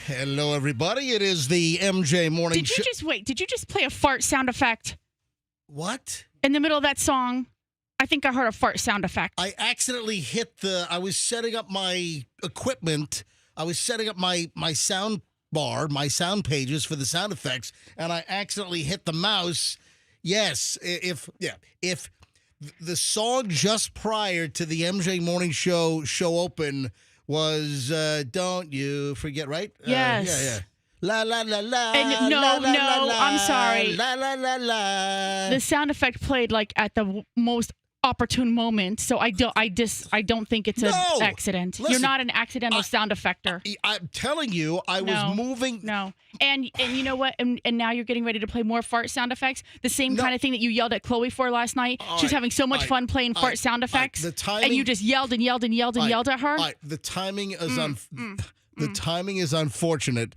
Hello, everybody. It is the MJ Morning Show. Did you just play a fart sound effect? What? In the middle of that song, I think I heard a fart sound effect. I accidentally hit I was setting up my equipment. I was setting up my sound bar, my sound pages for the sound effects, and I accidentally hit the mouse. Yes, if the song just prior to the MJ Morning Show open was Don't You Forget, right? Yes. Yeah. La la la la. And la, la, la, la, I'm sorry. La la la la. The sound effect played like at the most opportune moment, so I don't think it's an accident. Listen, You're not an accidental sound effector. I'm telling you, I was moving. No, and you know what? And now you're getting ready to play more fart sound effects. The same kind of thing that you yelled at Chloe for last night. She was having so much fun playing fart sound effects. The timing, and you just yelled and yelled and yelled and yelled at her. The timing is the timing is unfortunate.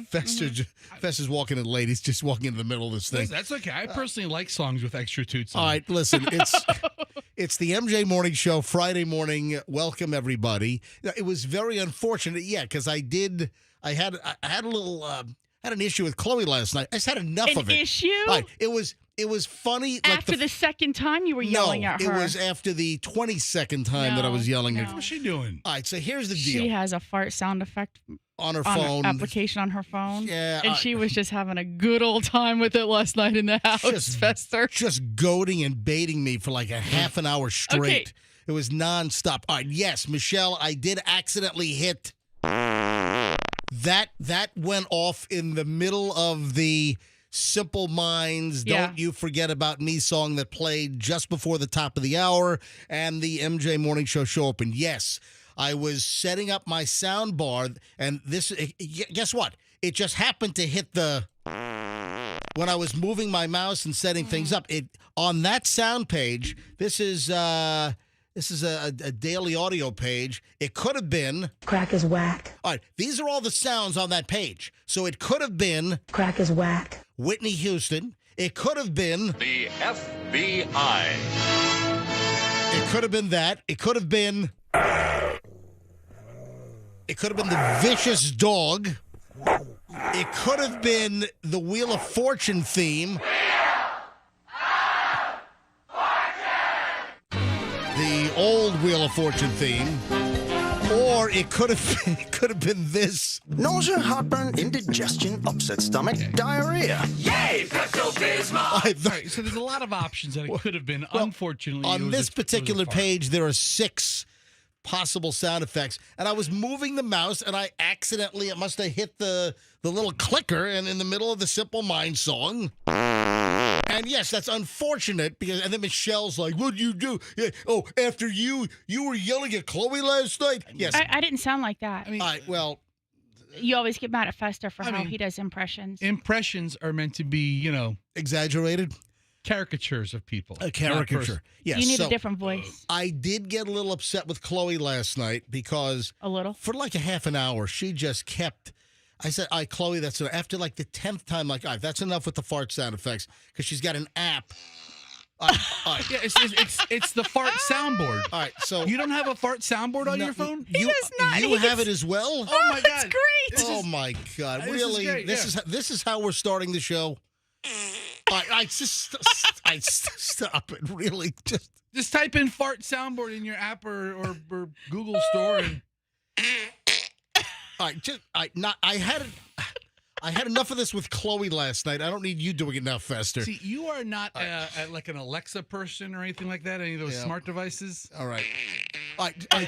Fester's walking in late. He's just walking into the middle of this thing. That's okay. I personally like songs with extra toots on. All right, listen. It's the MJ Morning Show, Friday morning. Welcome, everybody. It was very unfortunate, because I had an issue with Chloe last night. I just had enough of it. An issue? Right. It was funny. After the second time you were yelling at her. It was after the 22nd time that I was yelling at her. What's she doing? All right, so here's the deal. She has a fart sound effect on her phone. Application on her phone. Yeah. And she was just having a good old time with it last night in the house, Fester. Just goading and baiting me for like a half an hour straight. Okay. It was nonstop. All right, yes, Michelle, I did accidentally hit. That went off in the middle of the Simple Minds, Don't You Forget About Me song that played just before the top of the hour and the MJ Morning Show opened. Yes, I was setting up my sound bar, and guess what? It just happened to hit when I was moving my mouse and setting things up. On that sound page, this is a daily audio page. It could have been... Crack is whack. All right, these are all the sounds on that page. So it could have been... Crack is whack. Whitney Houston. It could have been... The FBI. It could have been that. It could have been... It could have been the vicious dog. It could have been the Wheel of Fortune theme. The old Wheel of Fortune theme. Or it could have been this. Nausea, heartburn, indigestion, upset stomach, diarrhea. Yay, Pepto-Bismol! All right, so there's a lot of options that it could have been. Unfortunately, On this particular page, there are 6 possible sound effects, and I was moving the mouse, and I accidentally, it must have hit the little clicker, and in the middle of the Simple Minds song. And yes, that's unfortunate because, and then Michelle's like, "What'd you do? Yeah, oh, after you were yelling at Chloe last night." Yes, I didn't sound like that. I mean, well, you always get mad at Fester for I how mean, he does impressions. impressions are meant to be, exaggerated. caricatures of people. A caricature. Yes. You need so a different voice. I did get a little upset with Chloe last night because A little. for like a half an hour, she just kept. I said, "All right, Chloe, that's enough." After like the 10th time, like, "All right, that's enough with the fart sound effects," because she's got an app. All right. Yeah, it's the fart soundboard. All right, so You don't have a fart soundboard on your phone? You, does not. you He have gets- it as well. Oh my That's God! great. Oh my God! this is Really? great, This is how we're starting the show. I just stop it. Really, Just type in fart soundboard in your app or Google store and I had enough of this with Chloe last night. I don't need you doing it now, Fester. see. You are not like an Alexa person or anything like that. Any of those smart devices. All right,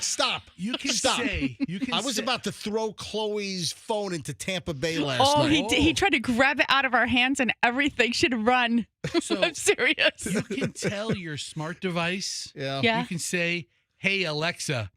stop. You can Stop. say. You can. I was say, about to throw Chloe's phone into Tampa Bay last Oh, night. he tried to grab it out of our hands and everything should run. So I'm serious. you can tell your smart device. Yeah. Yeah. You can say, "Hey Alexa,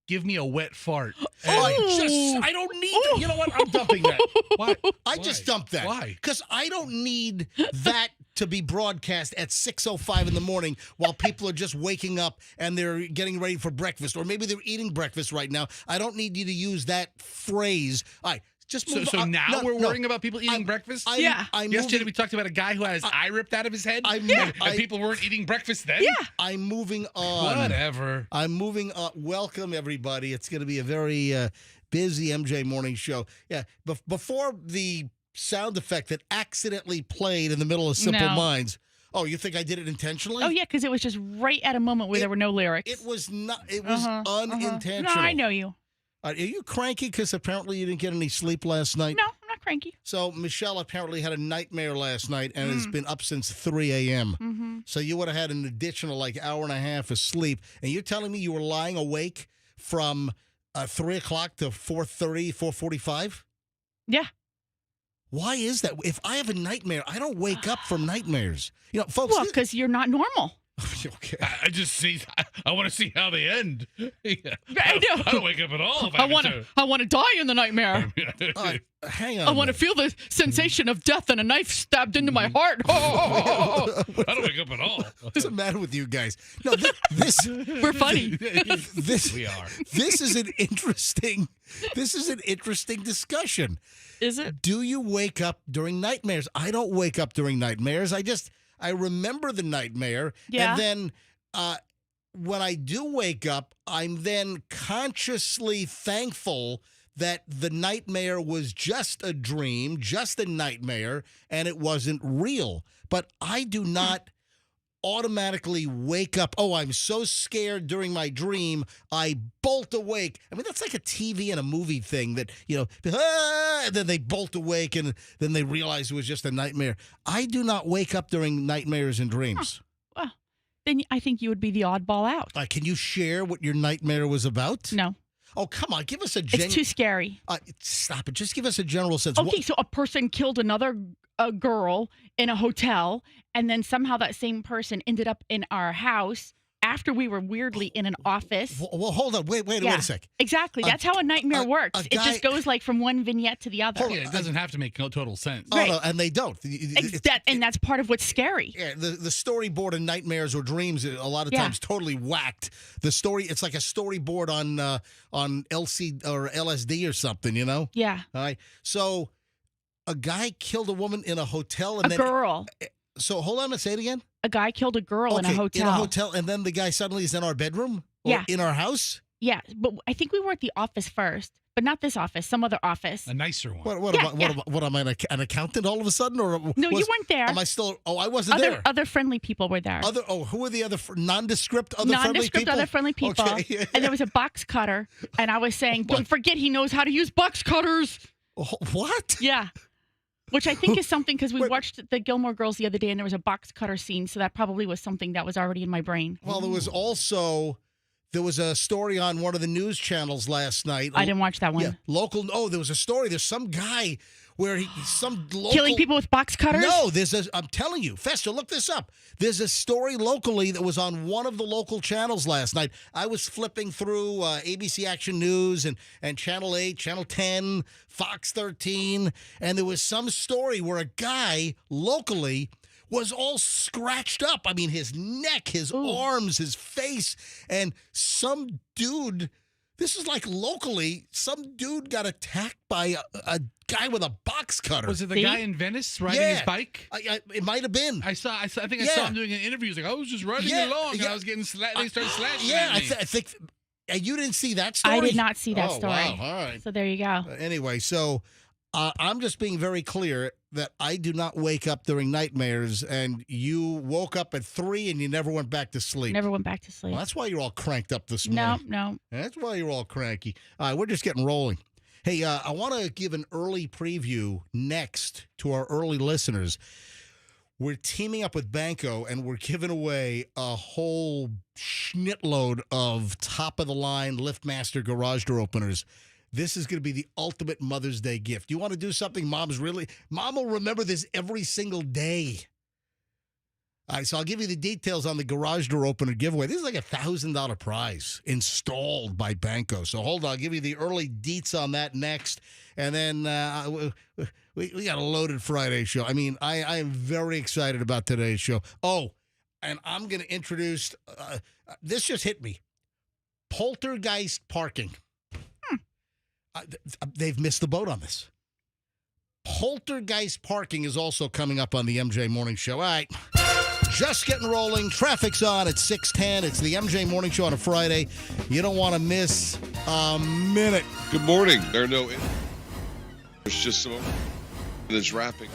give me a wet fart." I don't need that. You know what? I'm dumping that. Why? I just dumped that. Why? Because I don't need that to be broadcast at 6:05 in the morning while people are just waking up and they're getting ready for breakfast, or maybe they're eating breakfast right now. I don't need you to use that phrase. All right, just move So on. now No, we're no. worrying about people eating breakfast? I'm Yesterday moving, we talked about a guy who had his eye ripped out of his head, I'm- and I- people weren't eating breakfast then? Yeah. I'm moving on. Whatever. I'm moving on. Welcome, everybody. It's going to be a very busy MJ morning show. Yeah, before the sound effect that accidentally played in the middle of Simple No. Minds. Oh, you think I did it intentionally? Oh, yeah, because it was just right at a moment where there were no lyrics. It was not. It was unintentional. No, I know you. Are you cranky because apparently you didn't get any sleep last night? No, I'm not cranky. So Michelle apparently had a nightmare last night and has been up since 3 a.m. Mm-hmm. So you would have had an additional like hour and a half of sleep. And you're telling me you were lying awake from 3 o'clock to 4:30, 4:45? Yeah. Why is that? If I have a nightmare, I don't wake up from nightmares. You know, folks. Well, because you're not normal. Okay. I just see. I want to see how they end. Yeah. I know. I don't wake up at all. If I want to die in the nightmare. All right, hang on. I want to feel the sensation of death and a knife stabbed into my heart. I don't wake up at all. What's the matter with you guys? No, this We're funny. this We are. This is an interesting. This is an interesting discussion. Is it? Do you wake up during nightmares? I don't wake up during nightmares. I remember the nightmare, Yeah. and then when I do wake up, I'm then consciously thankful that the nightmare was just a dream, just a nightmare, and it wasn't real. But I do not automatically wake up. Oh, I'm so scared during my dream, I bolt awake. I mean, that's like a TV and a movie thing that, and then they bolt awake and then they realize it was just a nightmare. I do not wake up during nightmares and dreams. Well, then I think you would be the oddball out. Can you share what your nightmare was about? No. Oh, come on. Give us a It's too scary. stop it. Just give us a general sense. Okay, so a person killed another girl in a hotel, and then somehow that same person ended up in our house after we were weirdly in an office. Well, hold on. Wait a sec. Exactly. That's how a nightmare works. It guy- just goes like from one vignette to the other. Yeah, it doesn't have to make total sense. Oh, Right. no, and they don't. And that's part of what's scary. Yeah, the storyboard in nightmares or dreams a lot of Yeah. times totally whacked. The story, it's like a storyboard on LC or LSD or something, you know? Yeah. All right. So a guy killed a woman in a hotel and A girl. So hold on, I'm gonna say it again. A guy killed a girl in a hotel. In a hotel, and then the guy suddenly is in our bedroom? Or Yeah. in our house? Yeah, but I think we were at the office first but not this office, some other office. A nicer one. What am I, an accountant all of a sudden? Or No, you weren't there. Am I still? Oh, I wasn't there. Other friendly people were there. Who are the other nondescript friendly people? Other friendly people. Okay. And there was a box cutter, and I was saying, don't forget he knows how to use box cutters. Oh, what? Yeah. Which I think is something, because we watched the Gilmore Girls the other day, and there was a box cutter scene, so that probably was something that was already in my brain. Well, there was a story on one of the news channels last night. I didn't watch that one. Yeah, local. Oh, there was a story. There's some guy where some local killing people with box cutters. No, I'm telling you, Fester, look this up. There's a story locally that was on one of the local channels last night. I was flipping through ABC Action News and Channel 8, Channel 10, Fox 13, and there was some story where a guy locally was all scratched up. I mean, his neck, his arms, his face, and some dude, this is like locally, some dude got attacked by a guy with a box cutter. Was it the guy in Venice riding his bike? It might have been. I think I saw him doing an interview. He was like, I was just riding along, and I was getting they started slashing at me. I think. And you didn't see that story? I did not see that story. Wow. All right. So there you go. Anyway, so I'm just being very clear that I do not wake up during nightmares, and you woke up at 3 and you never went back to sleep. Never went back to sleep. Well, that's why you're all cranked up this morning. No. That's why you're all cranky. All right, we're just getting rolling. Hey, I want to give an early preview next to our early listeners. We're teaming up with Banco, and we're giving away a whole schnitload of top-of-the-line LiftMaster garage door openers. This is going to be the ultimate Mother's Day gift. You want to do something Mom will remember this every single day. All right, so I'll give you the details on the garage door opener giveaway. This is like a $1,000 prize installed by Banco. So hold on, I'll give you the early deets on that next. And then we got a loaded Friday show. I mean, I am very excited about today's show. Oh, and I'm going to introduce, this just hit me, poltergeist parking. They've missed the boat on this. Poltergeist parking is also coming up on the MJ Morning Show. All right, just getting rolling. Traffic's on at 6:10. It's the MJ Morning Show on a Friday. You don't want to miss a minute. Good morning. There are no... There's just some... It's wrapping.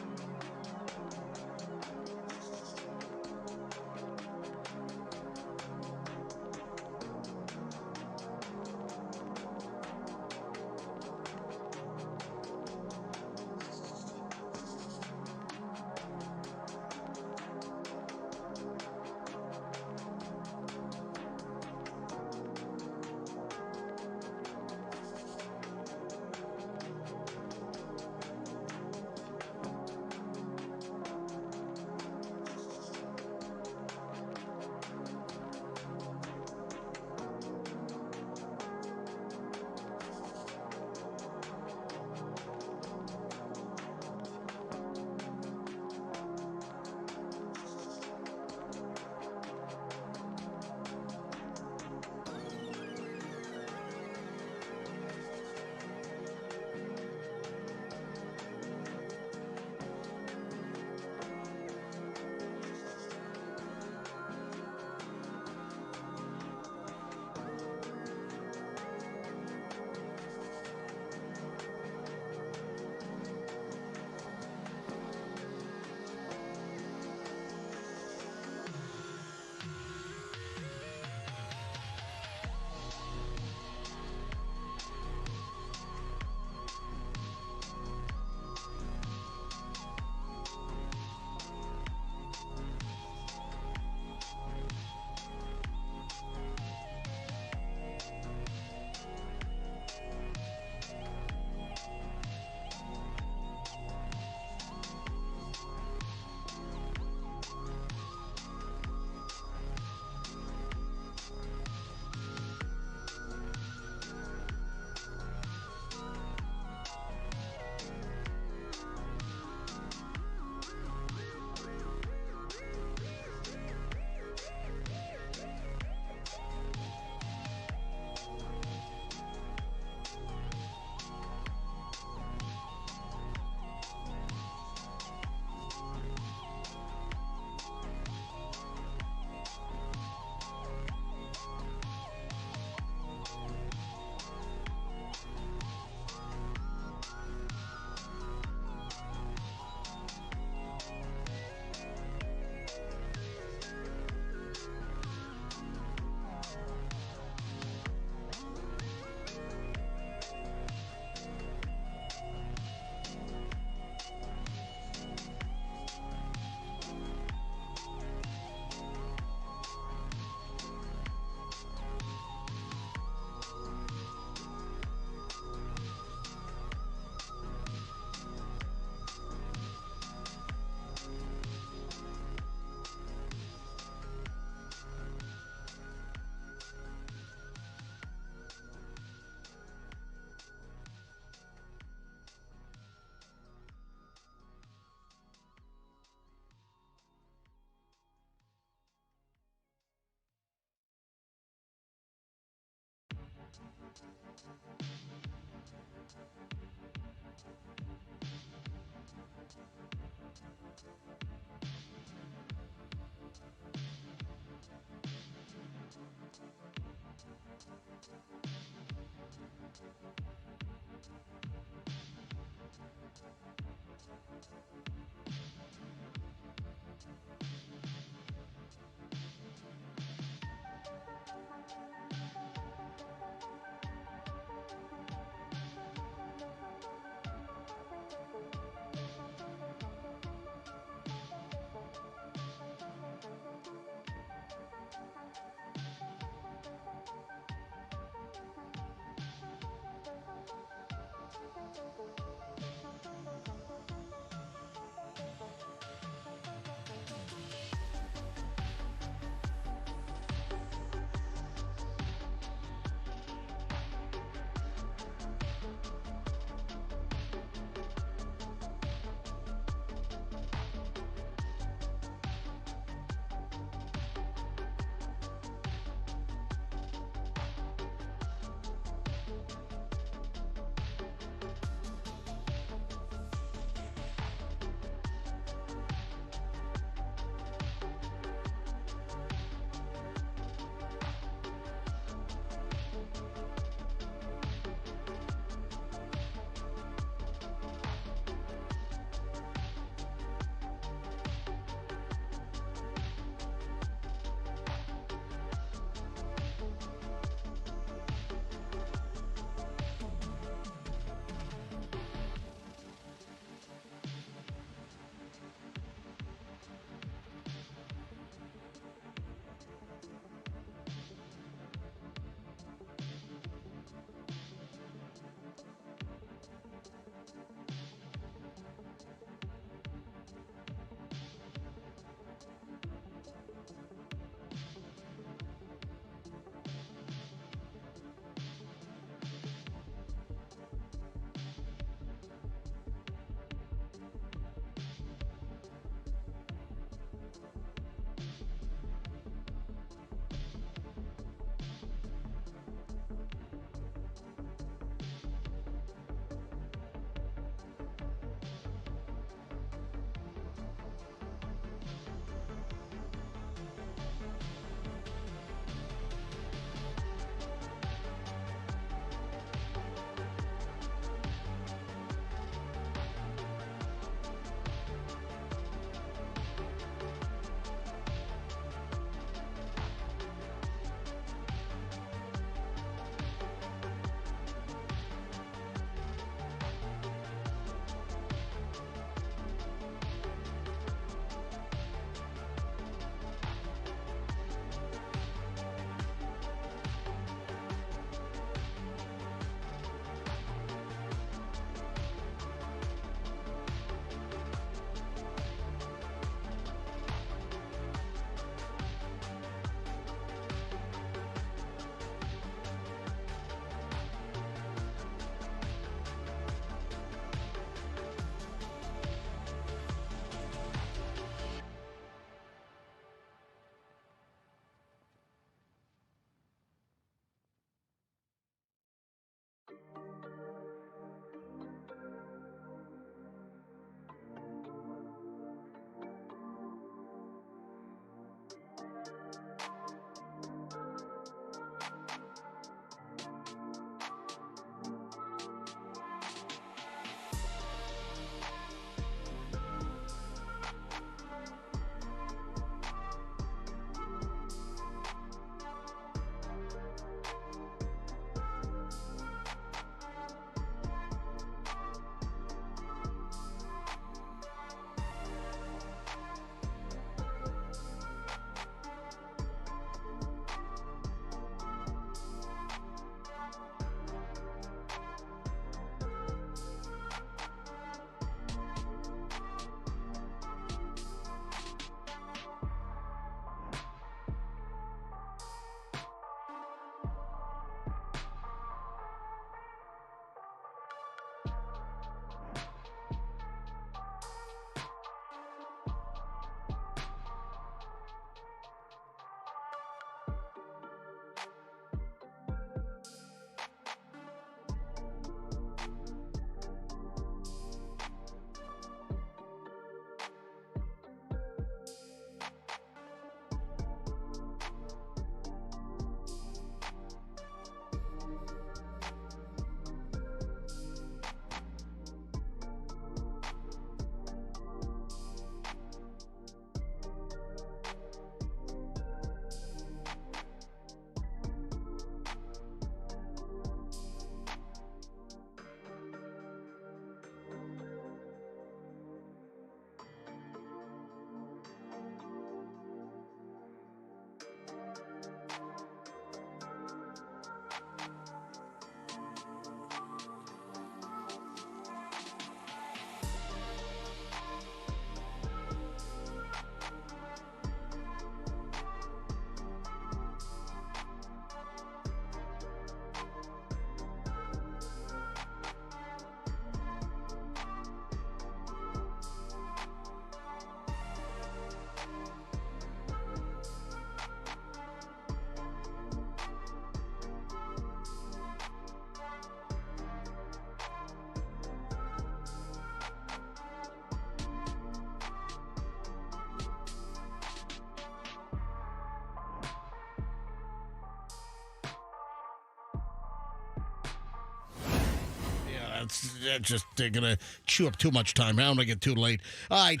they're going to chew up too much time. I don't want to get too late. All right.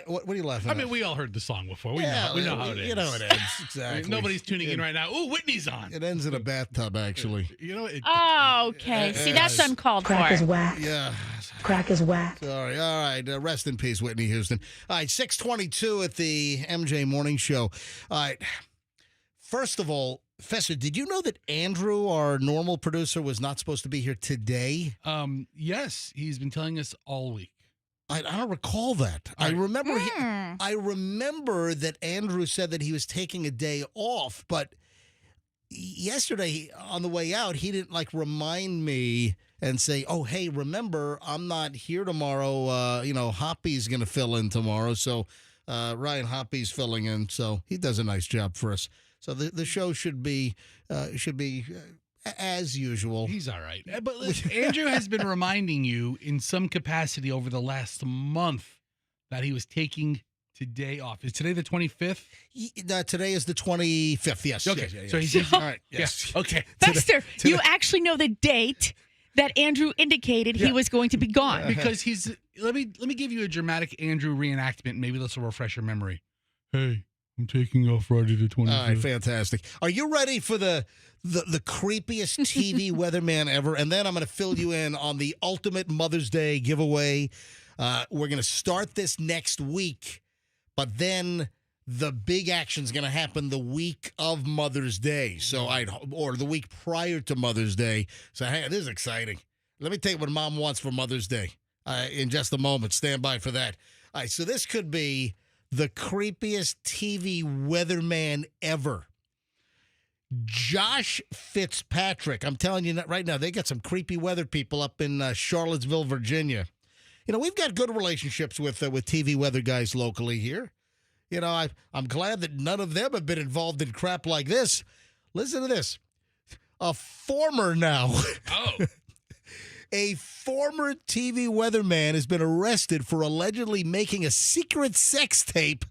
What are you laughing at? I mean, we all heard the song before. We know how it ends. You know it ends. Exactly. Nobody's tuning in right now. Ooh, Whitney's on. It ends in a bathtub, actually. You know. Okay. See, that's uncalled Crack for. is whack. Yeah. Crack is whack. Sorry. All right. Rest in peace, Whitney Houston. All right. 6:22 at the MJ Morning Show. All right. First of all, Fester, did you know that Andrew, our normal producer, was not supposed to be here today? Yes, he's been telling us all week. I don't recall that. All right. I remember that Andrew said that he was taking a day off, but yesterday on the way out, he didn't remind me and say, "Oh, hey, remember, I'm not here tomorrow. Hoppy's going to fill in tomorrow." So Ryan Hoppy's filling in, so he does a nice job for us. So the show should be as usual. He's all right. But listen, Andrew has been reminding you in some capacity over the last month that he was taking today off. Is today the 25th? Today is the 25th, yes. Okay. Yes. So he's all right. Yes. Yeah. Okay. Fester, you actually know the date that Andrew indicated he was going to be gone. Because let me give you a dramatic Andrew reenactment. Maybe this will refresh your memory. Hey, I'm taking off Friday the 25th. All right, fantastic. Are you ready for the creepiest TV weatherman ever? And then I'm going to fill you in on the ultimate Mother's Day giveaway. We're going to start this next week, but then the big action's going to happen the week of Mother's Day. Or the week prior to Mother's Day. So, hey, this is exciting. Let me tell you what Mom wants for Mother's Day in just a moment. Stand by for that. All right, so this could be the creepiest TV weatherman ever. Josh Fitzpatrick. I'm telling you right now, they got some creepy weather people up in Charlottesville, Virginia. We've got good relationships with TV weather guys locally here. I'm glad that none of them have been involved in crap like this. Listen to this. A former TV weatherman has been arrested for allegedly making a secret sex tape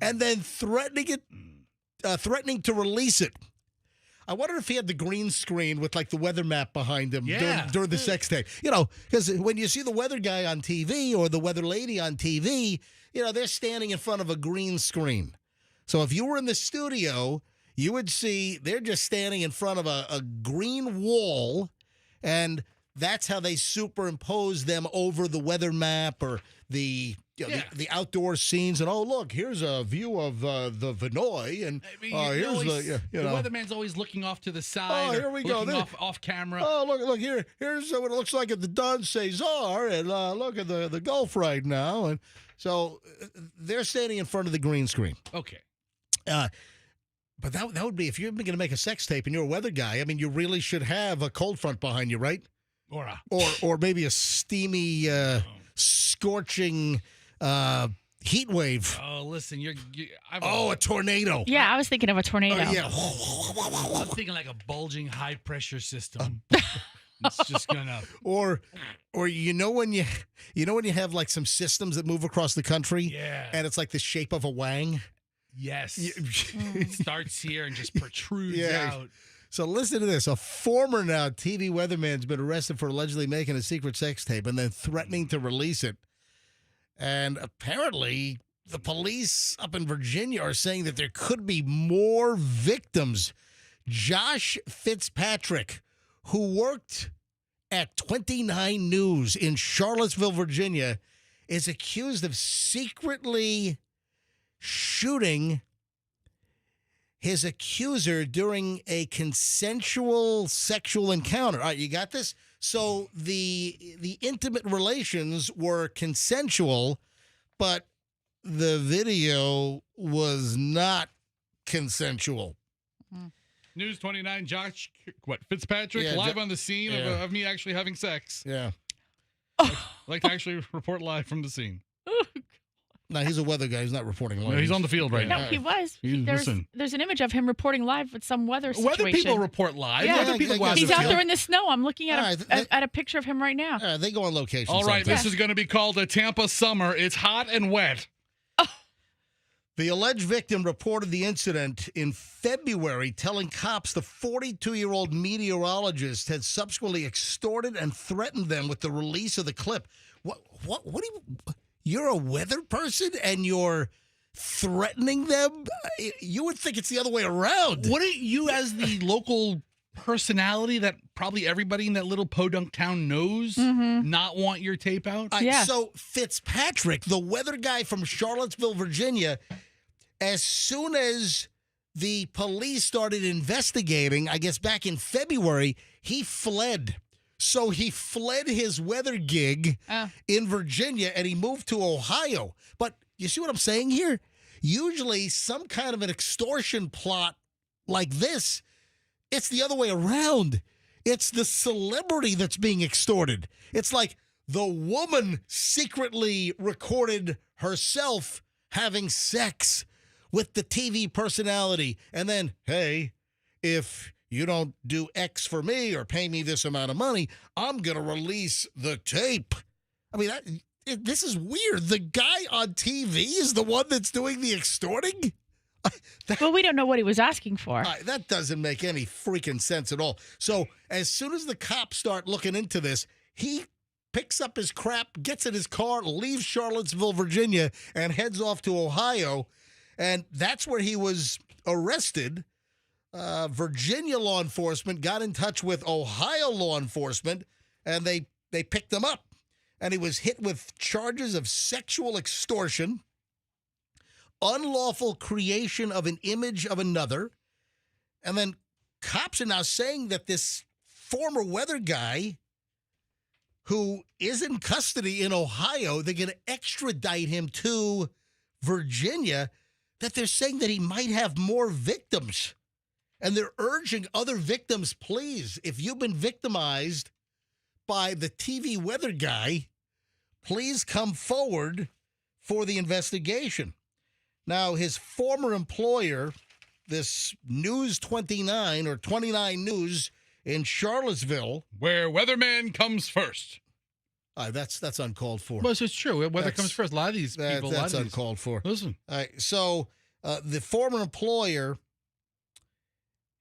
and then threatening to release it. I wonder if he had the green screen with the weather map behind him during the sex tape. Because when you see the weather guy on TV or the weather lady on TV, they're standing in front of a green screen. So if you were in the studio, you would see they're just standing in front of a green wall, and that's how they superimpose them over the weather map or the outdoor scenes. And, oh, look, here's a view of the Vinoy. And here's the weatherman's always looking off to the side. Oh, here we go. Off camera. Oh, look here. Here's what it looks like at the Don Cesar. And look at the Gulf right now. And so they're standing in front of the green screen. Okay. But that would be, if you're going to make a sex tape and you're a weather guy, I mean, you really should have a cold front behind you, right? Or maybe a steamy, scorching heat wave. Oh, listen, a tornado. Yeah, I was thinking of a tornado. Yeah. I'm thinking like a bulging high pressure system. It's just gonna. Or when you have some systems that move across the country. Yeah. And it's like the shape of a wang. Yes. It starts here and just protrudes out. So listen to this. A former now TV weatherman's been arrested for allegedly making a secret sex tape and then threatening to release it. And apparently the police up in Virginia are saying that there could be more victims. Josh Fitzpatrick, who worked at 29 News in Charlottesville, Virginia, is accused of secretly shooting his accuser during a consensual sexual encounter. All right, you got this? So the intimate relations were consensual, but the video was not consensual. News 29, Josh, Fitzpatrick, live on the scene of me actually having sex. Yeah. I'd like to actually report live from the scene. No, he's a weather guy. He's not reporting live. No, he's on the field right now. No, he was. Listen. There's an image of him reporting live with some weather situation. Weather people report live. Yeah. Weather people go out He's to the out field. there in the snow. I'm looking at All a picture of him right now. They go on location. All right, sometimes. this is going to be called a Tampa summer. It's hot and wet. The alleged victim reported the incident in February, telling cops the 42-year-old meteorologist had subsequently extorted and threatened them with the release of the clip. What do you're a weather person and you're threatening them? You would think it's the other way around. Wouldn't you, as the local personality that probably everybody in that little podunk town knows, not want your tape out? So Fitzpatrick, the weather guy from Charlottesville, Virginia, as soon as the police started investigating, I guess back in February, he fled. So he fled his weather gig in Virginia and he moved to Ohio. But you see what I'm saying here? Usually some kind of an extortion plot like this, it's the other way around. It's the celebrity that's being extorted. It's like the woman secretly recorded herself having sex with the TV personality. And then, hey, if you don't do X for me or pay me this amount of money, I'm going to release the tape. I mean, this is weird. The guy on TV is the one that's doing the extorting? Well, we don't know what he was asking for. That doesn't make any freaking sense at all. So as soon as the cops start looking into this, he picks up his crap, gets in his car, leaves Charlottesville, Virginia, and heads off to Ohio. And that's where he was arrested. Virginia law enforcement got in touch with Ohio law enforcement, and they picked him up. And he was hit with charges of sexual extortion, unlawful creation of an image of another. And then cops are now saying that this former weather guy who is in custody in Ohio, they're going to extradite him to Virginia, that they're saying that he might have more victims. And they're urging other victims, please, if you've been victimized by the TV weather guy, please come forward for the investigation. Now, his former employer, this News 29 or 29 News in Charlottesville, where Weatherman comes first. That's uncalled for. Well, it's true. Weather comes first. A lot of these people. That's uncalled for. Listen. All right, so the former employer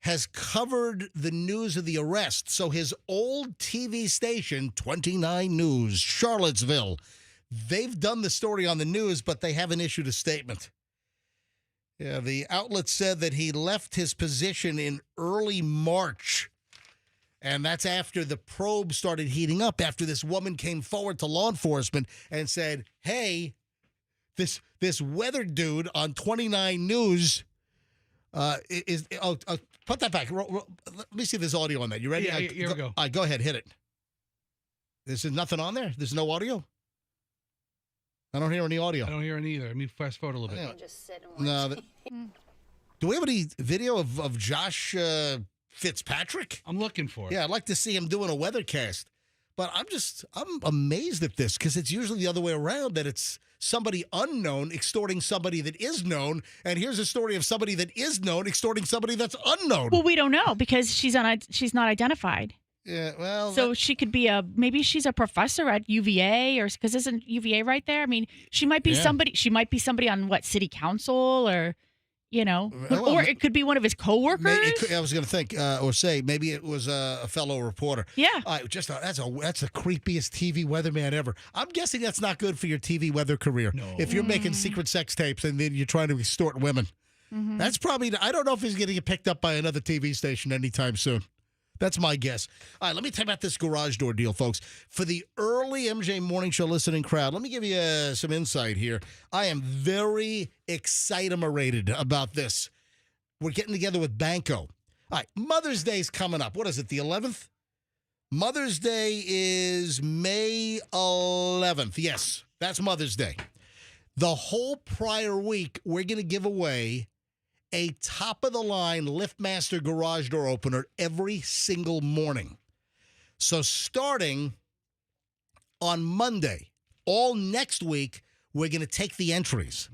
has covered the news of the arrest. So his old TV station, 29 News, Charlottesville, they've done the story on the news, but they haven't issued a statement. Yeah, the outlet said that he left his position in early March. And that's after the probe started heating up, after this woman came forward to law enforcement and said, hey, this weather dude on 29 News put that back. Let me see if there's audio on that. You ready? Yeah, here we go. All right, go ahead. Hit it. There's nothing on there? There's no audio? I don't hear any audio. I don't hear any either. Let me fast forward a little bit. Just sit and watch. No. Do we have any video of Josh Fitzpatrick? I'm looking for it. Yeah, I'd like to see him doing a weathercast. But I'm amazed at this because it's usually the other way around, that it's somebody unknown extorting somebody that is known. And here's a story of somebody that is known extorting somebody that's unknown. Well, we don't know because she's not identified. Yeah, well. So she could be maybe she's a professor at UVA, or because isn't UVA right there? I mean, she might be somebody. She might be somebody on city council, or or it could be one of his coworkers. I was going to think or say maybe it was a fellow reporter. Yeah. That's the creepiest TV weatherman ever. I'm guessing that's not good for your TV weather career. No. If you're making secret sex tapes and then you're trying to extort women, that's probably. I don't know if he's going to get picked up by another TV station anytime soon. That's my guess. All right, let me tell you about this garage door deal, folks. For the early MJ Morning Show listening crowd, let me give you some insight here. I am very excitemated about this. We're getting together with Banco. All right, Mother's Day's coming up. What is it, the 11th? Mother's Day is May 11th. Yes, that's Mother's Day. The whole prior week, we're going to give away a top-of-the-line LiftMaster garage door opener every single morning. So starting on Monday, all next week, we're going to take the entries.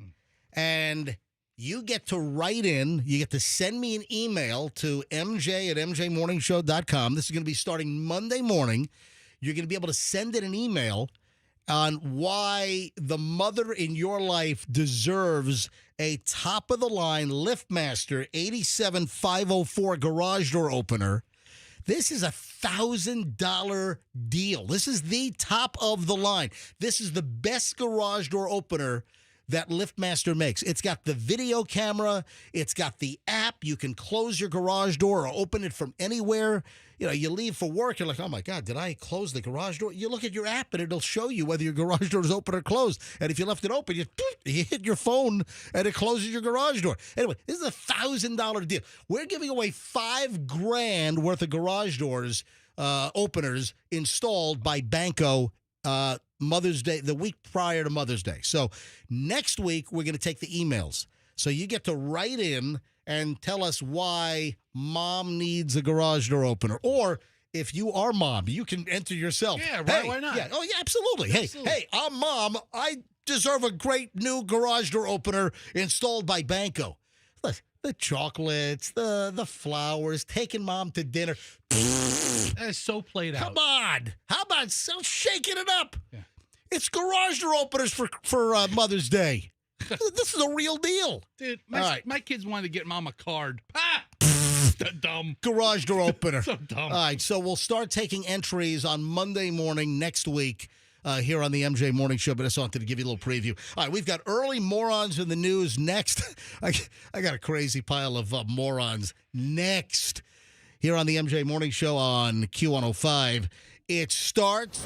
And you get to write in. You get to send me an email to mj@mjmorningshow.com. This is going to be starting Monday morning. You're going to be able to send in an email on why the mother in your life deserves a top-of-the-line LiftMaster 87504 garage door opener. This is a $1,000 deal. This is the top of the line. This is the best garage door opener that LiftMaster makes. It's got the video camera. It's got the app. You can close your garage door or open it from anywhere. You know, you leave for work, you're like, oh my God, did I close the garage door? You look at your app and it'll show you whether your garage door is open or closed. And if you left it open, you hit your phone and it closes your garage door. Anyway, this is a $1,000 deal. We're giving away $5,000 worth of garage doors openers installed by Banco Mother's Day, the week prior to Mother's Day. So next week, we're going to take the emails. So you get to write in and tell us why mom needs a garage door opener. Or if you are mom, you can enter yourself. Yeah, right. Hey, Why not? Yeah. Oh, yeah, absolutely. Absolutely. Hey, I'm mom. I deserve a great new garage door opener installed by Banco. Look, the chocolates, the flowers, taking mom to dinner. That's so played out. Come on. How about shaking it up? Yeah. It's garage door openers for Mother's Day. This is a real deal. Dude, All right. my kids wanted to get mom a card. Ah! Dumb. Garage door opener. So dumb. All right, so we'll start taking entries on Monday morning next week here on the MJ Morning Show, but I just wanted to give you a little preview. All right, we've got early morons in the news next. I got a crazy pile of morons next here on the MJ Morning Show on Q105. It starts...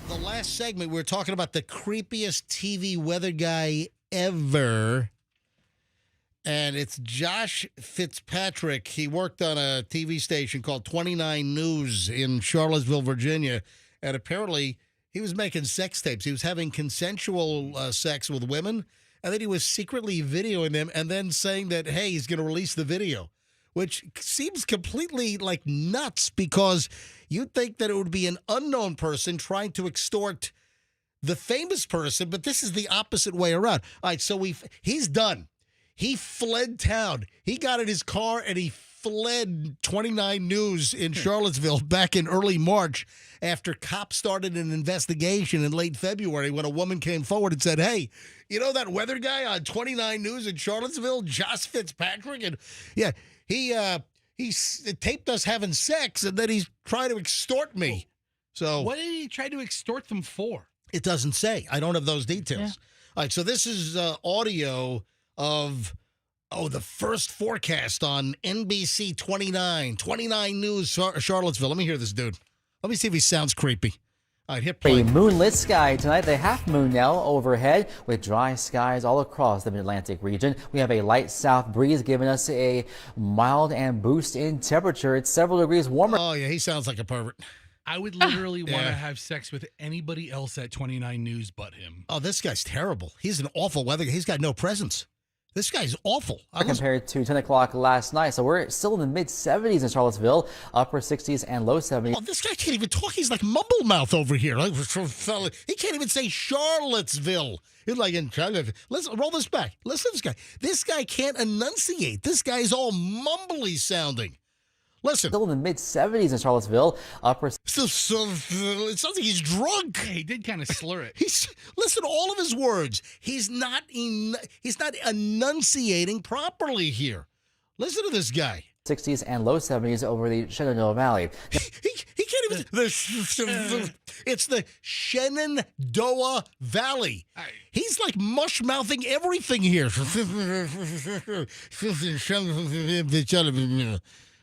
The last segment, we were talking about the creepiest TV weather guy ever. And it's Josh Fitzpatrick. He worked on a TV station called 29 News in Charlottesville, Virginia. And apparently he was making sex tapes. He was having consensual sex with women. And then he was secretly videoing them and then saying that, hey, he's going to release the video, which seems completely like nuts because you'd think that it would be an unknown person trying to extort the famous person, but this is the opposite way around. All right, so he's done. He fled town. He got in his car and he fled 29 News in Charlottesville back in early March after cops started an investigation in late February when a woman came forward and said, hey, you know that weather guy on 29 News in Charlottesville, Josh Fitzpatrick? And yeah, he taped us having sex and then he's trying to extort me. So what did he try to extort them for? It doesn't say. I don't have those details. Yeah. All right, so this is audio of the first forecast on NBC 29 News, Charlottesville. Let me hear this dude. Let me see if he sounds creepy. All right, hit play. A moonlit sky tonight. The half moon now overhead with dry skies all across the Mid-Atlantic region. We have a light south breeze giving us a mild and boost in temperature. It's several degrees warmer. Oh, yeah, he sounds like a pervert. I would literally want to have sex with anybody else at 29 News but him. Oh, this guy's terrible. He's an awful weather. He's got no presence. This guy's awful. Compared to 10 o'clock last night. So we're still in the mid-70s in Charlottesville, upper 60s and low 70s. Oh, this guy can't even talk. He's like mumble mouth over here. He can't even say Charlottesville. He's like in Charlottesville. Let's roll this back. Listen to this guy. This guy can't enunciate. This guy's all mumbly sounding. Listen. Still in the mid-70s in Charlottesville, upper... It sounds like he's drunk. Yeah, he did kind of slur it. Listen to all of his words. He's not enunciating properly here. Listen to this guy. 60s and low 70s over the Shenandoah Valley. He can't even... It's the Shenandoah Valley. He's like mush-mouthing everything here. Listen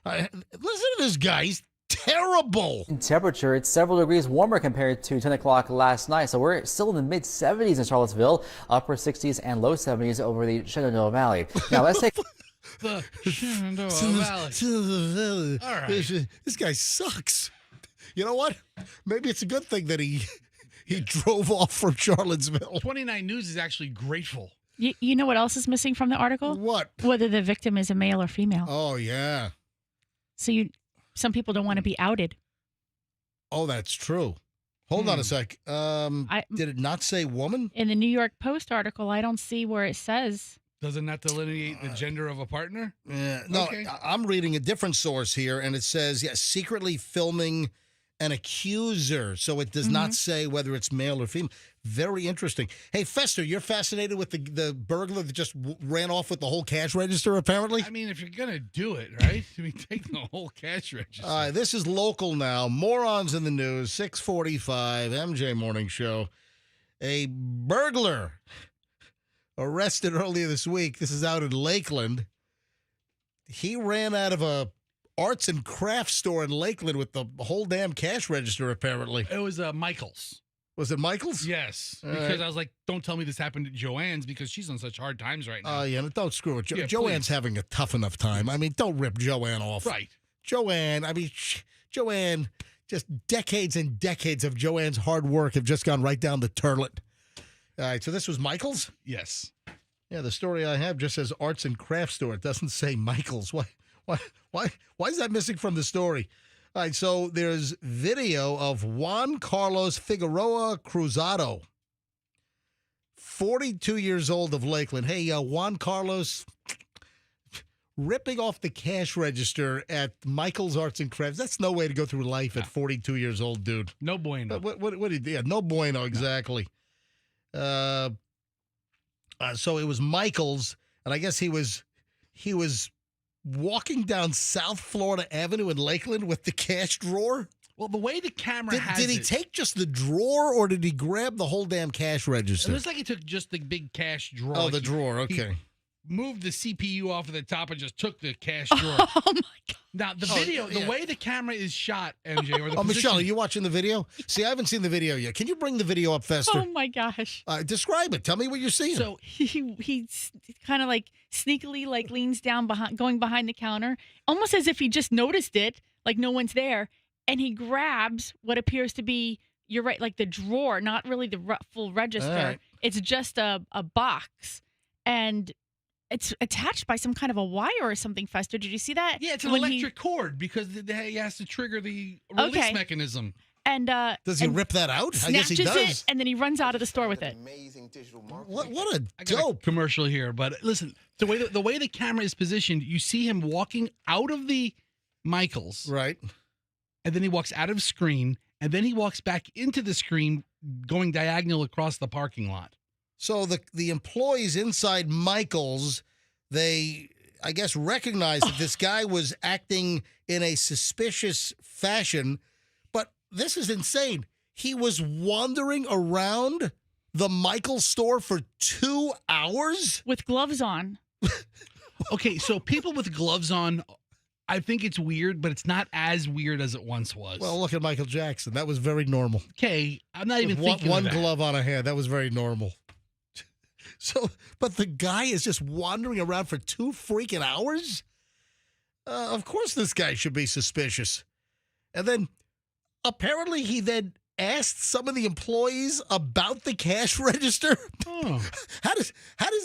to this guy. He's terrible. In temperature, it's several degrees warmer compared to 10 o'clock last night. So we're still in the mid-70s in Charlottesville, upper 60s and low 70s over the Shenandoah Valley. Now, let's take... The Shenandoah Valley. All right. This guy sucks. You know what? Maybe it's a good thing that he drove off from Charlottesville. 29 News is actually grateful. You know what else is missing from the article? What? Whether the victim is a male or female. Oh, yeah. So some people don't want to be outed. Oh, that's true. Hold on a sec. Did it not say woman? In the New York Post article, I don't see where it says. Doesn't that delineate the gender of a partner? No, Okay. I'm reading a different source here, and it says, secretly filming an accuser. So it does not say whether it's male or female. Very interesting. Hey, Fester, you're fascinated with the burglar that just ran off with the whole cash register, apparently? I mean, if you're going to do it, right? I mean, take the whole cash register. This is local now. Morons in the news, 645, MJ Morning Show. A burglar arrested earlier this week. This is out in Lakeland. He ran out of a arts and crafts store in Lakeland with the whole damn cash register, apparently. It was Michael's. Was it Michael's? Yes. All Because right. I was like, don't tell me this happened at Joanne's because she's on such hard times right now. Oh, yeah, don't screw it. Yeah, Joanne's please. having a tough enough time. I mean, don't rip Joanne off. Right. Joanne, Joanne, just decades and decades of Joanne's hard work have just gone right down the toilet. All right, so this was Michael's? Yes. Yeah, the story I have just says arts and crafts store. It doesn't say Michael's. Why is that missing from the story? All right, so there's video of Juan Carlos Figueroa Cruzado, 42 years old, of Lakeland. Hey, Juan Carlos, ripping off the cash register at Michael's Arts and Crafts. That's no way to go through life at 42 years old, dude. No bueno. What did he do? Yeah, no bueno, exactly. So it was Michael's, and I guess he was walking down South Florida Avenue in Lakeland with the cash drawer. Well, the way the camera Did he take just the drawer, or did he grab the whole damn cash register? It looks like he took just the big cash drawer. Oh, Like the drawer. Okay. He moved the CPU off of the top and just took the cash drawer. Oh, my God. Now, the video, the way the camera is shot, MJ, or the Oh, position, Michelle, are you watching the video? See, I haven't seen the video yet. Can you bring the video up, Fester? Oh, my gosh. Describe it. Tell me what you're seeing. So He kind of like sneakily like leans down going behind the counter, almost as if he just noticed it, like no one's there. And he grabs what appears to be, you're right, like the drawer, not really the full register. All right. It's just a box. And it's attached by some kind of a wire or something, Fester. Did you see that? yeah, it's an When electric cord because he has to trigger the release Okay. mechanism. And Does he rip that out? I guess he snatches does. it, and then he runs out of the store with it. Amazing digital marketing. What a I got a dope. commercial here, but listen, the way the camera is positioned, you see him walking out of the Michaels, Right. and then he walks out of screen, and then he walks back into the screen, going diagonal across the parking lot. So the employees inside Michael's, they, I guess, recognized that this guy was acting in a suspicious fashion, but this is insane. He was wandering around the Michael's store for 2 hours? With gloves on. Okay, so people with gloves on, I think it's weird, but it's not as weird as it once was. Well, look at Michael Jackson. That was very normal. okay, I'm not even With thinking one of that. glove on a hand. That was very normal. So, but the guy is just wandering around for 2 freaking hours? Of course this guy should be suspicious. And then apparently he then asked some of the employees about the cash register. Oh. How does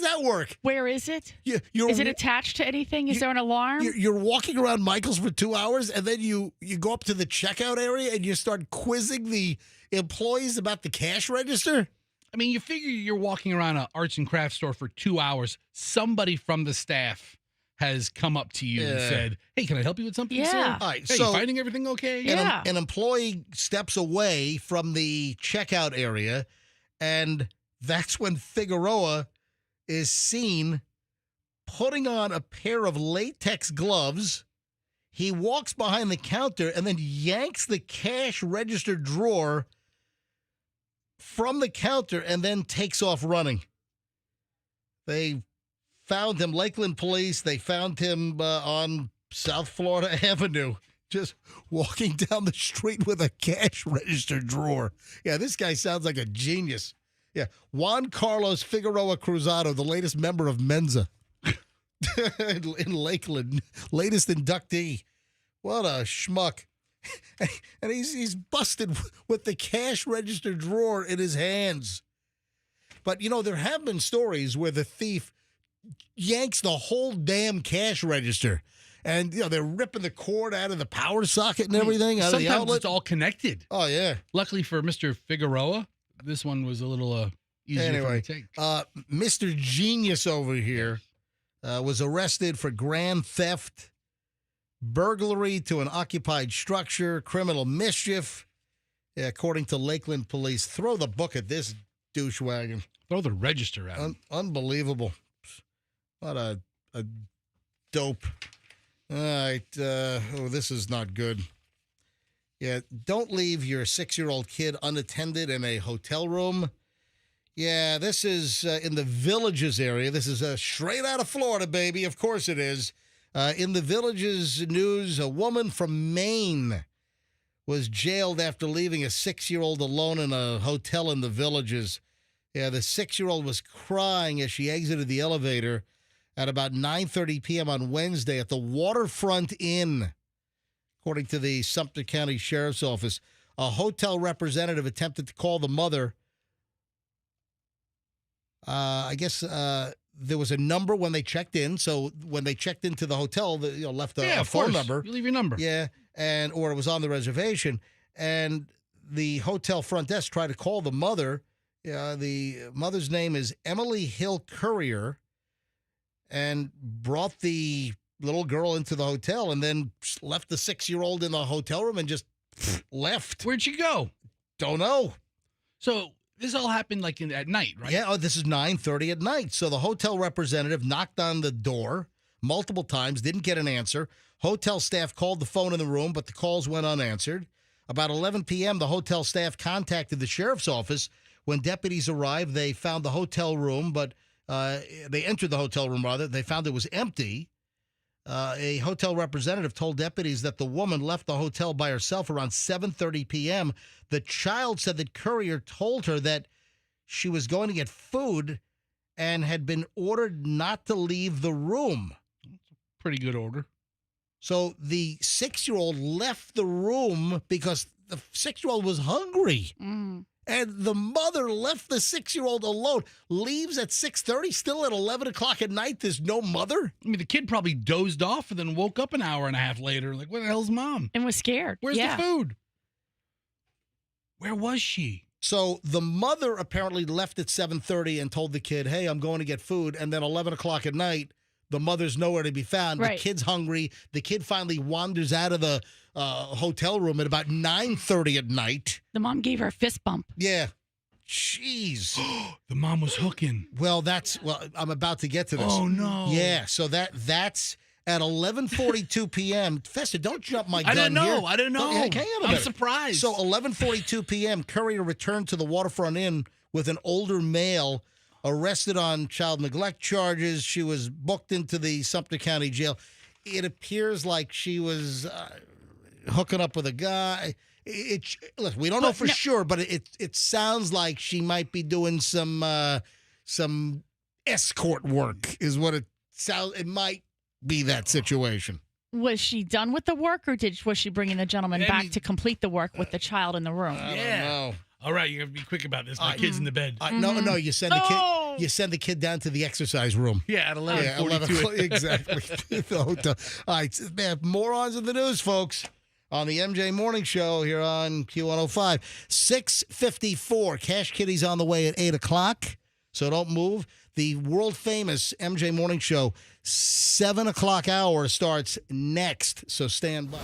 that work? Where is it? Is it attached to anything? Is there an alarm? You're walking around Michael's for 2 hours, and then you go up to the checkout area and you start quizzing the employees about the cash register? I mean, you figure you're walking around an arts and crafts store for 2 hours. Somebody from the staff has come up to you and said, "Hey, can I help you with something, sir? Yeah. All right, Hey, so you finding everything okay?" Yeah. an employee steps away from the checkout area, and that's when Figueroa is seen putting on a pair of latex gloves. He walks behind the counter and then yanks the cash register drawer from the counter and then takes off running. They found him, Lakeland police, they found him on South Florida Avenue, just walking down the street with a cash register drawer. Yeah, this guy sounds like a genius. Yeah, Juan Carlos Figueroa Cruzado, the latest member of Mensa in Lakeland, latest inductee. What a schmuck. And he's busted with the cash register drawer in his hands. But, there have been stories where the thief yanks the whole damn cash register. And, they're ripping the cord out of the power socket and everything, out of the Sometimes outlet. it's all connected. Oh, yeah. Luckily for Mr. Figueroa, this one was a little easier for me to take. Mr. Genius over here was arrested for grand theft, burglary to an occupied structure, criminal mischief. Yeah, according to Lakeland police. Throw the book at this douchewagon. Throw the register out. Unbelievable. What a dope. All right. This is not good. Yeah, don't leave your 6-year-old kid unattended in a hotel room. Yeah, this is in the Villages area. This is straight out of Florida, baby. Of course it is. In the Villages news, a woman from Maine was jailed after leaving a 6-year-old alone in a hotel in the Villages. Yeah, the 6-year-old was crying as she exited the elevator at about 9:30 p.m. on Wednesday at the Waterfront Inn, according to the Sumter County Sheriff's Office. A hotel representative attempted to call the mother. I guess there was a number when they checked in. So when they checked into the hotel, they left a phone number. You leave your number. Yeah, or it was on the reservation. And the hotel front desk tried to call the mother. The mother's name is Emily Hill Courier, and brought the little girl into the hotel and then left the 6-year-old in the hotel room and just left. Where'd she go? Don't know. So this all happened at night, right? Yeah, this is 9:30 at night. So the hotel representative knocked on the door multiple times, didn't get an answer. Hotel staff called the phone in the room, but the calls went unanswered. About 11 p.m., the hotel staff contacted the sheriff's office. When deputies arrived, they found the hotel room, but they entered the hotel room, rather. They found it was empty. A hotel representative told deputies that the woman left the hotel by herself around 7:30 p.m. The child said that Courier told her that she was going to get food and had been ordered not to leave the room. Pretty good order. So the 6-year-old left the room because the 6-year-old was hungry. Mm. And the mother left the 6-year-old alone, leaves at 6:30, still at 11 o'clock at night. There's no mother. I mean, the kid probably dozed off and then woke up an hour and a half later. Like, where the hell's mom? And was scared. Where's the food? Where was she? So the mother apparently left at 7:30 and told the kid, hey, I'm going to get food. And then 11 o'clock at night, the mother's nowhere to be found. Right. The kid's hungry. The kid finally wanders out of the hotel room at about 9:30 at night. The mom gave her a fist bump. Yeah. Jeez. The mom was hooking. Well, I'm about to get to this. Oh, no. Yeah, so that's at 11:42 p.m. Fester, don't jump my gun I didn't know. here. I didn't know. Hang on a I'm minute. surprised. So 11:42 p.m., Courier returned to the Waterfront Inn with an older male arrested on child neglect charges. She was booked into the Sumter County Jail. It appears like she was hooking up with a guy. Listen, we don't know for sure, but it sounds like she might be doing some escort work. Is what it sounds. It might be that situation. Was she done with the work, or was she bringing the gentleman back to complete the work with the child in the room? I don't know. All right, you have to be quick about this. My kid's in the bed. No, you send the kid. You send the kid down to the exercise room. Yeah, at 11:42. Exactly. The hotel. All right, man, morons in the news, folks. On the MJ Morning Show here on Q105. 6:54. Cash Kitty's on the way at 8 o'clock, so don't move. The world-famous MJ Morning Show, 7 o'clock hour starts next, so stand by.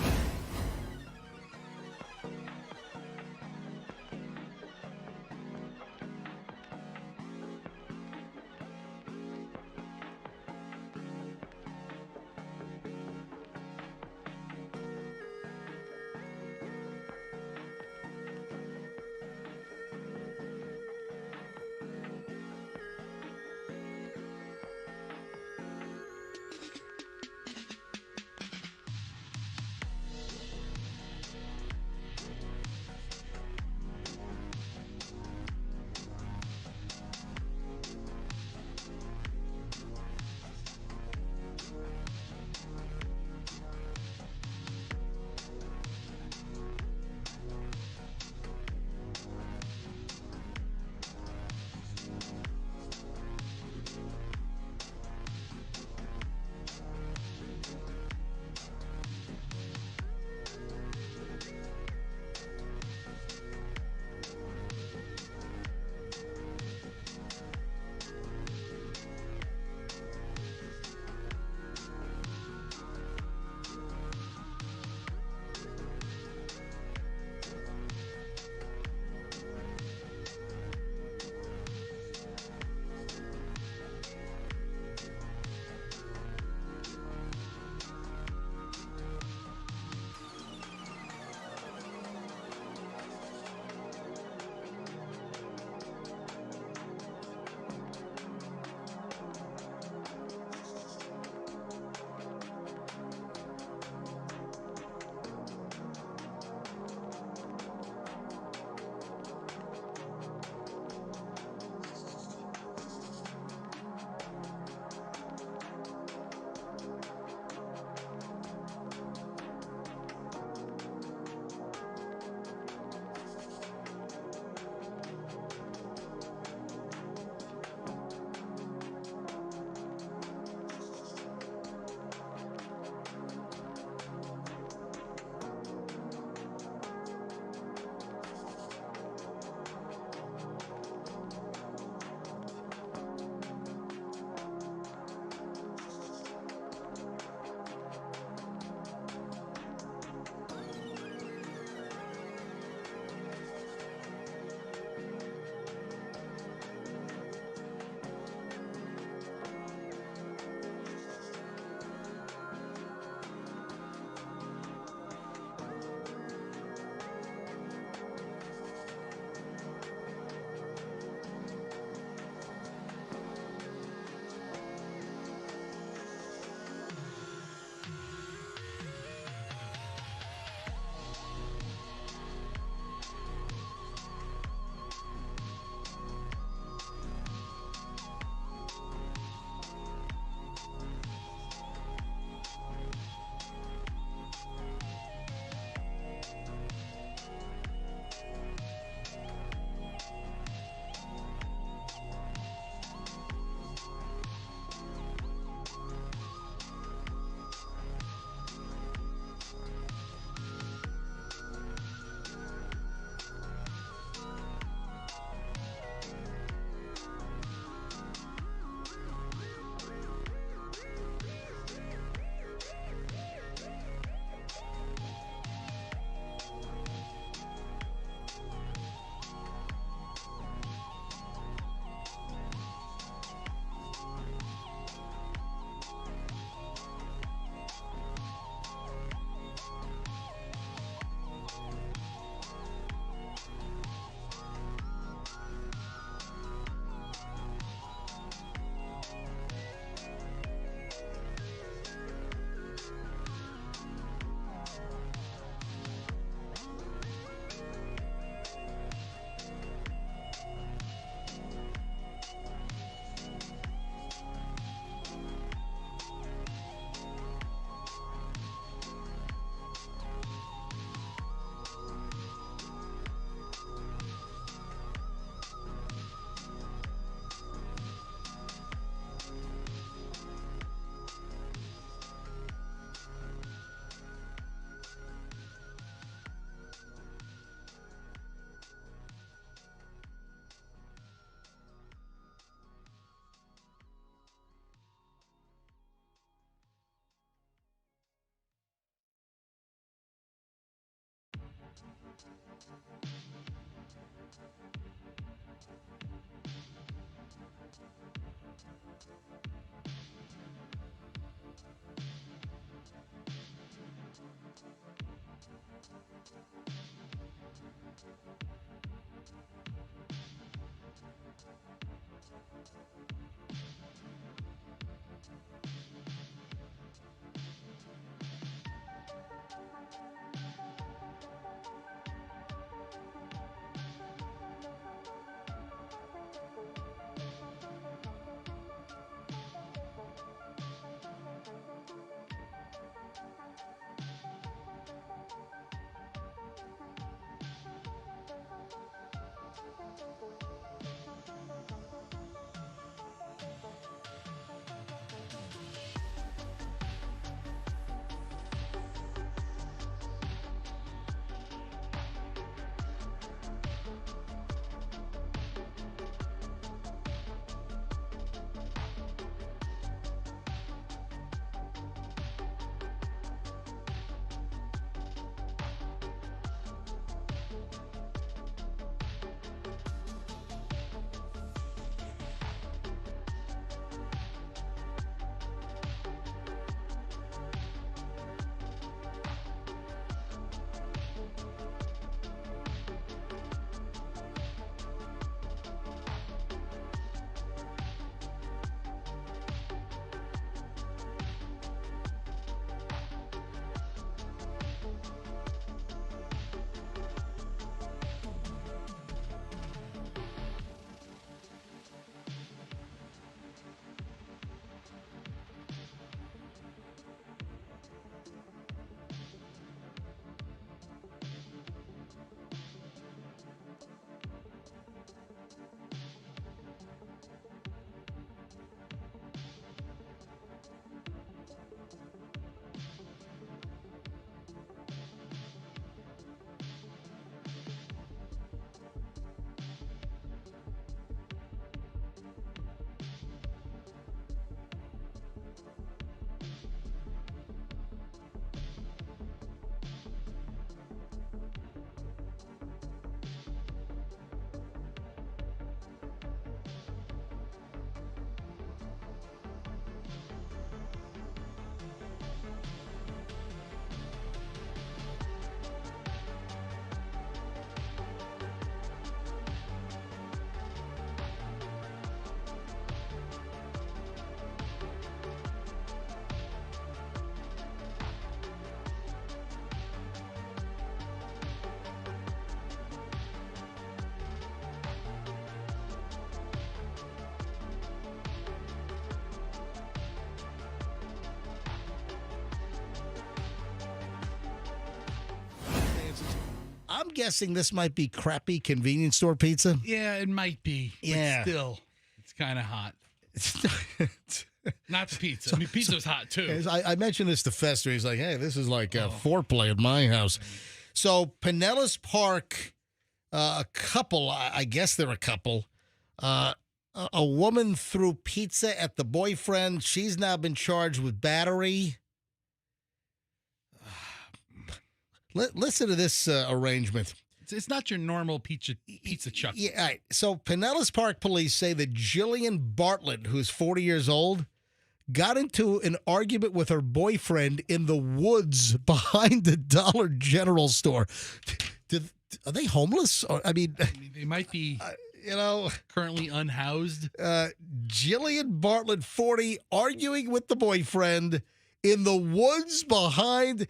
I'm guessing this might be crappy convenience store pizza. Yeah, it might be. Yeah. But still, it's kind of hot. Not the pizza. I mean, pizza's hot, too. I mentioned this to Fester. He's like, hey, this is like a foreplay at my house. So Pinellas Park, a couple, I guess they're a couple, a woman threw pizza at the boyfriend. She's now been charged with battery. Listen to this arrangement. It's not your normal pizza chuck. Yeah, all right. So Pinellas Park police say that Jillian Bartlett, who's 40 years old, got into an argument with her boyfriend in the woods behind the Dollar General store. Are they homeless? I mean, they might be, currently unhoused. Jillian Bartlett, 40, arguing with the boyfriend in the woods behind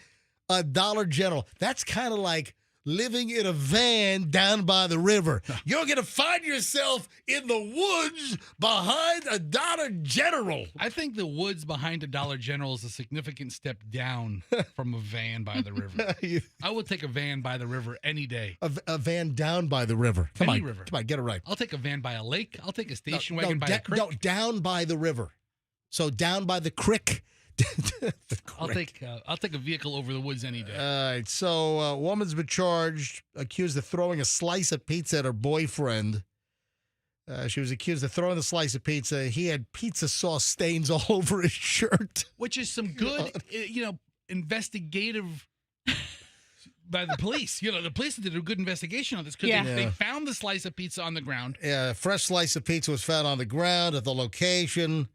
a Dollar General. That's kind of like living in a van down by the river. You're going to find yourself in the woods behind a Dollar General. I think the woods behind a Dollar General is a significant step down from a van by the river. I would take a van by the river any day. A van down by the river. Come on, get it right. I'll take a van by a lake. I'll take a station wagon by a creek. No, down by the river. So down by the creek. I'll take a vehicle over the woods any day. All right. So a woman's been charged, accused of throwing a slice of pizza at her boyfriend. She was accused of throwing the slice of pizza. He had pizza sauce stains all over his shirt. Which is some good, investigative by the police. The police did a good investigation on this because they found the slice of pizza on the ground. Yeah, a fresh slice of pizza was found on the ground at the location.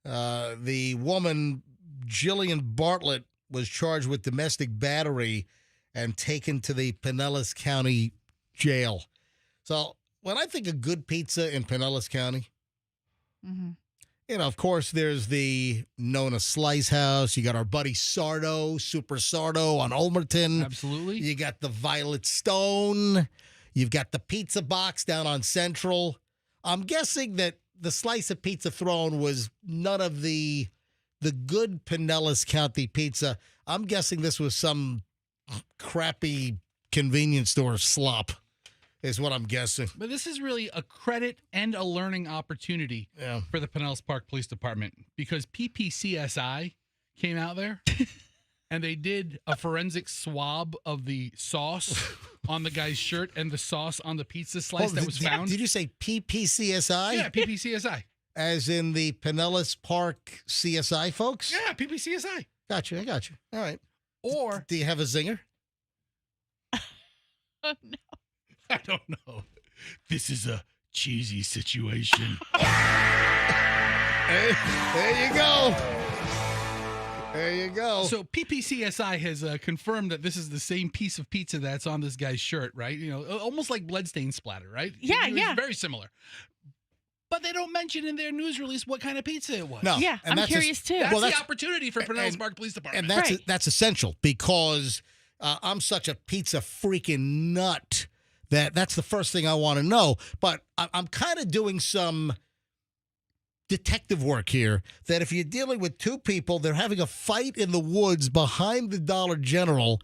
The woman, Jillian Bartlett, was charged with domestic battery and taken to the Pinellas County jail. So when I think of good pizza in Pinellas County, of course, there's the Nona Slice House. You got our buddy Sardo, Super Sardo on Ulmerton. Absolutely. You got the Violet Stone. You've got the Pizza Box down on Central. I'm guessing that the slice of pizza thrown was none of the good Pinellas County pizza. I'm guessing this was some crappy convenience store slop, is what I'm guessing. But this is really a credit and a learning opportunity for the Pinellas Park Police Department, because PPCSI came out there and they did a forensic swab of the sauce on the guy's shirt and the sauce on the pizza slice that was found. Did you say PPCSI? Yeah, PPCSI. As in the Pinellas Park CSI folks? Yeah, PPCSI. Gotcha, I got you. All right. Or do you have a zinger? Oh, no. I don't know. This is a cheesy situation. Hey, there you go. There you go. So PPCSI has confirmed that this is the same piece of pizza that's on this guy's shirt, right? Almost like bloodstain splatter, right? Yeah, it yeah. Very similar. But they don't mention in their news release what kind of pizza it was. No. Yeah, I'm curious too. That's the opportunity for Pinellas Park Police Department. And that's essential, because I'm such a pizza freaking nut that's the first thing I want to know. But I'm kind of doing some detective work here, that if you're dealing with two people, they're having a fight in the woods behind the Dollar General.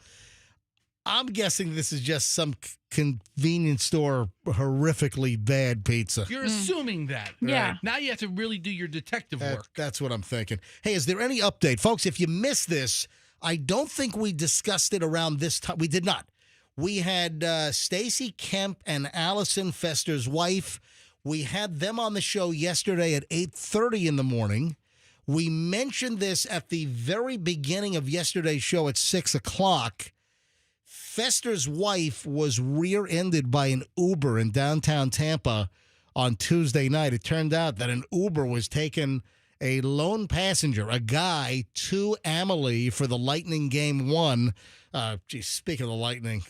I'm guessing this is just some convenience store horrifically bad pizza. You're assuming that. Yeah. Right? Now you have to really do your detective work. That's what I'm thinking. Hey, is there any update? Folks, if you missed this, I don't think we discussed it around this time. We did not. We had Stacy Kemp and Allison, Fester's wife. We had them on the show yesterday at 8:30 in the morning. We mentioned this at the very beginning of yesterday's show at 6 o'clock. Fester's wife was rear-ended by an Uber in downtown Tampa on Tuesday night. It turned out that an Uber was taking a lone passenger, a guy, to Amalie for the Lightning Game 1. Speaking of the Lightning,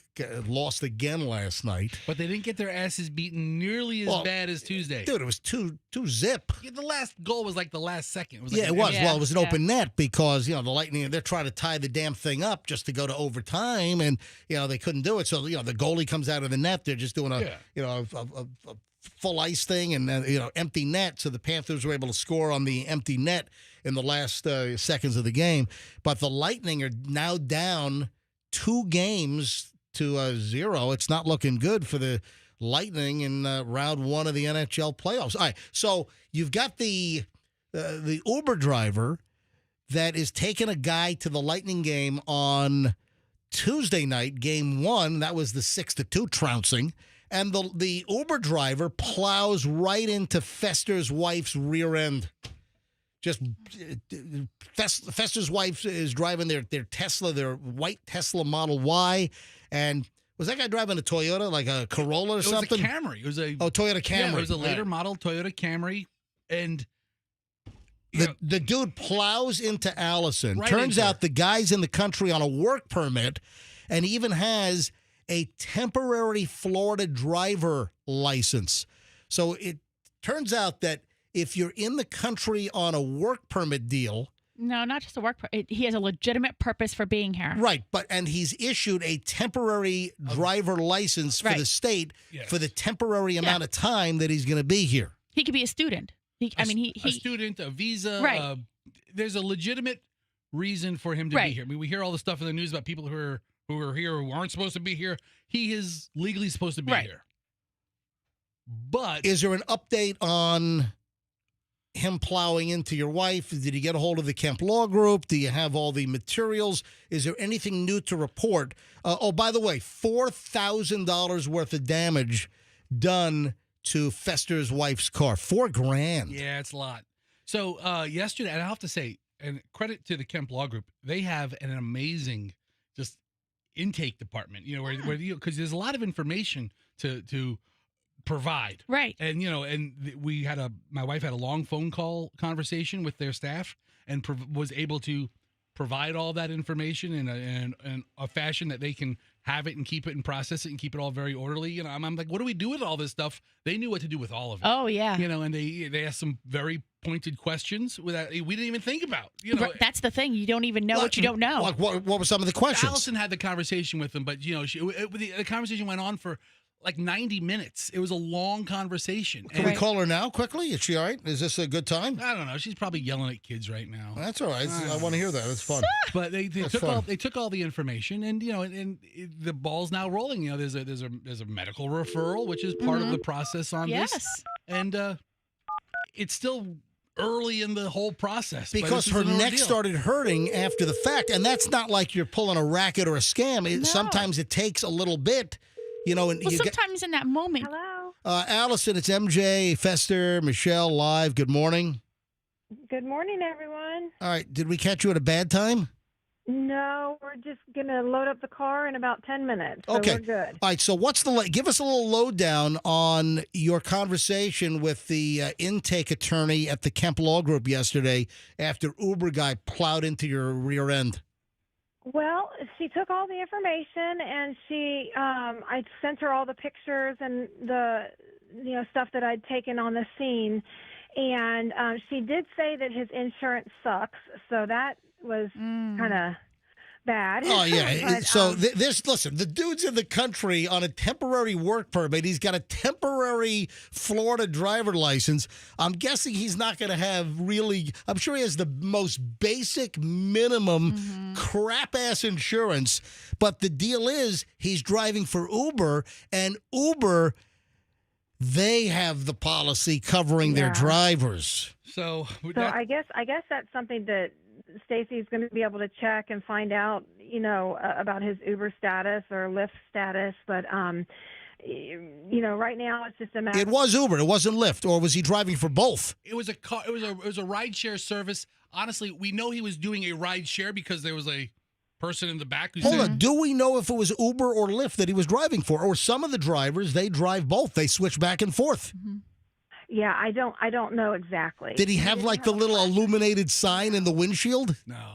lost again last night. But they didn't get their asses beaten nearly as bad as Tuesday. Dude, it was two zip. Yeah, the last goal was like the last second. It was It was. Well, it was an open net because, the Lightning, they're trying to tie the damn thing up just to go to overtime, and, they couldn't do it. So, the goalie comes out of the net. They're just doing a full ice thing and, empty net. So the Panthers were able to score on the empty net in the last seconds of the game. But the Lightning are now down 2 games to 0. It's not looking good for the Lightning in round 1 of the NHL playoffs. All right, so you've got the Uber driver that is taking a guy to the Lightning game on Tuesday night, game 1. That was the 6-2 trouncing. And the Uber driver plows right into Fester's wife's rear end. Just Fester's wife is driving their Tesla, their white Tesla Model Y, and was that guy driving a Toyota, like a Corolla or something? It was a Camry. It was a Toyota Camry. Yeah, it was a later model Toyota Camry, and the dude plows into Allison. Turns out the guy's in the country on a work permit, and even has a temporary Florida driver license. So it turns out that if you're in the country on a work permit deal. No, not just a work permit. He has a legitimate purpose for being here. Right. And he's issued a temporary driver license for the state for the temporary amount of time that he's going to be here. He could be a student. A student, a visa. Right. There's a legitimate reason for him to be here. I mean, we hear all the stuff in the news about people who are here who aren't supposed to be here. He is legally supposed to be here. But is there an update on him plowing into your wife? Did he get a hold of the Kemp Law Group? Do you have all the materials? Is there anything new to report? By the way, $4,000 worth of damage done to Fester's wife's car. $4,000. Yeah, it's a lot. So yesterday, and I have to say, and credit to the Kemp Law Group, they have an amazing just intake department. Where because there's a lot of information to provide. Right. And, we had my wife had a long phone call conversation with their staff and was able to provide all that information in a fashion that they can have it and keep it and process it and keep it all very orderly. You know, I'm like, what do we do with all this stuff? They knew what to do with all of it. Oh, yeah. You know, and they asked some very pointed questions that we didn't even think about. You know, That's the thing. You don't even know what you don't know. Like what were some of the questions? Allison had the conversation with them, but you know, the conversation went on for like 90 minutes. It was a long conversation. Can we call her now quickly? Is she all right? Is this a good time? I don't know. She's probably yelling at kids right now. That's all right. I want to hear that. It's fun. But they took all the information, and you know, and the ball's now rolling. You know, there's a medical referral, which is part of the process on this, and it's still early in the whole process because her neck started hurting after the fact, and that's not like you're pulling a racket or a scam. Sometimes it takes a little bit. You know, and sometimes in that moment. Hello. Allison, it's MJ, Fester, Michelle, live. Good morning. Good morning, everyone. All right. Did we catch you at a bad time? No, we're just going to load up the car in about 10 minutes. So Okay. we're good. All right. So give us a little lowdown on your conversation with the intake attorney at the Kemp Law Group yesterday after Uber guy plowed into your rear end. Well, she took all the information, and I sent her all the pictures and the stuff that I'd taken on the scene, and she did say that his insurance sucks, so that was kind of bad. Oh yeah. But, Listen, the dude's in the country on a temporary work permit. He's got a temporary Florida driver license. I'm guessing he's not going to have I'm sure he has the most basic minimum crap ass insurance. But the deal is he's driving for Uber, and Uber, they have the policy covering their drivers. So I guess that's something that Stacy's going to be able to check and find out, about his Uber status or Lyft status. But, right now it's just a matter. It was Uber. It wasn't Lyft. Or was he driving for both? It was a car. It was a rideshare service. Honestly, we know he was doing a rideshare because there was a person in the back who Hold on. Do we know if it was Uber or Lyft that he was driving for? Or some of the drivers, they drive both. They switch back and forth. Mm-hmm. Yeah, I don't know exactly. Did he have like the little illuminated sign in the No.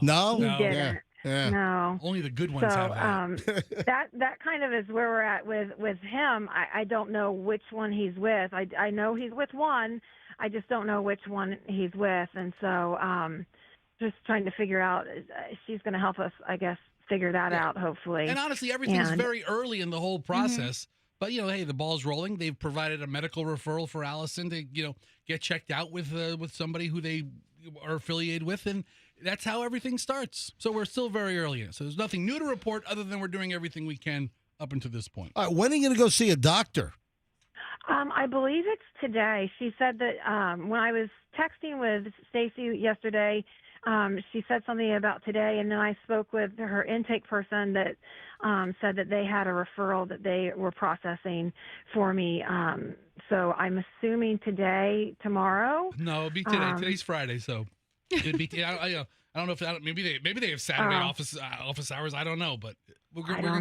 the No? He didn't. Yeah. No. Only the good ones have that. that kind of is where we're at with him. I don't know which one he's with. I know he's with one. I just don't know which one he's with. And so just trying to figure out, she's going to help us, I guess, figure that out, hopefully. And honestly, everything's very early in the whole process. But, hey, the ball's rolling. They've provided a medical referral for Allison to, get checked out with somebody who they are affiliated with. And that's how everything starts. So we're still very early in it. So there's nothing new to report other than we're doing everything we can up until this point. All right, when are you going to go see a doctor? I believe it's today. She said that when I was texting with Stacy yesterday, she said something about today, and then I spoke with her intake person that said that they had a referral that they were processing for me. So I'm assuming today, tomorrow. No, it'll be today. Today's Friday, so it'd be. I don't know if maybe they have Saturday office hours. I don't know, but we're gonna get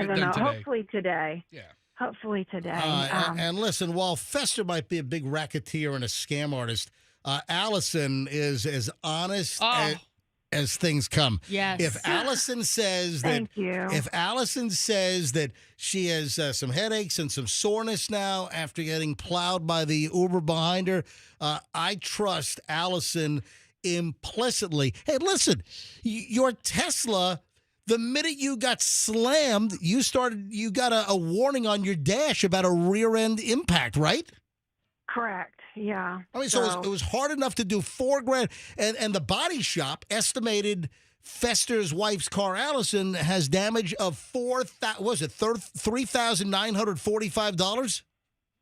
it done today. Hopefully today. Yeah. Hopefully today. And listen, while Fester might be a big racketeer and a scam artist, Allison is as honest as things come. Yes. If Allison says that, if Allison says that she has some headaches and some soreness now after getting plowed by the Uber behind her, I trust Allison implicitly. Hey, listen, your Tesla. The minute you got slammed, you got a warning on your dash about a rear end impact, right? Correct. Yeah. I mean, so it was hard enough to do $4,000, and the body shop estimated Fester's wife's car, Allison, has damage of $3,945.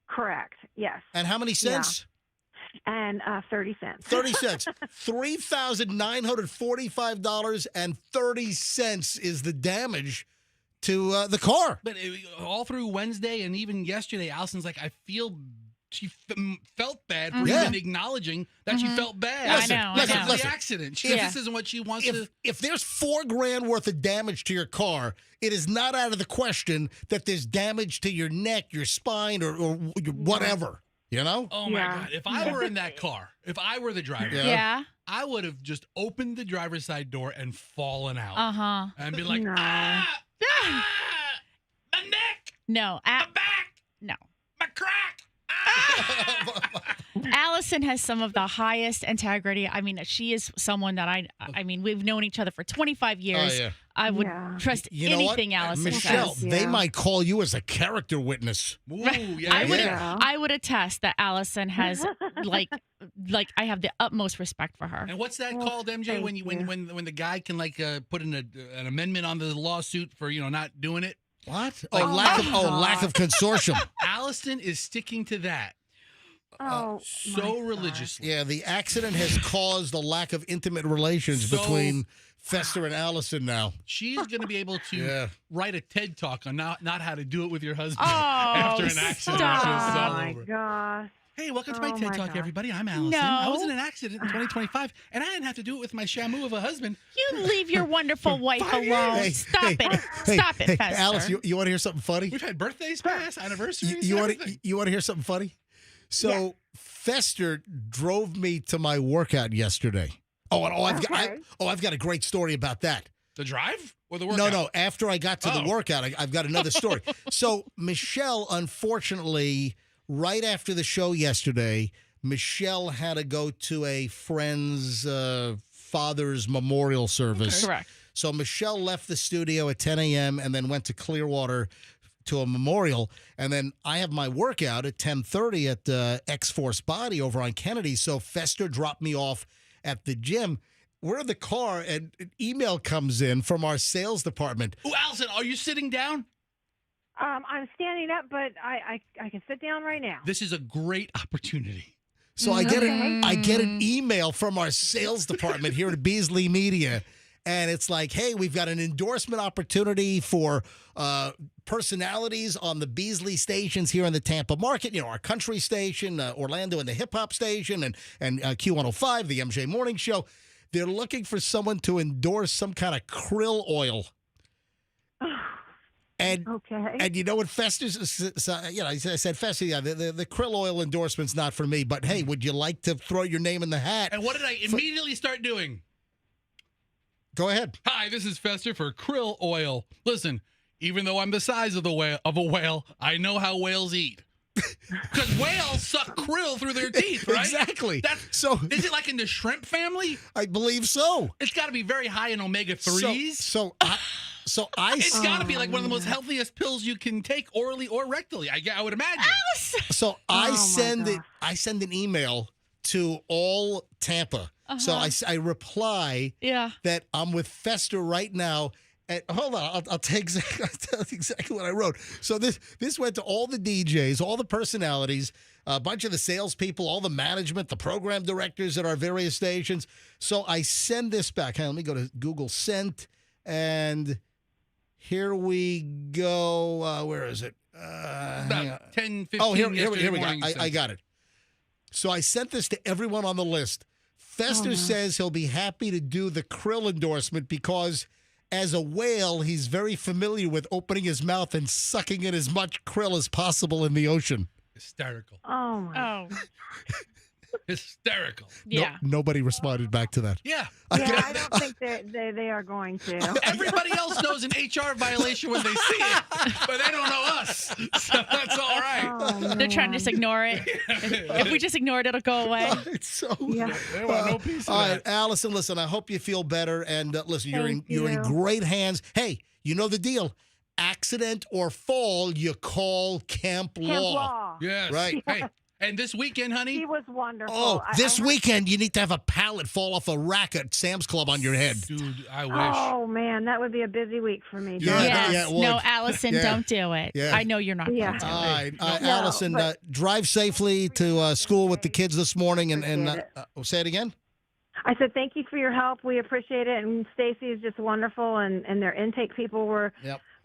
Correct. Yes. And how many cents? And 30 cents. 30 cents. $3,945.30 is the damage to the car. But all through Wednesday and even yesterday, Allison's like, she felt bad for even acknowledging that she felt bad. I know. The accident. This isn't what she wants to. If there's $4,000 worth of damage to your car, it is not out of the question that there's damage to your neck, your spine, or whatever. You know? Oh my God! If I were in that car, if I were the driver, I would have just opened the driver's side door and fallen out. And be like, my neck, no, my back, no, my crack. Allison has some of the highest integrity. I mean, she is someone that I mean, we've known each other for 25 years. Oh, yeah. I would trust anything Allison Michelle, says. they might call you as a character witness. Ooh, yeah. I would attest that Allison has like I have the utmost respect for her. And what's that called, MJ? When the guy can put in an amendment on the lawsuit for not doing it. What? Lack of consortium. Allison is sticking to that. So religiously. Yeah, the accident has caused a lack of intimate relations between Fester and Allison now. She's going to be able to write a TED Talk on not how to do it with your husband after an accident. Oh, my gosh. Hey, welcome to my TED Talk, everybody. I'm Allison. I was in an accident in 2025, and I didn't have to do it with my shamu of a husband. You leave your wonderful wife alone. Stop it, Fester. Alice, you want to hear something funny? We've had birthdays pass, anniversaries. You want to hear something funny? So Fester drove me to my workout yesterday. I've got a great story about that. The drive or the workout? No. After I got to the workout, I've got another story. So Michelle, unfortunately, right after the show yesterday, Michelle had to go to a friend's father's memorial service. Correct. So Michelle left the studio at 10 a.m. and then went to Clearwater to a memorial. And then I have my workout at 10:30 at X-Force Body over on Kennedy. So Fester dropped me off at the gym. We're in the car, and an email comes in from our sales department. Oh, Allison, are you sitting down? I'm standing up, but I can sit down right now. This is a great opportunity. So I get an email from our sales department here at Beasley Media, and it's like, hey, we've got an endorsement opportunity for personalities on the Beasley stations here in the Tampa market. Our country station, Orlando, and the hip hop station, and Q105, the MJ Morning Show. They're looking for someone to endorse some kind of krill oil. And you know what Fester I said, Fester, the krill oil endorsement's not for me, but hey, would you like to throw your name in the hat? And what did I immediately start doing? Go ahead. Hi, this is Fester for krill oil. Listen, even though I'm the size of a whale, I know how whales eat. Because whales suck krill through their teeth, right? Exactly. Is it like in the shrimp family? I believe so. It's got to be very high in omega-3s. It's got to be like one of the most healthiest pills you can take orally or rectally. I would imagine. So I send an email to all Tampa. So I reply that I'm with Fester right now. And hold on, I'll tell you exactly what I wrote. So this went to all the DJs, all the personalities, a bunch of the salespeople, all the management, the program directors at our various stations. So I send this back. Let me go to Google Sent, and here we go. Where is it? About 10, 15 here we go. morning I got it. So I sent this to everyone on the list. Fester says he'll be happy to do the krill endorsement because as a whale, he's very familiar with opening his mouth and sucking in as much krill as possible in the ocean. Hysterical. Oh, my. Hysterical. Yeah. Nobody responded back to that. Yeah. Yeah, I don't think they are going to. Everybody else knows an HR violation when they see it, but they don't know us. So that's all right. Oh, They're trying to just ignore it. If we just ignore it, it'll go away. They want no piece of all that. right, Allison, listen, I hope you feel better. And listen, you're in great hands. Hey, you know the deal. Accident or fall, you call Camp Law. Yes. Right. Hey, and this weekend, honey? He was wonderful. Oh, this weekend, you need to have a pallet fall off a rack at Sam's Club on your head. Dude, I wish. Oh, man, that would be a busy week for me. Yes. No, Allison, don't do it. Yeah. I know you're not going to do it. All right. Allison, drive safely to school with the kids this morning. And say it again. I said thank you for your help. We appreciate it. And Stacy is just wonderful, and their intake people were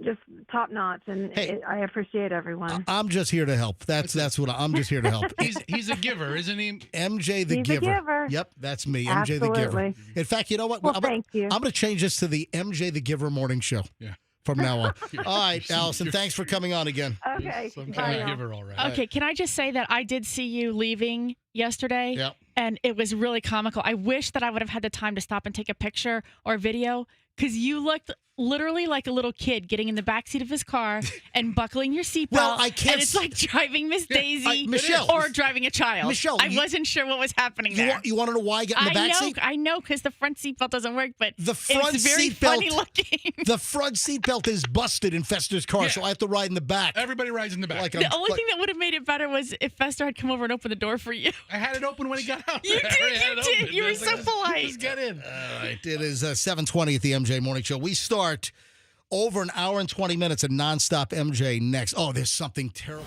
just top notch. And I appreciate everyone. I'm just here to help. That's what I'm just here to help. He's a giver, isn't he? MJ the He's Giver. a giver. Yep, that's me. MJ the Giver. In fact, you know what? Well, thank you. I'm going to change this to the MJ the Giver morning show. Yeah. from now on. All right, Allison, thanks for coming on again. Okay. Some Bye, kind of y'all. giver, all right. Okay, can I just say that I did see you leaving yesterday? Yep. And it was really comical. I wish that I would have had the time to stop and take a picture or a video because you looked literally like a little kid getting in the backseat of his car and buckling your seatbelt. Well, I can't And it's like driving Miss Daisy Michelle, or driving a child. Michelle, I wasn't sure what was happening there. You want to know why I get in the back seat? I know, because the front seatbelt doesn't work, but The front it's very seat belt- funny looking. The front seatbelt is busted in Fester's car, so I have to ride in the back. Everybody rides in the back. The only thing that would have made it better was if Fester had come over and opened the door for you. I had it open when he got out. You there. did, you did. You were so polite. Just get in. All right, it is 7:20 at the MJ Morning Show. We start over an hour and 20 minutes of nonstop MJ next. Oh, there's something terrible.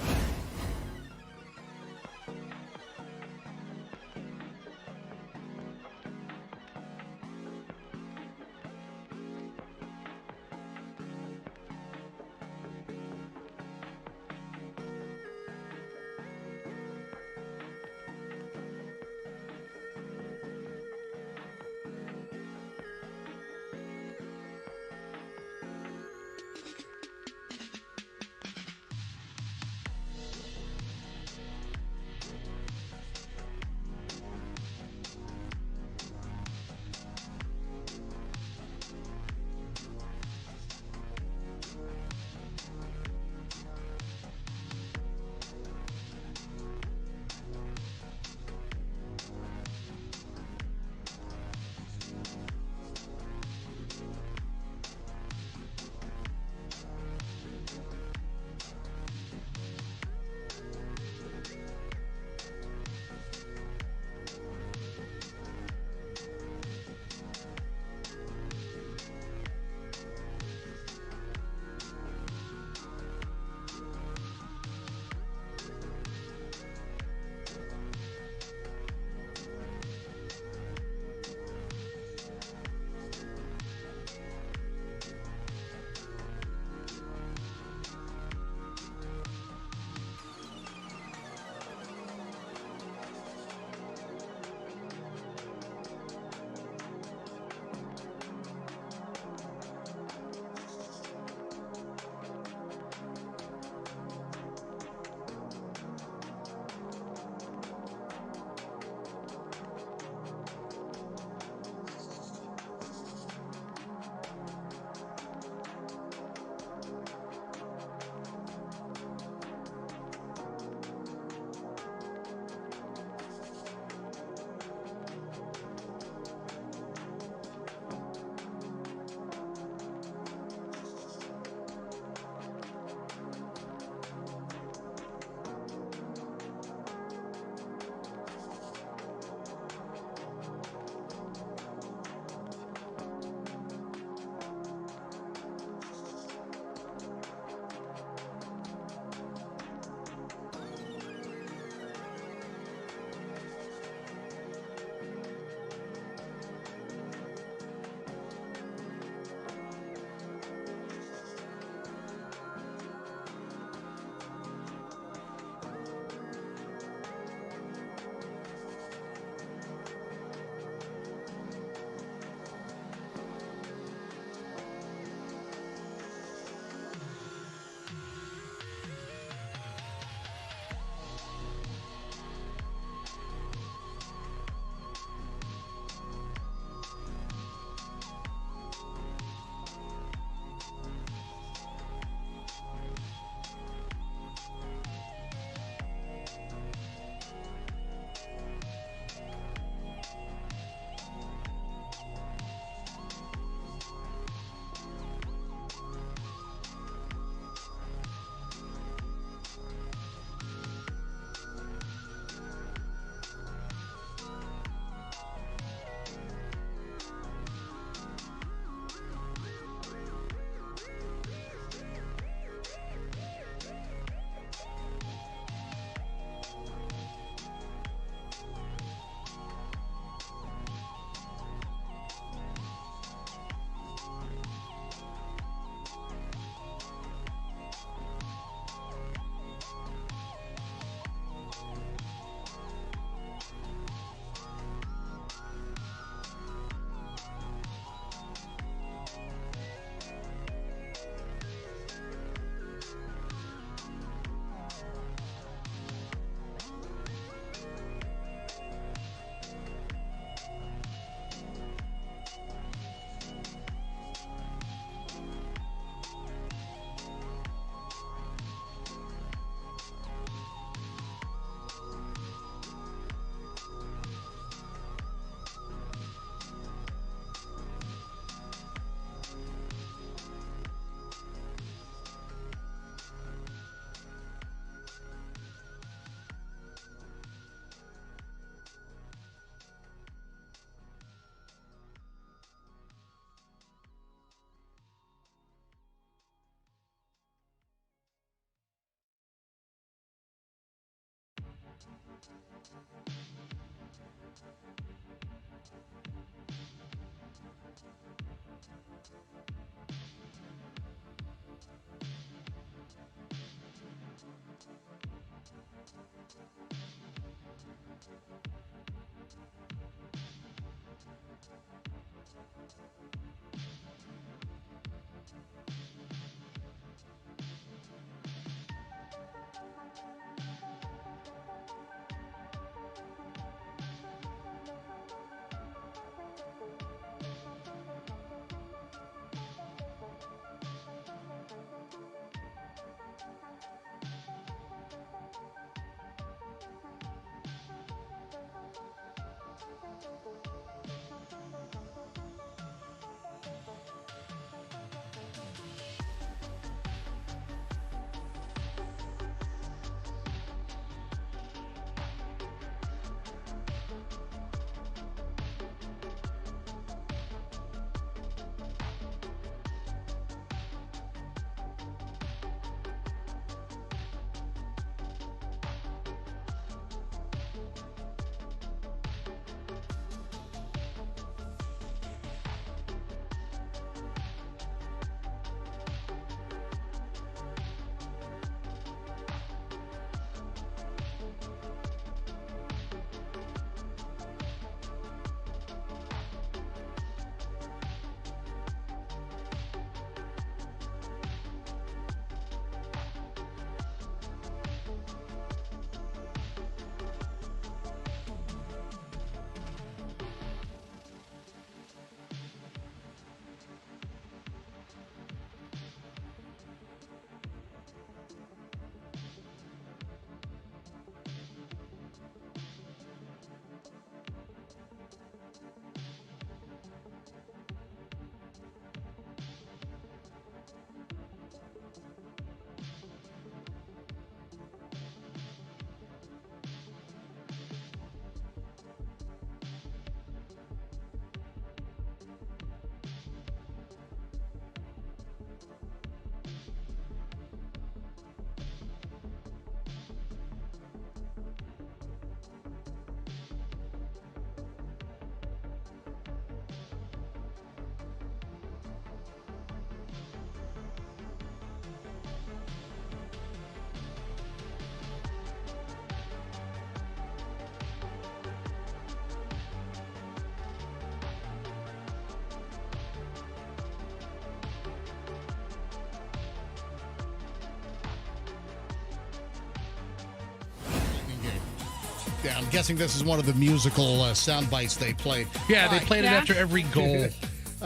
Yeah, I'm guessing this is one of the musical sound bites they played. Yeah, they played it after every goal.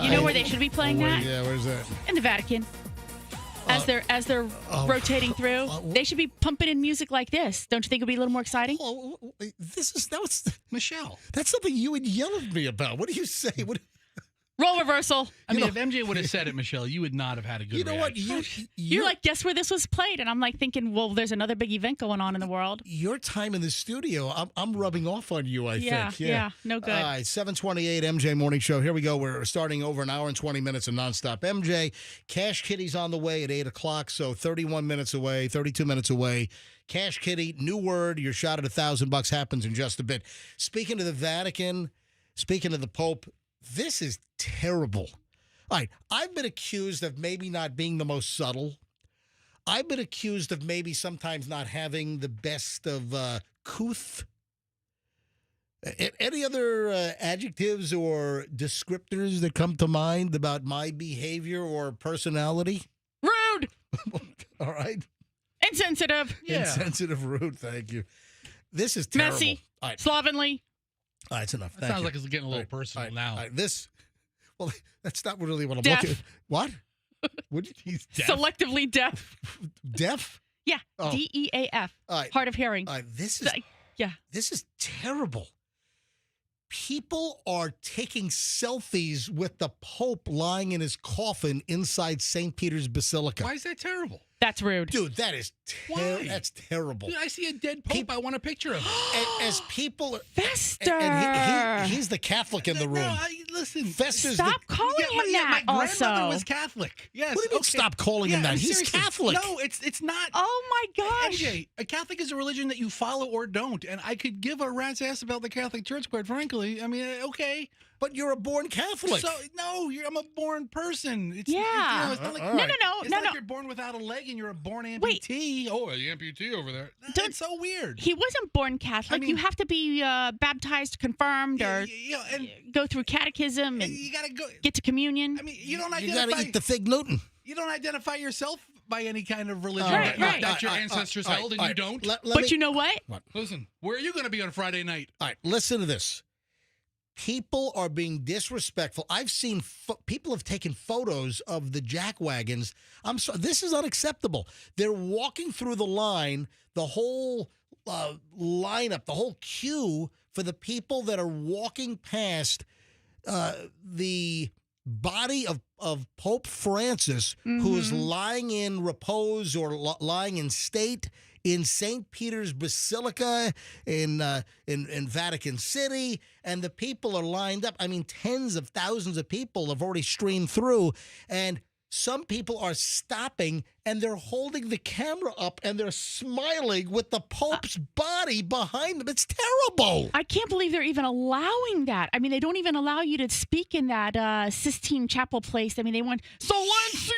You know where they should be playing that? Yeah, where's that? In the Vatican. As they're rotating through, they should be pumping in music like this. Don't you think it would be a little more exciting? That was Michelle. That's something you would yell at me about. What do you say? Role reversal. I mean, if MJ would have said it, Michelle, you would not have had a good reaction. What? You're like, guess where this was played? And I'm like thinking, well, there's another big event going on in the world. Your time in the studio, I'm rubbing off on you, I think. Yeah, no good. All right, 728 MJ Morning Show. Here we go. We're starting over an hour and 20 minutes of nonstop. MJ, Cash Kitty's on the way at 8 o'clock, so 31 minutes away, 32 minutes away. Cash Kitty, new word, your shot at $1,000 happens in just a bit. Speaking of the Vatican, speaking of the Pope, this is terrible. All right, I've been accused of maybe not being the most subtle. I've been accused of maybe sometimes not having the best of couth. Any other adjectives or descriptors that come to mind about my behavior or personality? Rude. All right. Insensitive. Yeah. Insensitive, rude. Thank you. This is terrible. Messy. All right. Slovenly. All right, it's enough. That sounds like it's getting a little personal now. All right, well, that's not really what I'm Deaf. looking. What? He's deaf. Selectively deaf. Deaf? Yeah. Oh. DEAF. All right. Hard of hearing. All right, this is terrible. People are taking selfies with the Pope lying in his coffin inside St. Peter's Basilica. Why is that terrible? That's rude. Dude, that is Why? That's terrible. Dude, I see a dead Pope. I want a picture of him. As people... Fester. And he's the Catholic in the room. No, listen. Fester's Stop calling him that my also. grandmother was Catholic. Yes. What do you mean stop calling him that? He's seriously. Catholic. No, it's not. Oh, my gosh. MJ, a Catholic is a religion that you follow or don't. And I could give a rat's ass about the Catholic Church, quite frankly. I mean, okay. But you're a born Catholic. So no, I'm a born person. It's, Yeah. it's not like, No. It's not like you're born without a leg and you're a born amputee. Oh, the amputee over there. That's so weird. He wasn't born Catholic. You have to be baptized, confirmed, or and go through catechism and you gotta go get to communion. I mean, you got to eat the fig Newton. You don't identify yourself by any kind of religion Right, right. that your ancestors held, and you don't. But you know what? Listen, where are you going to be on Friday night? All right, listen to this. People are being disrespectful. I've seen people have taken photos of the jack wagons. I'm sorry, this is unacceptable. They're walking through the line, the whole lineup, the whole queue for the people that are walking past the body of Pope Francis, who is lying in repose or lying in state in St. Peter's Basilica in Vatican City, and the people are lined up. I mean, tens of thousands of people have already streamed through, and some people are stopping and they're holding the camera up and they're smiling with the Pope's body behind them. It's terrible. I can't believe they're even allowing that. I mean, they don't even allow you to speak in that Sistine Chapel place. I mean, they want silencio.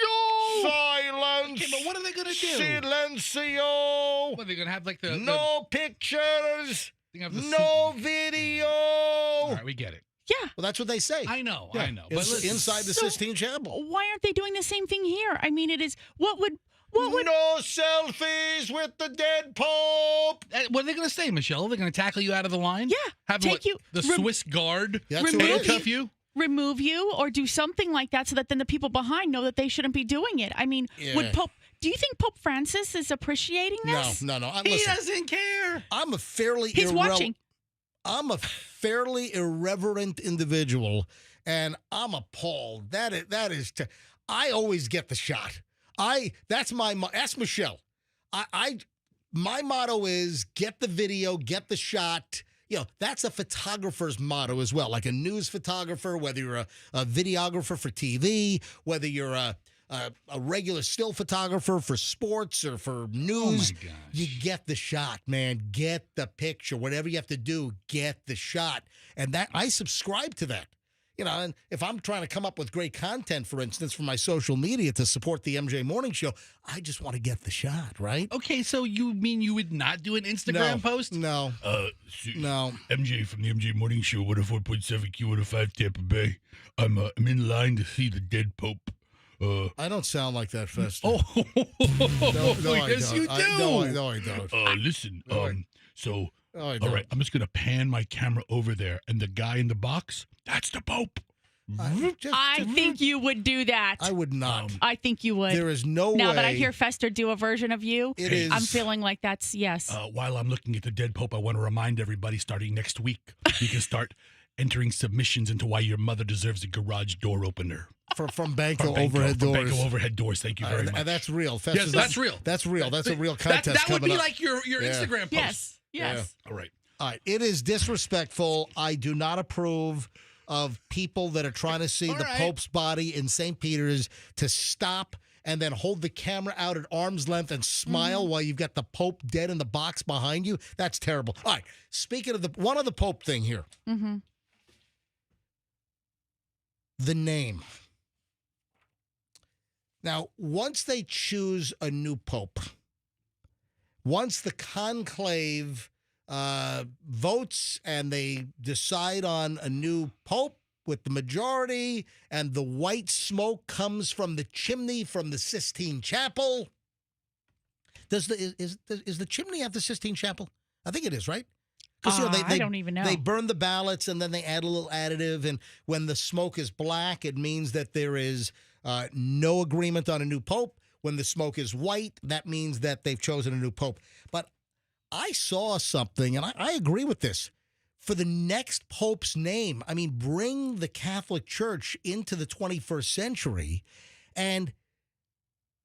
Silence. Okay, but what are they going to do? Silencio. What, are they going to have like the... No pictures. No video. All right, we get it. Yeah. Well, that's what they say. I know. Yeah. But It's listen, inside the Sistine Chapel. Why aren't they doing the same thing here? I mean, it is what would no selfies with the dead Pope. what are they going to say, Michelle? They're going to tackle you out of the line? Yeah. Have the Swiss guard handcuff you? Remove you or do something like that so that then the people behind know that they shouldn't be doing it. I mean, do you think Pope Francis is appreciating this? No. He doesn't care. I'm a fairly He's watching. I'm a fairly irreverent individual, and I'm appalled. That is. I always get the shot. That's Michelle. My motto is get the video, get the shot. You know, that's a photographer's motto as well. Like a news photographer, whether you're a videographer for TV, whether you're a regular still photographer for sports or for news, you get the shot, man. Get the picture. Whatever you have to do, get the shot. And that I subscribe to that. You know, and if I'm trying to come up with great content, for instance, for my social media to support the MJ Morning Show, I just want to get the shot, right? Okay, so you mean you would not do an Instagram post? No. No. MJ from the MJ Morning Show, 104.7 Q105 Tampa Bay. I'm in line to see the dead Pope. I don't sound like that, Fester. Oh, no, yes, you do. No, I don't. Listen, so, all right, I'm just going to pan my camera over there, and the guy in the box, that's the Pope. I think you would do that. I would not. I think you would. There is no way. Now that I hear Fester do a version of you, I'm is. feeling like that's yes. While I'm looking at the dead Pope, I want to remind everybody starting next week, you can start entering submissions into why your mother deserves a garage door opener. From Banco Overhead Doors. Banco Overhead Doors. Thank you very much. And that's real. Yes, that's real. That's real. That's a real contest that would coming be up. like your Instagram post. Yes. Yeah. All right. It is disrespectful. I do not approve of people that are trying to see the Pope's body in St. Peter's to stop and then hold the camera out at arm's length and smile while you've got the Pope dead in the box behind you. That's terrible. All right. Speaking of one other Pope thing here. Mm-hmm. The name. Now, once they choose a new pope, once the conclave votes and they decide on a new pope with the majority and the white smoke comes from the chimney from the Sistine Chapel, is the chimney at the Sistine Chapel? I think it is, right? Because I don't even know. They burn the ballots and then they add a little additive, and when the smoke is black, it means that there is no agreement on a new pope. When the smoke is white, that means that they've chosen a new pope. But I saw something, and I agree with this. For the next pope's name, I mean, bring the Catholic Church into the 21st century and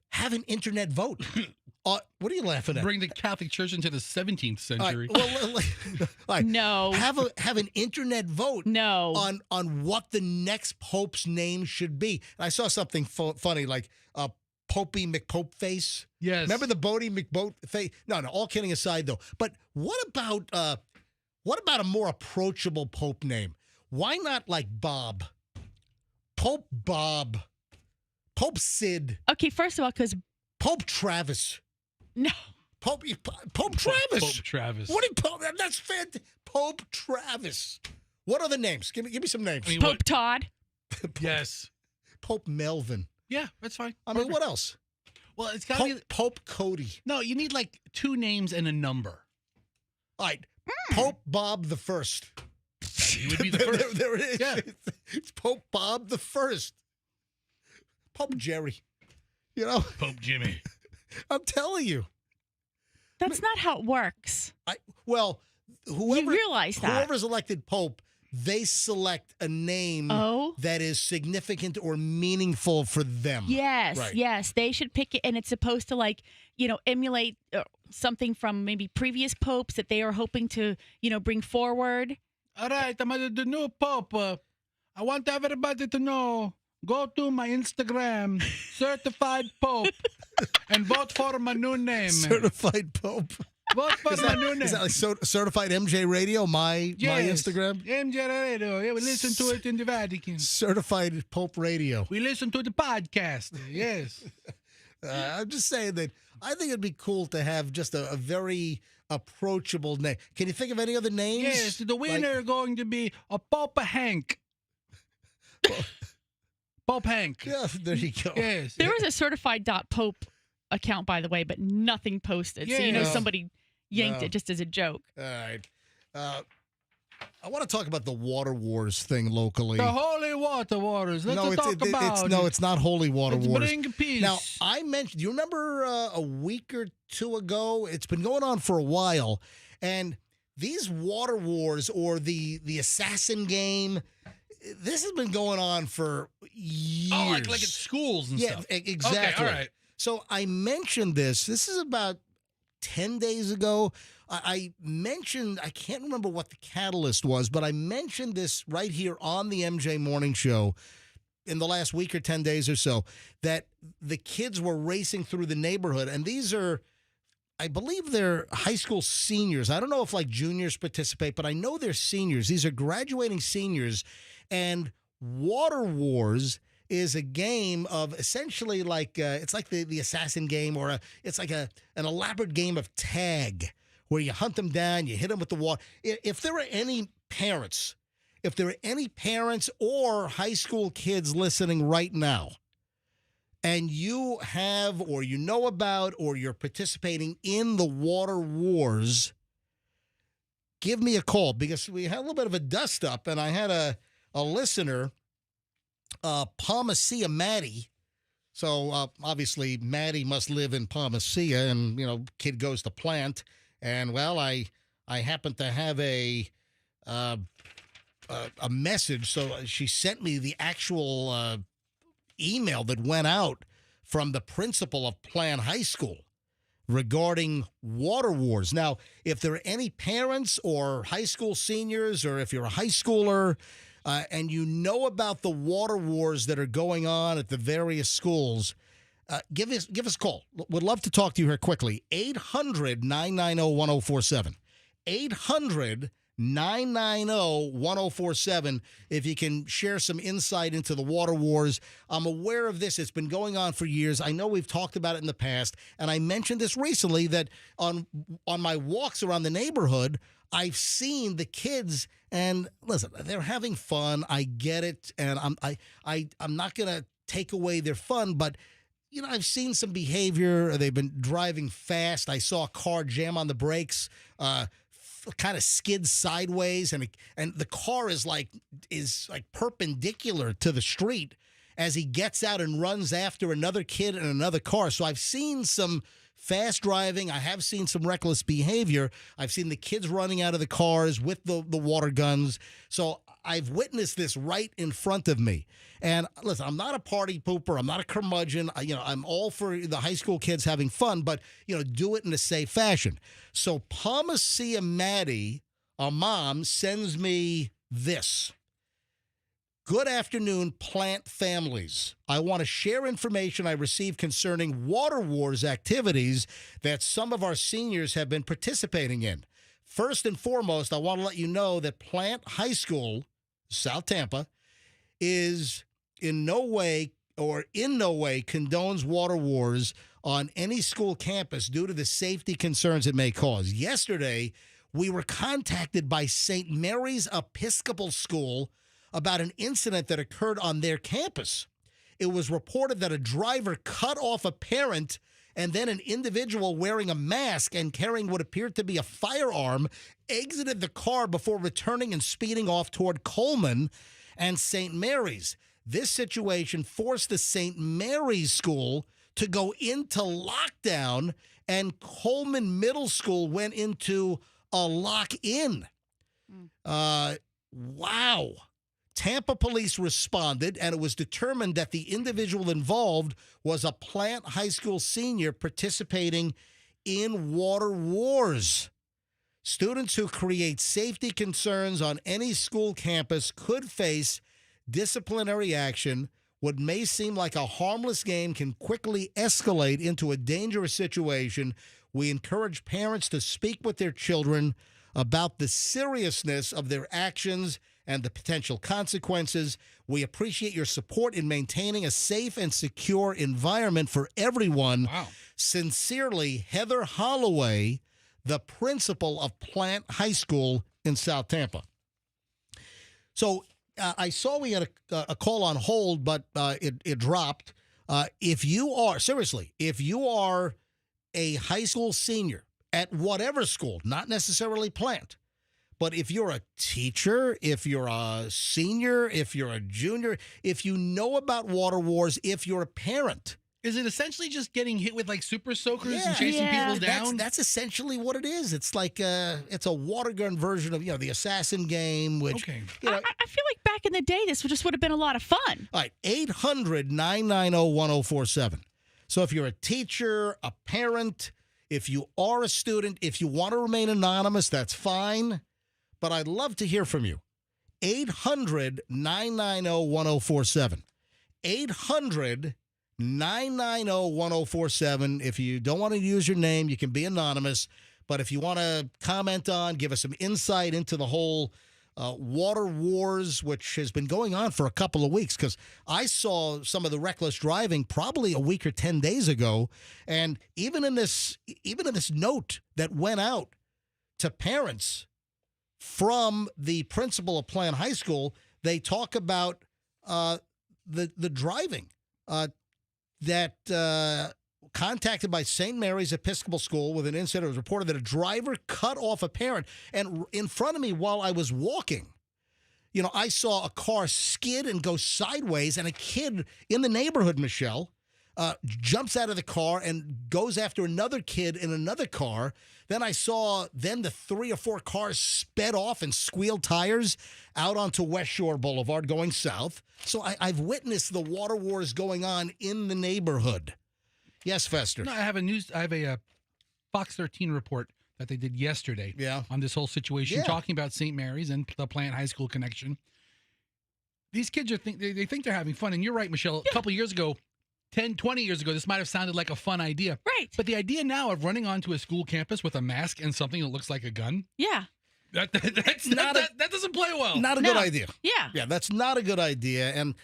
have an internet vote. What are you laughing at? Bring the Catholic Church into the 17th century. No. Have an internet vote. No. On what the next pope's name should be. And I saw something funny, like Popey McPope face. Yes. Remember the Bodie McBoat face? No. All kidding aside, though. But what about a more approachable pope name? Why not like Bob? Pope Bob. Pope Sid. Okay, first of all, because Pope Travis. no. Pope Travis. Pope Travis. What do you Pope? That's fantastic. Pope Travis. What other names? Give me some names. I mean, Pope what- Todd. Yes. Pope Melvin. Yeah, that's fine. I mean, what else? Well, it's got to be. Pope Cody. No, you need like 2 names and a number. All right. Pope Bob the First. He would be the first. There it is. Yeah. It's Pope Bob the First. Pope Jerry. You know, Pope Jimmy. I'm telling you. That's not how it works. Whoever You realize that. whoever's elected Pope, they select a name that is significant or meaningful for them. Yes, Right. yes. They should pick it, and it's supposed to, like, emulate something from maybe previous popes that they are hoping to, bring forward. All right, I'm the new Pope. I want everybody to know. Go to my Instagram, Certified Pope, and vote for my new name. Certified Pope. Vote for my new name. Is that like Certified MJ Radio, my Instagram? MJ Radio. Yeah, we listen to it in the Vatican. Certified Pope Radio. We listen to the podcast. Yes. I'm just saying that I think it'd be cool to have just a very approachable name. Can you think of any other names? Yes, the winner going to be a Pope Hank. Pope Hank. Yeah, there you go. Yes. There was a certified.pope account, by the way, but nothing posted. So, Yeah. somebody yanked it just as a joke. All right. I want to talk about the water wars thing locally. The holy water waters. Let's talk about it. It's not holy water Let's wars. bring peace. Now, I mentioned, do you remember a week or two ago? It's been going on for a while. And these water wars or the assassin game, this has been going on for years. Oh, like at schools and stuff. Yeah, exactly. Okay, all right. So I mentioned this. This is about 10 days ago. I mentioned, I can't remember what the catalyst was, but I mentioned this right here on the MJ Morning Show in the last week or 10 days or so, that the kids were racing through the neighborhood. And these are, I believe they're high school seniors. I don't know if like juniors participate, but I know they're seniors. These are graduating seniors. And Water Wars is a game of essentially like, it's like the assassin game, or it's like an elaborate game of tag where you hunt them down, you hit them with the water. If there are any parents or high school kids listening right now, and you have, or you know about, or you're participating in the Water Wars, give me a call, because we had a little bit of a dust up, and I had a listener, Palmacia Maddie. So obviously Maddie must live in Palmacia, and kid goes to Plant, and well, I happen to have a message, so she sent me the actual email that went out from the principal of Plant High School regarding Water Wars. Now, if there are any parents or high school seniors, or if you're a high schooler and you know about the Water Wars that are going on at the various schools, give us a call. Would love to talk to you here quickly. 800-990-1047. 800-990-1047. If you can share some insight into the Water Wars. I'm aware of this. It's been going on for years. I know we've talked about it in the past, and I mentioned this recently, that on my walks around the neighborhood, I've seen the kids, and listen, they're having fun. I get it, and I'm not going to take away their fun, but I've seen some behavior. They've been driving fast. I saw a car jam on the brakes, kind of skid sideways, and the car is like perpendicular to the street as he gets out and runs after another kid in another car. So I've seen some fast driving. I have seen some reckless behavior. I've seen the kids running out of the cars with the water guns. So I've witnessed this right in front of me. And listen, I'm not a party pooper. I'm not a curmudgeon. I'm all for the high school kids having fun, but, do it in a safe fashion. So Palmacia Maddie, a mom, sends me this. Good afternoon, Plant families. I want to share information I received concerning Water Wars activities that some of our seniors have been participating in. First and foremost, I want to let you know that Plant High School South Tampa, is in no way condones water wars on any school campus due to the safety concerns it may cause. Yesterday, we were contacted by St. Mary's Episcopal School about an incident that occurred on their campus. It was reported that a driver cut off a parent and then an individual wearing a mask and carrying what appeared to be a firearm exited the car before returning and speeding off toward Coleman and St. Mary's. This situation forced the St. Mary's School to go into lockdown, and Coleman Middle School went into a lock-in. Wow. Tampa police responded, and it was determined that the individual involved was a Plant High School senior participating in water wars. Students who create safety concerns on any school campus could face disciplinary action. What may seem like a harmless game can quickly escalate into a dangerous situation. We encourage parents to speak with their children about the seriousness of their actions and the potential consequences. We appreciate your support in maintaining a safe and secure environment for everyone. Wow. Sincerely, Heather Holloway, the principal of Plant High School in South Tampa. So I saw we had a call on hold, but it dropped. If you are a high school senior at whatever school, not necessarily Plant, but if you're a teacher, if you're a senior, if you're a junior, if you know about water wars, if you're a parent. Is it essentially just getting hit with like super soakers and chasing people down? That's essentially what it is. It's like it's a water gun version of the assassin game. Which I feel like back in the day, this would have been a lot of fun. All right, 800-990-1047. So if you're a teacher, a parent, if you are a student, if you want to remain anonymous, that's fine. But I'd love to hear from you. 800-990-1047. 800-990-1047. If you don't want to use your name, you can be anonymous. But if you want to comment on, give us some insight into the whole water wars, which has been going on for a couple of weeks, because I saw some of the reckless driving probably a week or 10 days ago. And even in this note that went out to parents from the principal of Plant High School, they talk about the driving that contacted by St. Mary's Episcopal School with an incident. It was reported that a driver cut off a parent. And in front of me while I was walking, I saw a car skid and go sideways, and a kid in the neighborhood, Michelle, jumps out of the car and goes after another kid in another car. Then I saw the 3 or 4 cars sped off and squealed tires out onto West Shore Boulevard going south. So I've witnessed the water wars going on in the neighborhood. Yes, Fester. No, I have a Fox 13 report that they did yesterday on this whole situation, talking about St. Mary's and the Plant High School connection. These kids they think they're having fun. And you're right, Michelle. A couple of years ago, 10, 20 years ago, this might have sounded like a fun idea. Right. But the idea now of running onto a school campus with a mask and something that looks like a gun. Yeah. That doesn't play well. Not a good idea. Yeah. Yeah, that's not a good idea. And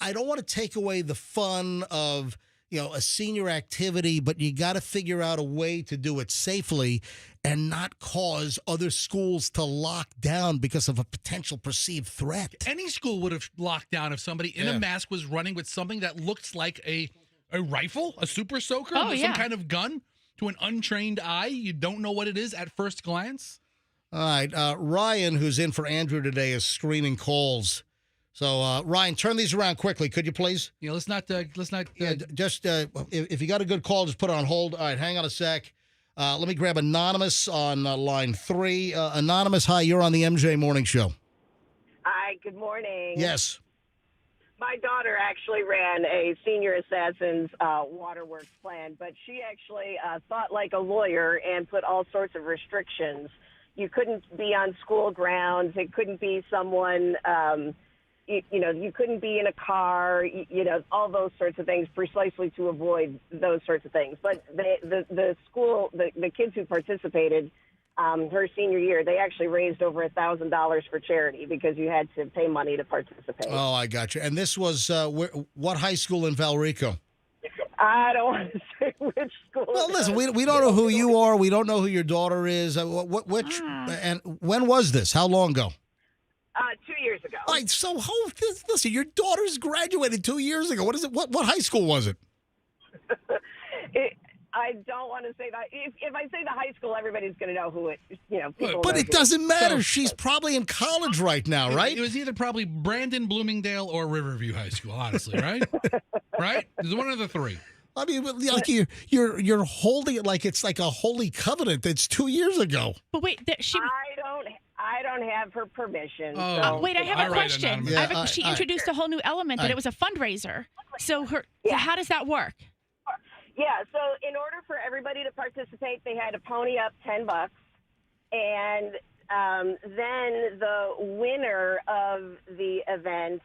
I don't want to take away the fun of, a senior activity, but you got to figure out a way to do it safely and not cause other schools to lock down because of a potential perceived threat. Any school would have locked down if somebody in a mask was running with something that looks like a rifle, a super soaker, some kind of gun to an untrained eye. You don't know what it is at first glance. All right. Ryan, who's in for Andrew today, is screening calls. So, Ryan, turn these around quickly, could you please? Yeah, let's not. If you got a good call, just put it on hold. All right, hang on a sec. Let me grab Anonymous on line 3. Anonymous, hi, you're on the MJ Morning Show. Hi, good morning. Yes. My daughter actually ran a senior assassin's waterworks plan, but she actually thought like a lawyer and put all sorts of restrictions. You couldn't be on school grounds. It couldn't be someone... you couldn't be in a car, all those sorts of things, precisely to avoid those sorts of things. But the school, the kids who participated her senior year, they actually raised over $1,000 for charity because you had to pay money to participate. Oh, I got you. And this was what high school in Valrico? I don't want to say which school. Well, listen, we don't know who you are. We don't know who your daughter is. Which and when was this? How long ago? 2 years ago. All right, so listen, your daughter's graduated 2 years ago. What is it? What high school was it? I don't want to say that. If I say the high school, everybody's going to know who it. People but know it doesn't matter. She's probably in college right now, right? It was either probably Brandon, Bloomingdale, or Riverview High School. Honestly, right? Right? There's one of the three. I mean, like you're holding it like it's like a holy covenant. It's 2 years ago. But wait, I don't have her permission. Oh. So. wait, I have a question. Yeah, She introduced a whole new element that it was a fundraiser. So so how does that work? Yeah, so in order for everybody to participate, they had to pony up $10, and then the winner of the event,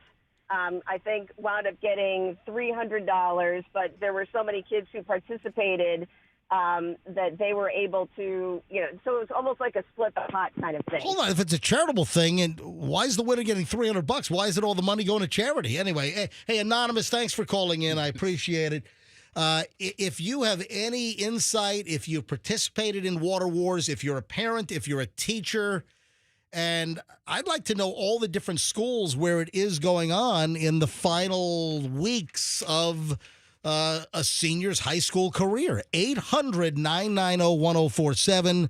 I think, wound up getting $300. But there were so many kids who participated that they were able to, so it was almost like a split the pot kind of thing. Hold on, if it's a charitable thing, and why is the winner getting $300? Why is it all the money going to charity? Anyway, hey, Anonymous, thanks for calling in. I appreciate it. If you have any insight, if you participated in water wars, if you're a parent, if you're a teacher, and I'd like to know all the different schools where it is going on in the final weeks of a senior's high school career. 800-990-1047.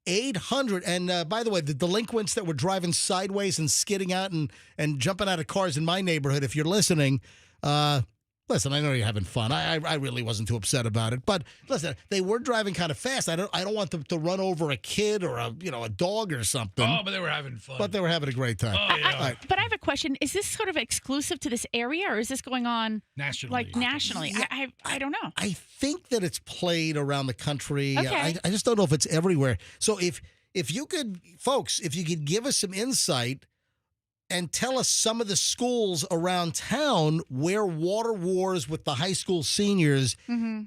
800. And by the way, the delinquents that were driving sideways and skidding out and jumping out of cars in my neighborhood, if you're listening, listen, I know you're having fun. I really wasn't too upset about it, but listen, they were driving kind of fast. I don't want them to run over a kid or a dog or something. Oh, but they were having fun. But they were having a great time. Oh, yeah. But I have a question. Is this sort of exclusive to this area, or is this going on nationally? Like nationally? Yeah, I don't know. I think that it's played around the country. Okay. I just don't know if it's everywhere. So if you could, folks, if you could give us some insight and tell us some of the schools around town where water wars with the high school seniors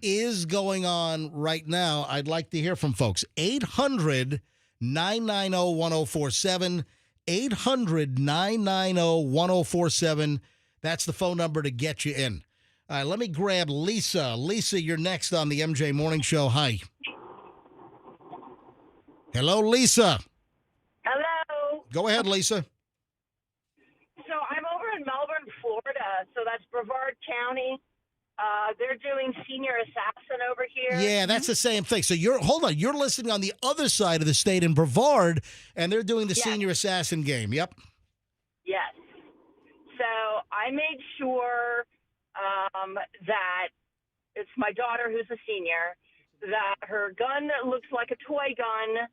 is going on right now. I'd like to hear from folks. 800-990-1047. 800-990-1047. That's the phone number to get you in. All right, let me grab Lisa. Lisa, you're next on the MJ Morning Show. Hi. Hello, Lisa. Hello. Go ahead, Lisa. So I'm over in Melbourne, Florida. So that's Brevard County. They're doing Senior Assassin over here. Yeah, that's the same thing. So you're listening on the other side of the state in Brevard, and they're doing the Senior Assassin game. Yep. Yes. So I made sure that it's my daughter who's a senior, that her gun looks like a toy gun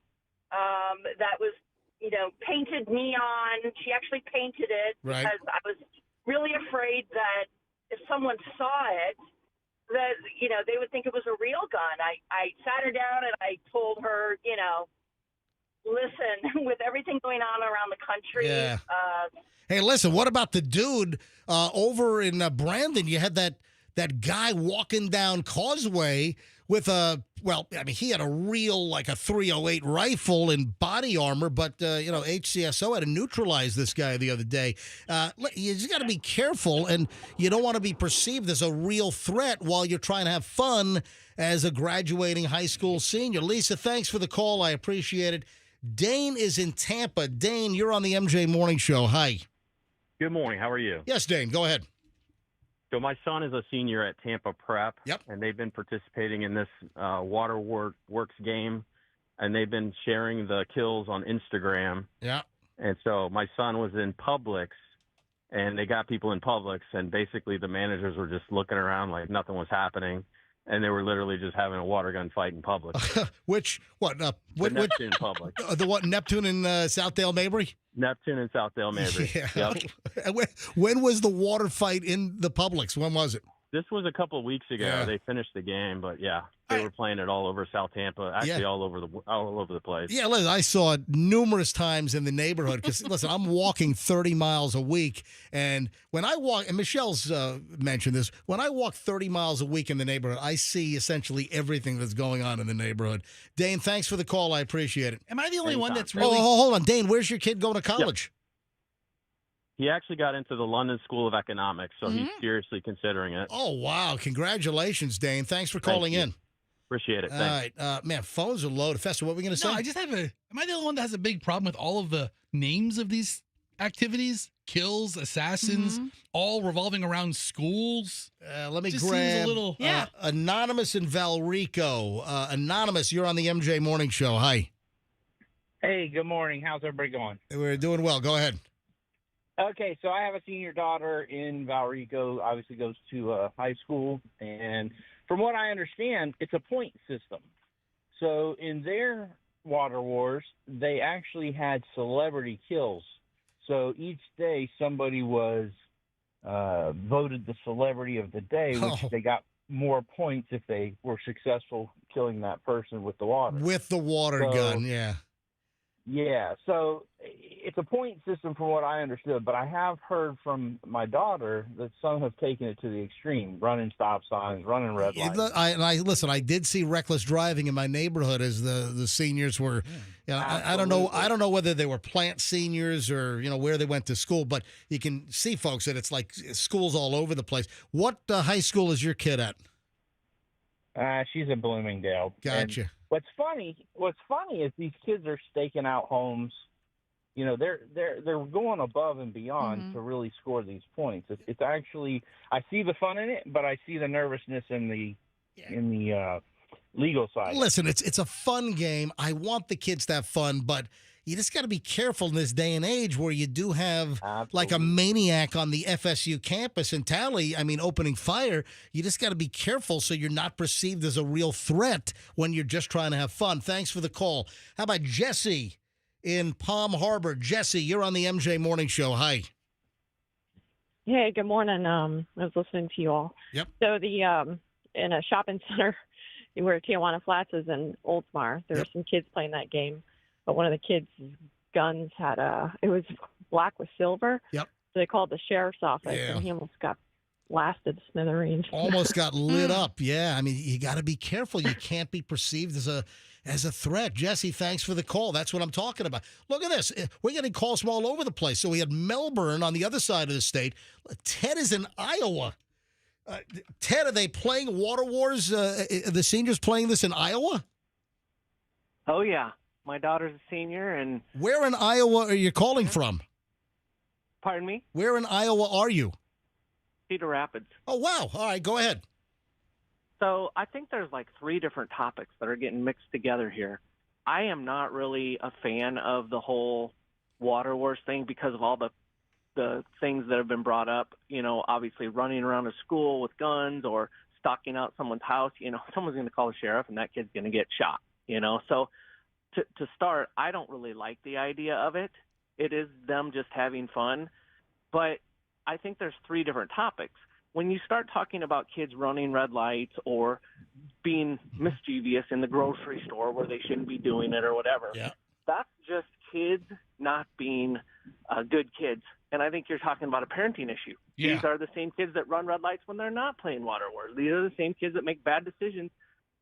that was, painted neon. She actually painted it because I was really afraid that if someone saw it, that, they would think it was a real gun. I sat her down and I told her, listen, with everything going on around the country. Yeah. Hey, listen, what about the dude over in Brandon? You had that guy walking down Causeway with he had a real, like a .308 rifle and body armor, but, HCSO had to neutralize this guy the other day. You just got to be careful, and you don't want to be perceived as a real threat while you're trying to have fun as a graduating high school senior. Lisa, thanks for the call. I appreciate it. Dane is in Tampa. Dane, you're on the MJ Morning Show. Hi. Good morning. How are you? Yes, Dane, go ahead. So my son is a senior at Tampa Prep. Yep. And they've been participating in this Waterworks game, and they've been sharing the kills on Instagram. Yeah. And so my son was in Publix, and they got people in Publix, and basically the managers were just looking around like nothing was happening, and they were literally just having a water gun fight in Publix. Neptune Publix. The what, Neptune in Southdale Mabry? Neptune and Southdale Mabry. Yeah. Yep. When was the water fight in the Publix? When was it? This was a couple of weeks ago. Yeah. They finished the game, but yeah, they were playing it all over South Tampa. Actually, all over the place. Yeah, listen, I saw it numerous times in the neighborhood because, listen, I'm walking 30 miles a week. And when I walk, and Michelle's mentioned this, when I walk 30 miles a week in the neighborhood, I see essentially everything that's going on in the neighborhood. Dane, thanks for the call. I appreciate it. Am I the only one that's really... Oh, hold on. Dane, where's your kid going to college? He actually got into the London School of Economics, so Mm-hmm. he's seriously considering it. Oh, wow. Congratulations, Dane. Thanks for calling in. Appreciate it. All Thanks. right. Man, phones are loaded. Fester, what were we going to say? No, I just have am I the only one that has a big problem with all of the names of these activities? Kills, assassins, all revolving around schools. Let me Just grab seems a little... Anonymous in Valrico. Anonymous, you're on the MJ Morning Show. Hi. Hey, good morning. How's everybody going? We're doing well. Go ahead. Okay, so I have a senior daughter in Valrico, obviously goes to high school, and from what I understand, it's a point system. So in their Water Wars, they actually had celebrity kills. So each day somebody was voted the celebrity of the day, which they got more points if they were successful killing that person with the water. With the water gun, yeah. Yeah, so it's a point system from what I understood, but I have heard from my daughter that some have taken it to the extreme, running stop signs, running red lights. I did see reckless driving in my neighborhood as the seniors were. You know, I don't know whether they were plant seniors or where they went to school, but you can see, folks, that it's like schools all over the place. What high school is your kid at? She's in Bloomingdale. Gotcha. And what's funny is these kids are staking out homes. They're going above and beyond to really score these points. It's actually, I see the fun in it, but I see the nervousness in the legal side. Listen, it's a fun game. I want the kids to have fun, but you just got to be careful in this day and age where you do have like a maniac on the FSU campus in Tally, opening fire. You just got to be careful so you're not perceived as a real threat when you're just trying to have fun. Thanks for the call. How about Jesse in Palm Harbor? Jesse, you're on the MJ Morning Show. Hi. Hey, good morning. I was listening to you all. Yep. So in a shopping center where Tijuana Flats is in Oldsmar, there were some kids playing that game. But one of the kids' guns had it was black with silver. Yep. So they called the sheriff's office, and he almost got blasted to smithereens. Almost got lit up. Yeah, you got to be careful. You can't be perceived as a threat. Jesse, thanks for the call. That's what I'm talking about. Look at this. We're getting calls from all over the place. So we had Melbourne on the other side of the state. Ted is in Iowa. Ted, are they playing Water Wars? The seniors playing this in Iowa? Oh, yeah. My daughter's a senior, and... Where in Iowa are you calling from? Pardon me? Where in Iowa are you? Cedar Rapids. Oh, wow. All right, go ahead. So I think there's like 3 different topics that are getting mixed together here. I am not really a fan of the whole Water Wars thing because of all the things that have been brought up. Obviously running around a school with guns or stalking out someone's house. Someone's going to call the sheriff, and that kid's going to get shot. So... To start, I don't really like the idea of it. It is them just having fun. But I think there's 3 different topics. When you start talking about kids running red lights or being mischievous in the grocery store where they shouldn't be doing it or whatever, that's just kids not being good kids. And I think you're talking about a parenting issue. Yeah. These are the same kids that run red lights when they're not playing Water Wars. These are the same kids that make bad decisions.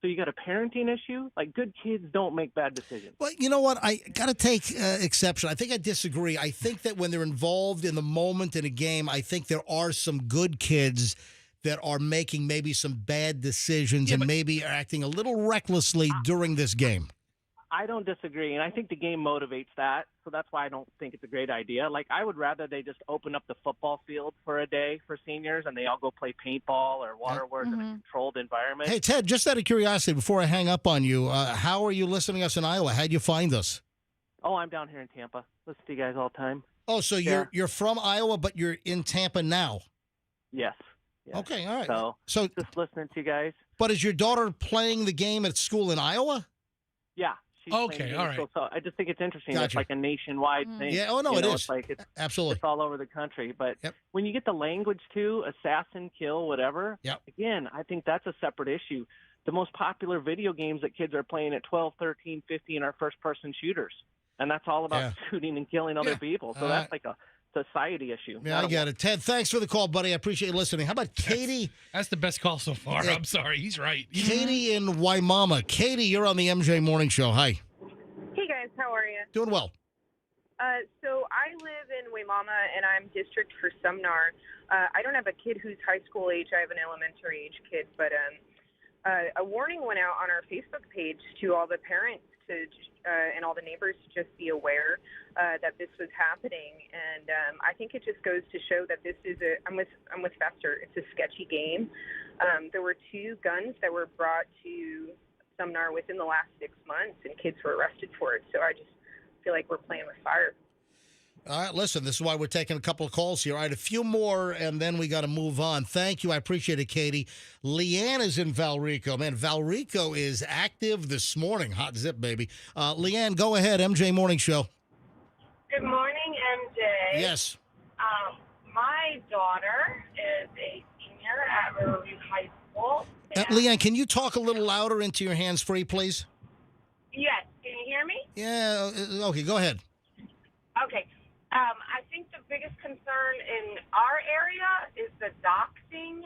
So you got a parenting issue? Like, good kids don't make bad decisions. Well, you know what? I got to take exception. I think I disagree. I think that when they're involved in the moment in a game, I think there are some good kids that are making maybe some bad decisions and maybe are acting a little recklessly during this game. I don't disagree, and I think the game motivates that, so that's why I don't think it's a great idea. Like, I would rather they just open up the football field for a day for seniors, and they all go play paintball or Water Wars in a controlled environment. Hey, Ted, just out of curiosity, before I hang up on you, how are you listening to us in Iowa? How'd you find us? Oh, I'm down here in Tampa. Listen to you guys all the time. Oh, so you're from Iowa, but you're in Tampa now? Yes. Okay, all right. So just listening to you guys. But is your daughter playing the game at school in Iowa? Yeah. she's Okay, playing all games. right. So I just think it's interesting. Gotcha. It's like a nationwide thing. Yeah, oh, no, You it know, is. It's like Absolutely. it's all over the country. But when you get the language too, assassin, kill, whatever, again, I think that's a separate issue. The most popular video games that kids are playing at 12, 13, 15 are first-person shooters. And that's all about shooting and killing other people. So that's like a society issue. Yeah, I get it. Ted, thanks for the call, buddy. I appreciate you listening. How about Katie? That's the best call so far. Yeah. I'm sorry. He's right. Katie in Waimama. Katie, you're on the MJ Morning Show. Hi. Hey guys, how are you? Doing well. So I live in Waimama and I'm district for Sumner. I don't have a kid who's high school age. I have an elementary age kid, but a warning went out on our Facebook page to all the parents and all the neighbors to just be aware that this was happening. And I think it just goes to show that this is I'm with Fester. It's a sketchy game. There were 2 guns that were brought to Sumner within the last 6 months, and kids were arrested for it. So I just feel like we're playing with fire. All right, listen, this is why we're taking a couple of calls here. All right, a few more, and then we got to move on. Thank you. I appreciate it, Katie. Leanne is in Valrico. Man, Valrico is active this morning. Hot zip, baby. Leanne, go ahead. MJ Morning Show. Good morning, MJ. Yes. My daughter is a senior at Riverview High School. Leanne, can you talk a little louder into your hands-free, please? Yes. Can you hear me? Yeah. Okay, go ahead. Okay. I think the biggest concern in our area is the doxing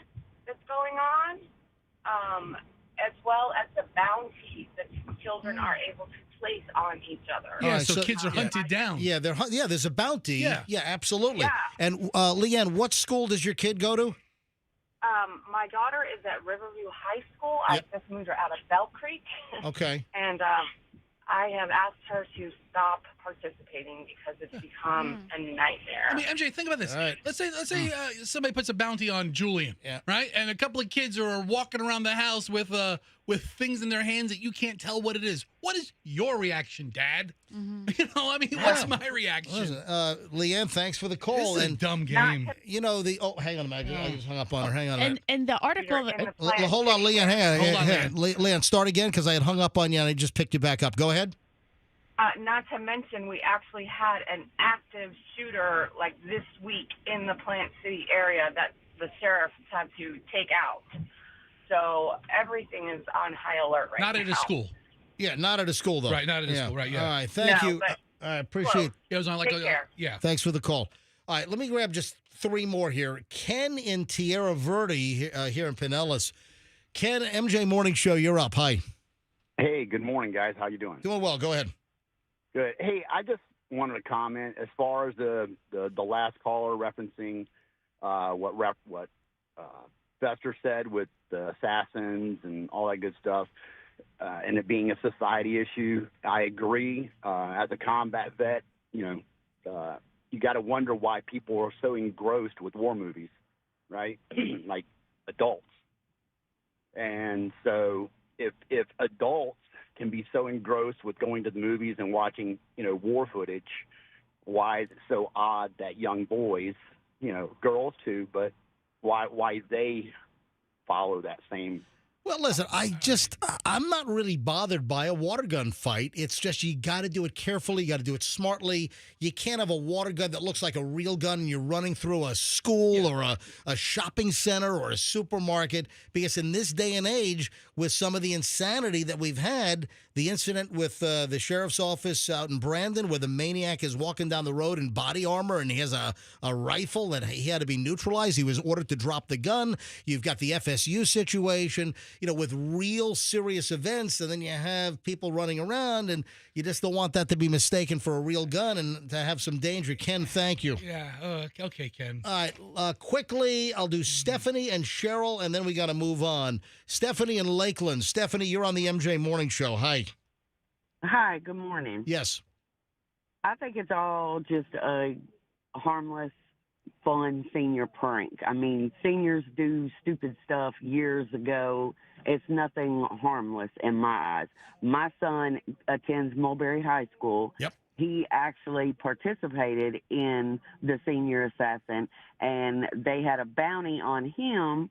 that's going on, as well as the bounty that children are able to place on each other. Yeah, so kids are hunted down. Yeah, there's a bounty. Yeah. Absolutely. Yeah. And Leanne, what school does your kid go to? My daughter is at Riverview High School. I just moved her out of Bell Creek. Okay. And I have asked her to stop participating because it's become a nightmare. I mean, MJ, think about this. Right. Let's say somebody puts a bounty on Julian, right? And a couple of kids are walking around the house with things in their hands that you can't tell what it is. What is your reaction, Dad? You know, I mean, what's my reaction? Listen, Leanne, thanks for the call. This is a dumb game. You know, hang on a minute. I just hung up on her. Hang on a minute. And the article. Hold on, Leanne. Hang on. Leanne, start again because I had hung up on you and I just picked you back up. Go ahead. Not to mention, we actually had an active shooter like this week in the Plant City area that the sheriffs had to take out. So everything is on high alert right now. Not at a school. Yeah, not at a school, though. Right, not at a school, right, yeah. All right, thank you. but I appreciate it. Was on like Take care. Yeah. Thanks for the call. All right, let me grab just 3 more here. Ken in Tierra Verde here in Pinellas. Ken, MJ Morning Show, you're up. Hi. Hey, good morning, guys. How you doing? Doing well. Go ahead. Good. Hey, I just wanted to comment as far as the last caller referencing what Fester said with the assassins and all that good stuff, and it being a society issue. I agree. As a combat vet, you got to wonder why people are so engrossed with war movies, right? Like adults. And so if adults can be so engrossed with going to the movies and watching, war footage, why is it so odd that young boys, girls too, but why they follow that same? Well, listen, I'm not really bothered by a water gun fight. It's just you got to do it carefully. You got to do it smartly. You can't have a water gun that looks like a real gun and you're running through a school or a shopping center or a supermarket. Because in this day and age, with some of the insanity that we've had, the incident with the sheriff's office out in Brandon where the maniac is walking down the road in body armor and he has a rifle that he had to be neutralized. He was ordered to drop the gun. You've got the FSU situation. With real serious events, and then you have people running around, and you just don't want that to be mistaken for a real gun and to have some danger. Ken, thank you. Yeah, okay, Ken. All right, quickly, I'll do Stephanie and Cheryl, and then we got to move on. Stephanie in Lakeland. Stephanie, you're on the MJ Morning Show. Hi. Hi, good morning. Yes. I think it's all just a harmless, fun senior prank. I mean, seniors do stupid stuff years ago. It's nothing harmless in my eyes. My son attends Mulberry High School. Yep. He actually participated in the senior assassin, and they had a bounty on him,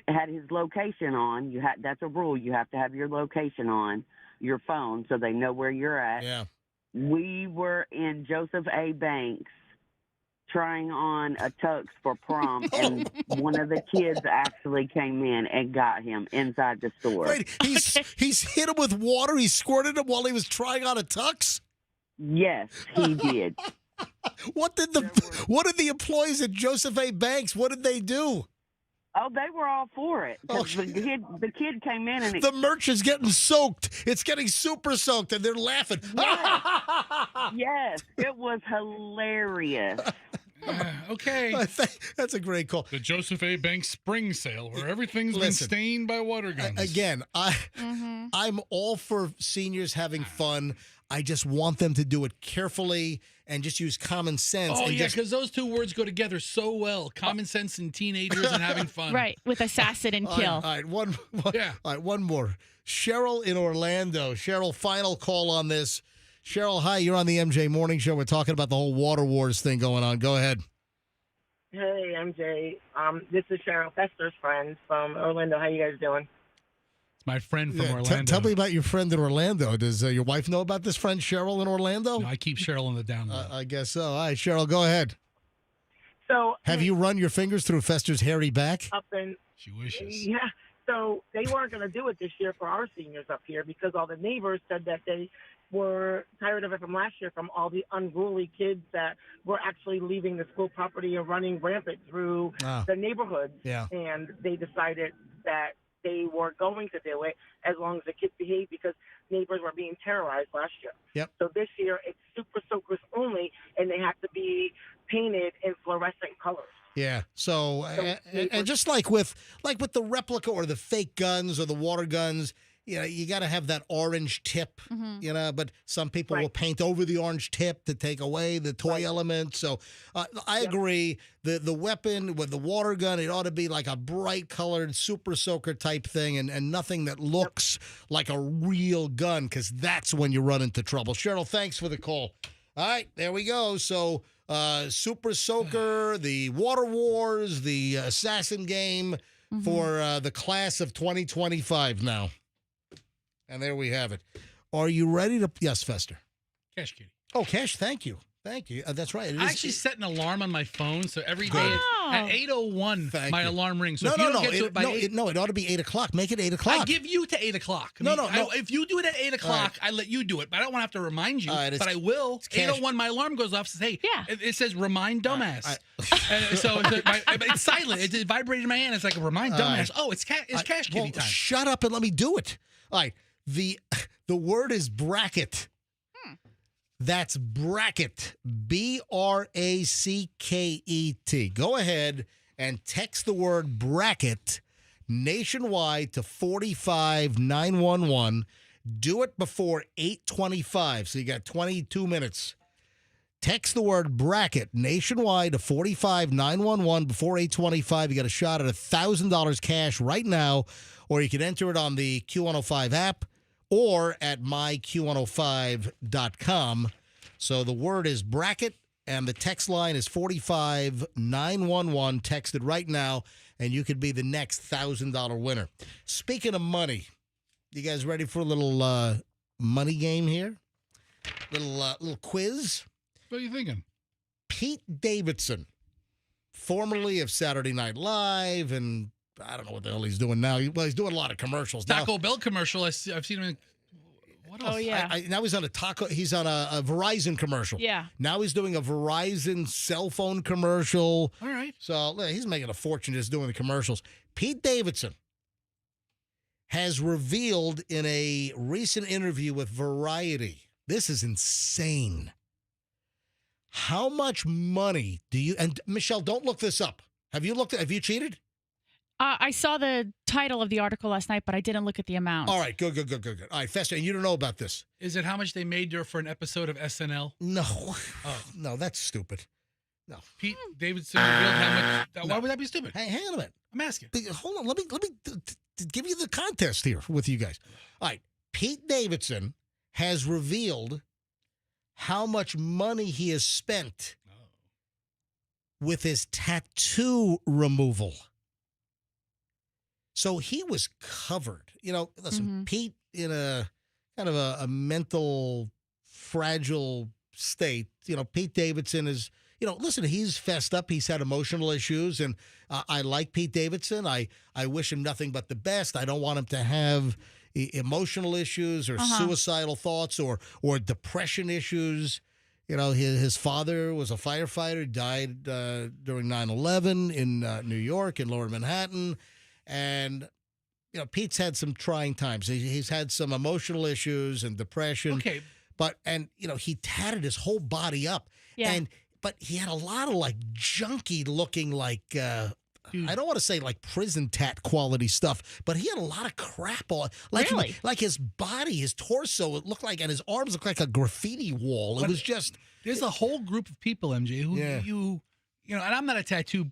had his location on. That's a rule. You have to have your location on your phone so they know where you're at. Yeah. We were in Joseph A. Banks trying on a tux for prom, and one of the kids actually came in and got him inside the store. Wait, he's hit him with water. He squirted him while he was trying on a tux? Yes, he did. What did the employees at Joseph A. Banks, what did they do? Oh, they were all for it. The kid came in and the merch is getting soaked. It's getting super soaked, and they're laughing. Yes, it was hilarious. Okay. That's a great call. The Joseph A. Banks spring sale, where everything's been stained by water guns. Again, I'm all for seniors having fun. I just want them to do it carefully and just use common sense. Oh, yeah, because those two words go together so well. Common sense and teenagers and having fun. Right, with assassin and kill. All right, one more. Cheryl in Orlando. Cheryl, final call on this. Cheryl, hi, you're on the MJ Morning Show. We're talking about the whole water wars thing going on. Go ahead. Hey, MJ. This is Cheryl Fester's friend from Orlando. How you guys doing? It's my friend from Orlando. Tell me about your friend in Orlando. Does your wife know about this friend, Cheryl, in Orlando? No, I keep Cheryl in the down low. I guess so. All right, Cheryl, go ahead. So, have you run your fingers through Fester's hairy back? Up in, she wishes. Yeah. So they weren't going to do it this year for our seniors up here because all the neighbors said that they were tired of it from last year from all the unruly kids that were actually leaving the school property and running rampant through the neighborhoods. Yeah. And they decided that they were going to do it as long as the kids behaved because neighbors were being terrorized last year. Yep. So this year it's super soakers only, and they have to be painted in fluorescent colors. Yeah. So and just like with the replica or the fake guns or the water guns, you got to have that orange tip, but some people will paint over the orange tip to take away the toy element. So I agree. The weapon with the water gun, it ought to be like a bright colored super soaker type thing and nothing that looks like a real gun, because that's when you run into trouble. Cheryl, thanks for the call. All right, there we go. So super soaker, the water wars, the assassin game for the class of 2025 now. And there we have it. Are you ready to? Yes, Fester. Cash Kitty. Oh, Cash, thank you. Thank you. That's right. I actually set an alarm on my phone, so every day at 8:01, my alarm rings. So it ought to be 8 o'clock. Make it 8 o'clock. I give you to 8 o'clock. No. If you do it at 8 o'clock, I let you do it, but I don't want to have to remind you. But I will. 8:01, my alarm goes off. Says, "Hey, it says remind dumbass." So it's silent. It's vibrating in my hand. It's like a remind dumbass. Oh, it's Cash Kitty time. Shut up and let me do it. All right. The word is bracket. That's bracket. BRACKET. Go ahead and text the word bracket nationwide to 45911. Do it before 8:25. So you got 22 minutes. Text the word bracket nationwide to 45911 before 8:25. You got a shot at $1,000 cash right now, or you can enter it on the Q105 app or at myq105.com. So the word is bracket, and the text line is 45911. Text it right now, and you could be the next $1,000 winner. Speaking of money, you guys ready for a little money game here? Little quiz? What are you thinking? Pete Davidson, formerly of Saturday Night Live, and I don't know what the hell he's doing now. He's doing a lot of commercials. Taco Bell commercial. I've seen him in. What else? Oh, yeah. Now he's on a Verizon commercial. Yeah. Now he's doing a Verizon cell phone commercial. All right. So he's making a fortune just doing the commercials. Pete Davidson has revealed in a recent interview with Variety, this is insane. How much money do you, and Michelle, don't look this up. Have you cheated? I saw the title of the article last night, but I didn't look at the amount. All right, good. All right, Fester, and you don't know about this. Is it how much they made for an episode of SNL? No. Oh. No, that's stupid. No. Pete Davidson revealed how much. Why would that be stupid? Hey, hang on a minute. I'm asking. Hold on. Let me give you the contest here with you guys. All right. Pete Davidson has revealed how much money he has spent with his tattoo removal. So he was covered. Listen, Pete in a kind of a mental fragile state. Pete Davidson is, listen, he's fessed up. He's had emotional issues, and I like Pete Davidson. I wish him nothing but the best. I don't want him to have emotional issues or suicidal thoughts or depression issues. His father was a firefighter, died during 9/11 in New York, in Lower Manhattan. And, Pete's had some trying times. He's had some emotional issues and depression. Okay. He tatted his whole body up. Yeah. But he had a lot of junky looking I don't want to say prison tat quality stuff, but he had a lot of crap on. Really? Like his body, his torso, it looked like, and his arms looked like a graffiti wall. It was just. There's a whole group of people, MJ, who and I'm not a tattoo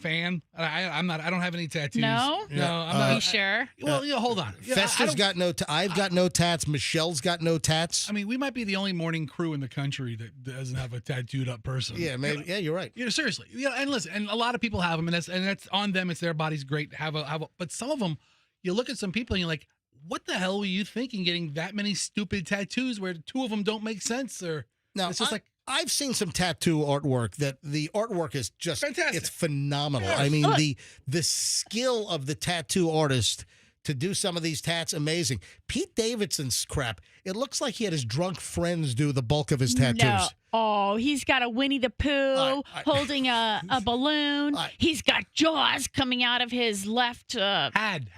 fan. I'm not. I don't have any tattoos. No, I'm not. You sure? Well, hold on. Fester's got no. I've got no tats. Michelle's got no tats. I mean, we might be the only morning crew in the country that doesn't have a tattooed up person. Yeah, maybe. Yeah, you're right. Seriously. And listen, and a lot of people have them, and that's on them. It's their body's great to have a. But some of them, you look at some people and you're like, what the hell were you thinking getting that many stupid tattoos where two of them don't make sense? Or no, it's just I've seen some tattoo artwork that the artwork is just fantastic. It's phenomenal. Yes. I mean, the skill of the tattoo artist to do some of these tats, amazing. Pete Davidson's crap, it looks like he had his drunk friends do the bulk of his tattoos. No. Oh, he's got a Winnie the Pooh holding a balloon. He's got jaws coming out of his left. Had.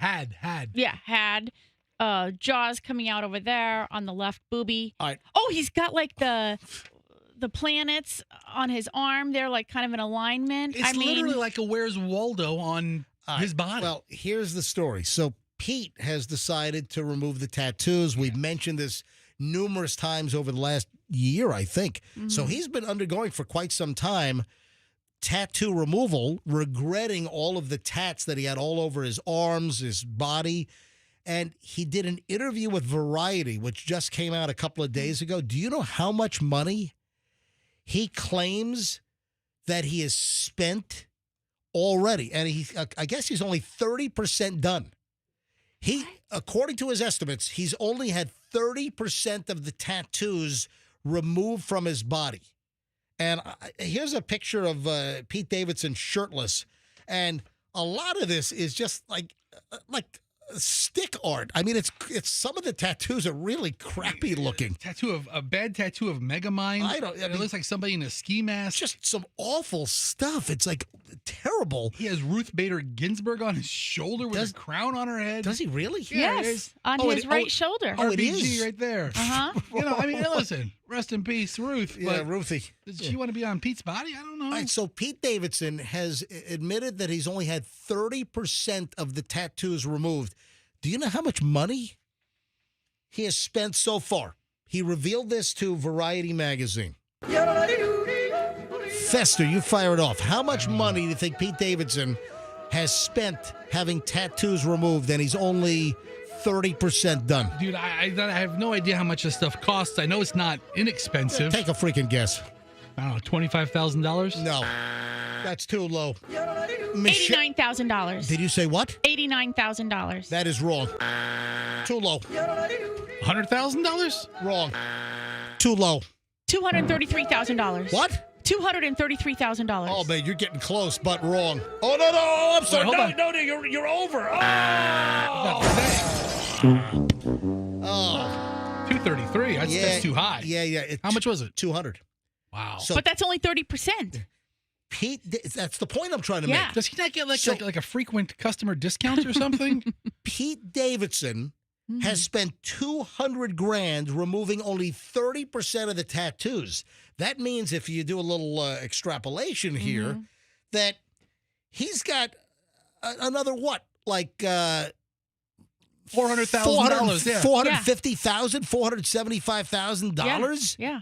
Yeah, had. Jaws coming out over there on the left boobie. Oh, he's got the planets on his arm. They're kind of in alignment. It's literally like a Where's Waldo on his body. Well, here's the story. So Pete has decided to remove the tattoos. We've mentioned this numerous times over the last year, I think. Mm-hmm. So he's been undergoing for quite some time tattoo removal, regretting all of the tats that he had all over his arms, his body. And he did an interview with Variety, which just came out a couple of days ago. Do you know how much money he claims that he has spent already? And I guess he's only 30% done. According to his estimates, he's only had 30% of the tattoos removed from his body. And here's a picture of Pete Davidson shirtless. And a lot of this is just like stick art. I mean, it's some of the tattoos are really crappy looking. A bad tattoo of Megamind. It looks like somebody in a ski mask. Just some awful stuff. It's terrible. He has Ruth Bader Ginsburg on his shoulder with a crown on her head. Does he really? Yeah, yes, on his right shoulder. Oh, it RBG is right there. Listen, rest in peace, Ruth. Yeah, Ruthie. Does she want to be on Pete's body? I don't know. All right, so Pete Davidson has admitted that he's only had 30% of the tattoos removed. Do you know how much money he has spent so far? He revealed this to Variety magazine. Fester, you fire it off. How much money do you think Pete Davidson has spent having tattoos removed, and he's only 30% done? Dude, I have no idea how much this stuff costs. I know it's not inexpensive. Take a freaking guess. I don't know, $25,000? No, that's too low. $89,000. Did you say what? $89,000. That is wrong. Too low. $100,000? Wrong. Too low. $233,000. What? $233,000. Oh, man, you're getting close, but wrong. Oh, no, I'm sorry. Wait, No, you're over. Oh. 233. That's too high. Yeah. How much was it? 200. Wow. But that's only 30%. Pete, that's the point I'm trying to make. Does he not get like a frequent customer discount or something? Pete Davidson has spent $200,000 removing only 30% of the tattoos. That means if you do a little extrapolation here, that he's got another $400,000, $450,000, $475,000. Yeah.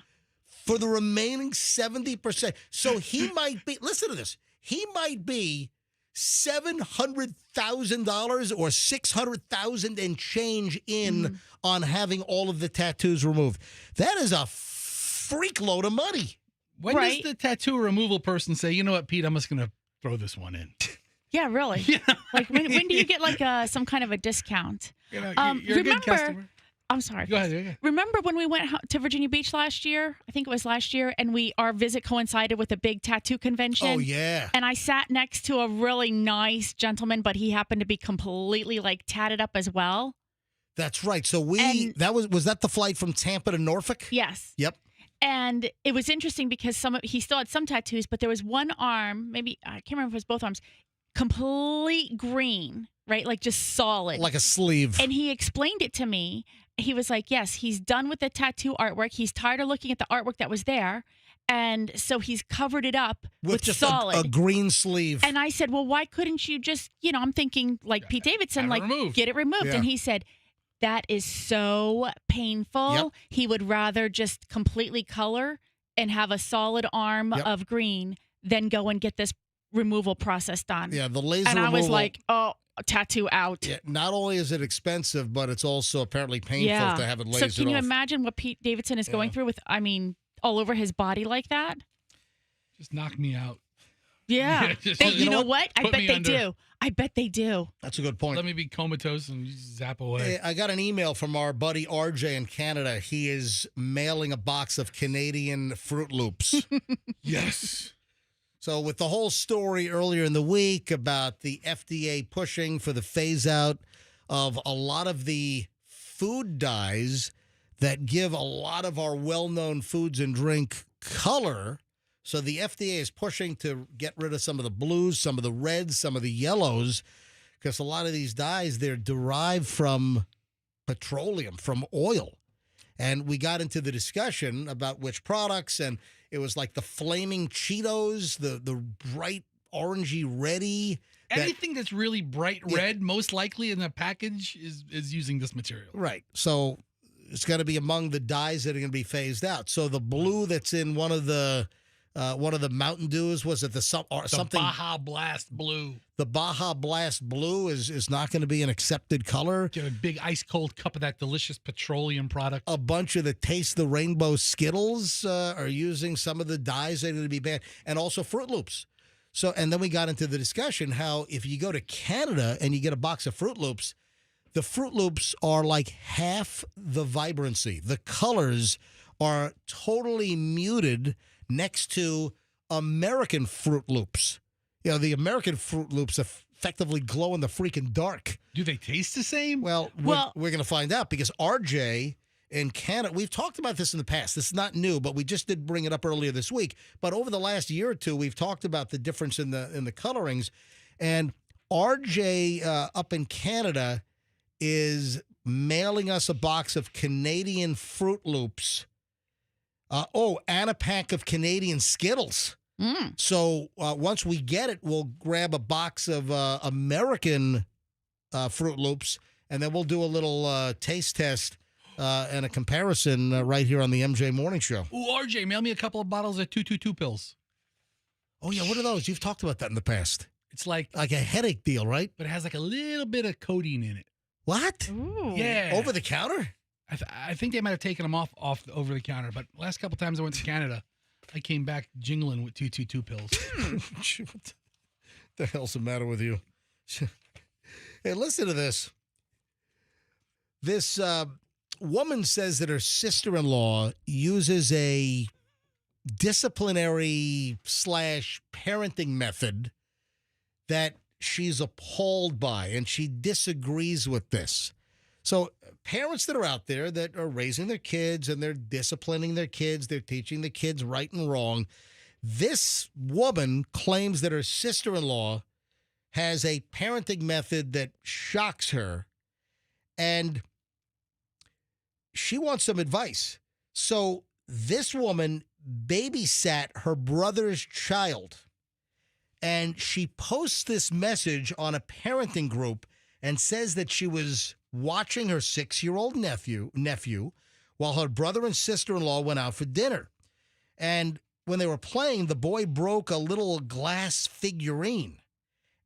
For the remaining 70%. So he might be, listen to this, he might be $700,000 or $600,000 and change in on having all of the tattoos removed. That is a freak load of money. When does the tattoo removal person say, you know what, Pete, I'm just going to throw this one in? Yeah, really. Like when do you get like some kind of a discount? You're a good customer. I'm sorry. Go ahead. Remember when we went to Virginia Beach last year? I think it was last year, and our visit coincided with a big tattoo convention. Oh yeah. And I sat next to a really nice gentleman, but he happened to be completely like tatted up as well. That's right. So was that the flight from Tampa to Norfolk? Yes. Yep. And it was interesting because he still had some tattoos, but there was one arm, maybe I can't remember if it was both arms, complete green, right? Like just solid. Like a sleeve. And he explained it to me. He was like, yes, he's done with the tattoo artwork. He's tired of looking at the artwork that was there. And so he's covered it up with just solid. a green sleeve. And I said, well, why couldn't you just, I'm thinking like Pete Davidson, like get it removed. Yeah. And he said, that is so painful. Yep. He would rather just completely color and have a solid arm of green than go and get this removal process done. Yeah, the laser And I was removal- like, oh, tattoo out. Yeah, not only is it expensive, but it's also apparently painful to have it lasered So can you off. imagine what Pete Davidson is going through with, all over his body like that? Just knock me out. Yeah. Just- You know what? I Put bet me they under. do. I bet they do. That's a good point. Let me be comatose and just zap away. Hey, I got an email from our buddy RJ in Canada. He is mailing a box of Canadian Froot Loops. Yes. So with the whole story earlier in the week about the FDA pushing for the phase out of a lot of the food dyes that give a lot of our well-known foods and drink color. So the FDA is pushing to get rid of some of the blues, some of the reds, some of the yellows, because a lot of these dyes, they're derived from petroleum, from oil. And we got into the discussion about which products, and it was like the flaming Cheetos, the bright orangey reddy. Anything that's really bright red, most likely in the package, is using this material. Right. So it's going to be among the dyes that are going to be phased out. So the blue that's in one of the Mountain Dews, was it something? Baja Blast Blue. The Baja Blast Blue is not going to be an accepted color. Get a big ice cold cup of that delicious petroleum product. A bunch of the Taste the Rainbow Skittles are using some of the dyes that are going to be banned, and also Froot Loops. So, and then we got into the discussion how if you go to Canada and you get a box of Froot Loops, the Froot Loops are like half the vibrancy. The colors are totally muted next to American Froot Loops. The American Froot Loops effectively glow in the freaking dark. Do they taste the same? Well, we're going to find out because RJ in Canada, we've talked about this in the past. This is not new, but we just did bring it up earlier this week. But over the last year or two, we've talked about the difference in the colorings. And RJ up in Canada is mailing us a box of Canadian Froot Loops. And a pack of Canadian Skittles. So once we get it, we'll grab a box of American Froot Loops, and then we'll do a little taste test and a comparison right here on the MJ Morning Show. Ooh, RJ, mail me a couple of bottles of 222 pills. Oh, yeah, what are those? You've talked about that in the past. It's like a headache deal, right? But it has like a little bit of codeine in it. What? Ooh. Yeah. Over the counter? I think they might have taken them off over the counter, but last couple times I went to Canada, I came back jingling with 222 pills. What the hell's the matter with you? Hey, listen to this. This woman says that her sister-in-law uses a disciplinary / parenting method that she's appalled by, and she disagrees with this. So parents that are out there that are raising their kids and they're disciplining their kids, they're teaching the kids right and wrong. This woman claims that her sister-in-law has a parenting method that shocks her, and she wants some advice. So this woman babysat her brother's child, and she posts this message on a parenting group and says that she was watching her 6-year-old nephew while her brother and sister-in-law went out for dinner. And when they were playing, the boy broke a little glass figurine,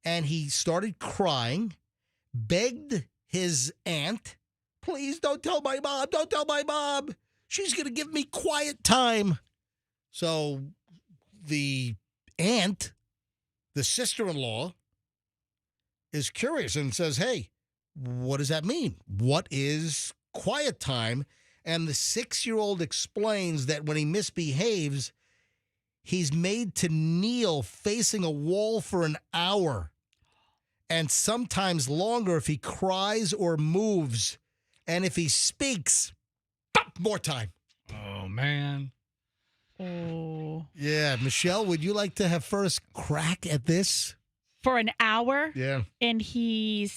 and he started crying, begged his aunt, please don't tell my mom, she's going to give me quiet time. So the aunt, the sister-in-law, is curious and says, hey, what does that mean? What is quiet time? And the 6-year-old explains that when he misbehaves, he's made to kneel facing a wall for an hour and sometimes longer if he cries or moves. And if he speaks, more time. Oh, man. Oh. Yeah. Michelle, would you like to have first crack at this? For an hour? Yeah. And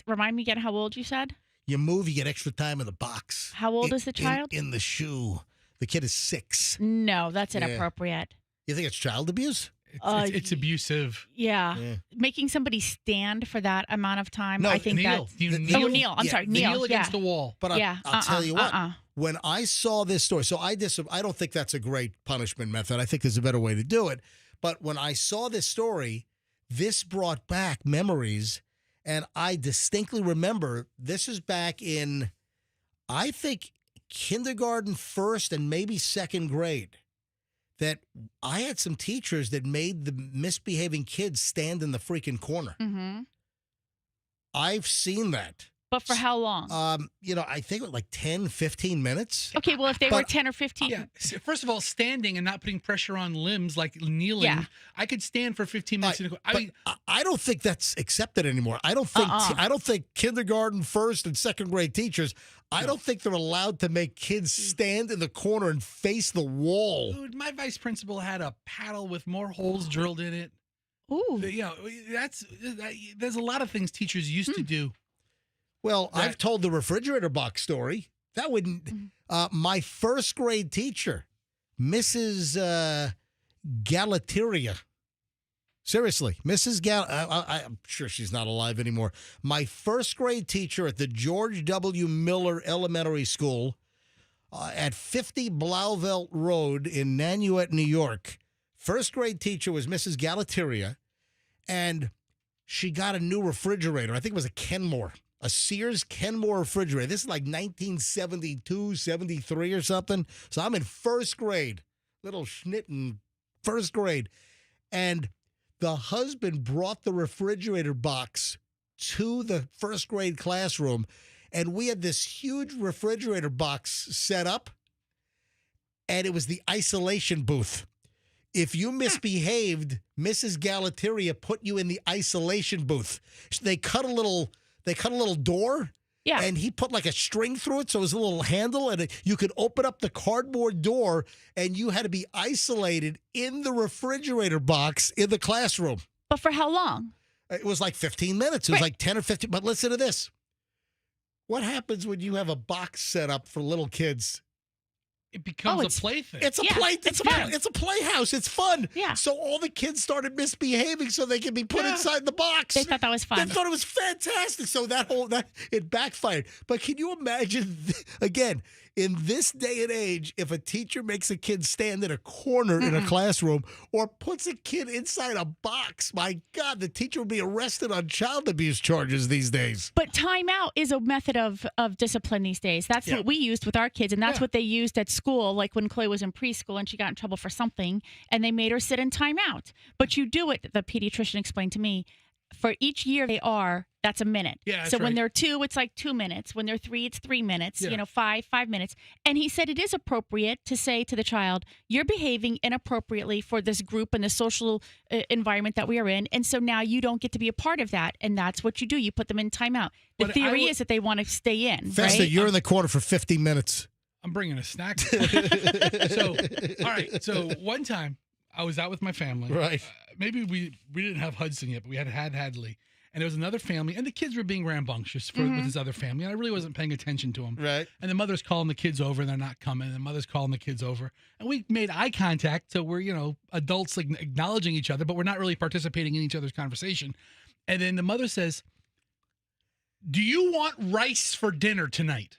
remind me again how old you said? You move, you get extra time in the box. How old is the child? In the shoe. The kid is 6. No, that's inappropriate. You think it's child abuse? It's abusive. Yeah. Making somebody stand for that amount of time. No, I think kneel. that. Kneel. I'm sorry. Kneel. Kneel against the wall. But I'll tell you what. When I saw this story, so I don't think that's a great punishment method. I think there's a better way to do it. But when I saw this story, this brought back memories. And I distinctly remember this is back in, I think, kindergarten, first, and maybe second grade, that I had some teachers that made the misbehaving kids stand in the freaking corner. Mm-hmm. I've seen that. But for how long? I think it was like 10, 15 minutes. Okay, well, if they were 10 or 15. Yeah. First of all, standing and not putting pressure on limbs like kneeling. Yeah. I could stand for 15 minutes. I don't think that's accepted anymore. I don't think kindergarten, first, and second grade teachers, I don't think they're allowed to make kids stand in the corner and face the wall. Dude, my vice principal had a paddle with more holes drilled in it. Ooh. There's a lot of things teachers used to do. Well, I've told the refrigerator box story. That wouldn't. My first grade teacher, Mrs. Galateria. Seriously, Mrs. I'm sure she's not alive anymore. My first grade teacher at the George W. Miller Elementary School at 50 Blauvelt Road in Nanuet, New York. First grade teacher was Mrs. Galateria, and she got a new refrigerator. I think it was a Kenmore. A Sears Kenmore refrigerator. This is like 1972, 73 or something. So I'm in first grade, little schnit in first grade. And the husband brought the refrigerator box to the first grade classroom. And we had this huge refrigerator box set up. And it was the isolation booth. If you misbehaved, Mrs. Galateria put you in the isolation booth. They cut a little door, and he put like a string through it, so it was a little handle, and you could open up the cardboard door, and you had to be isolated in the refrigerator box in the classroom. But for how long? It was like 15 minutes. It was like 10 or 15. But listen to this. What happens when you have a box set up for little kids? It becomes a plaything. It's a play. It's a playhouse. It's fun. Yeah. So all the kids started misbehaving so they could be put inside the box. They thought that was fun. They thought it was fantastic. So that it backfired. But can you imagine again in this day and age if a teacher makes a kid stand in a corner in a classroom or puts a kid inside a box? My God, the teacher would be arrested on child abuse charges these days. But timeout is a method of discipline these days. That's what we used with our kids, and that's what they used at school, like when Chloe was in preschool and she got in trouble for something, and they made her sit in timeout. But you do it, the pediatrician explained to me, for each year that's a minute. Yeah, so when they're 2, it's like 2 minutes. When they're 3, it's 3 minutes. Yeah. 5 minutes. And he said it is appropriate to say to the child, you're behaving inappropriately for this group and the social environment that we are in. And so now you don't get to be a part of that. And that's what you do. You put them in timeout. The theory is that they want to stay in. Festa, right? you're in the corner for 50 minutes. I'm bringing a snack. All right. So one time I was out with my family. Right. Maybe we didn't have Hudson yet, but we had Hadley. And there was another family, and the kids were being rambunctious with this other family. And I really wasn't paying attention to them. Right. And the mother's calling the kids over, and they're not coming. And the mother's calling the kids over. And we made eye contact, so we're, adults acknowledging each other, but we're not really participating in each other's conversation. And then the mother says, do you want rice for dinner tonight?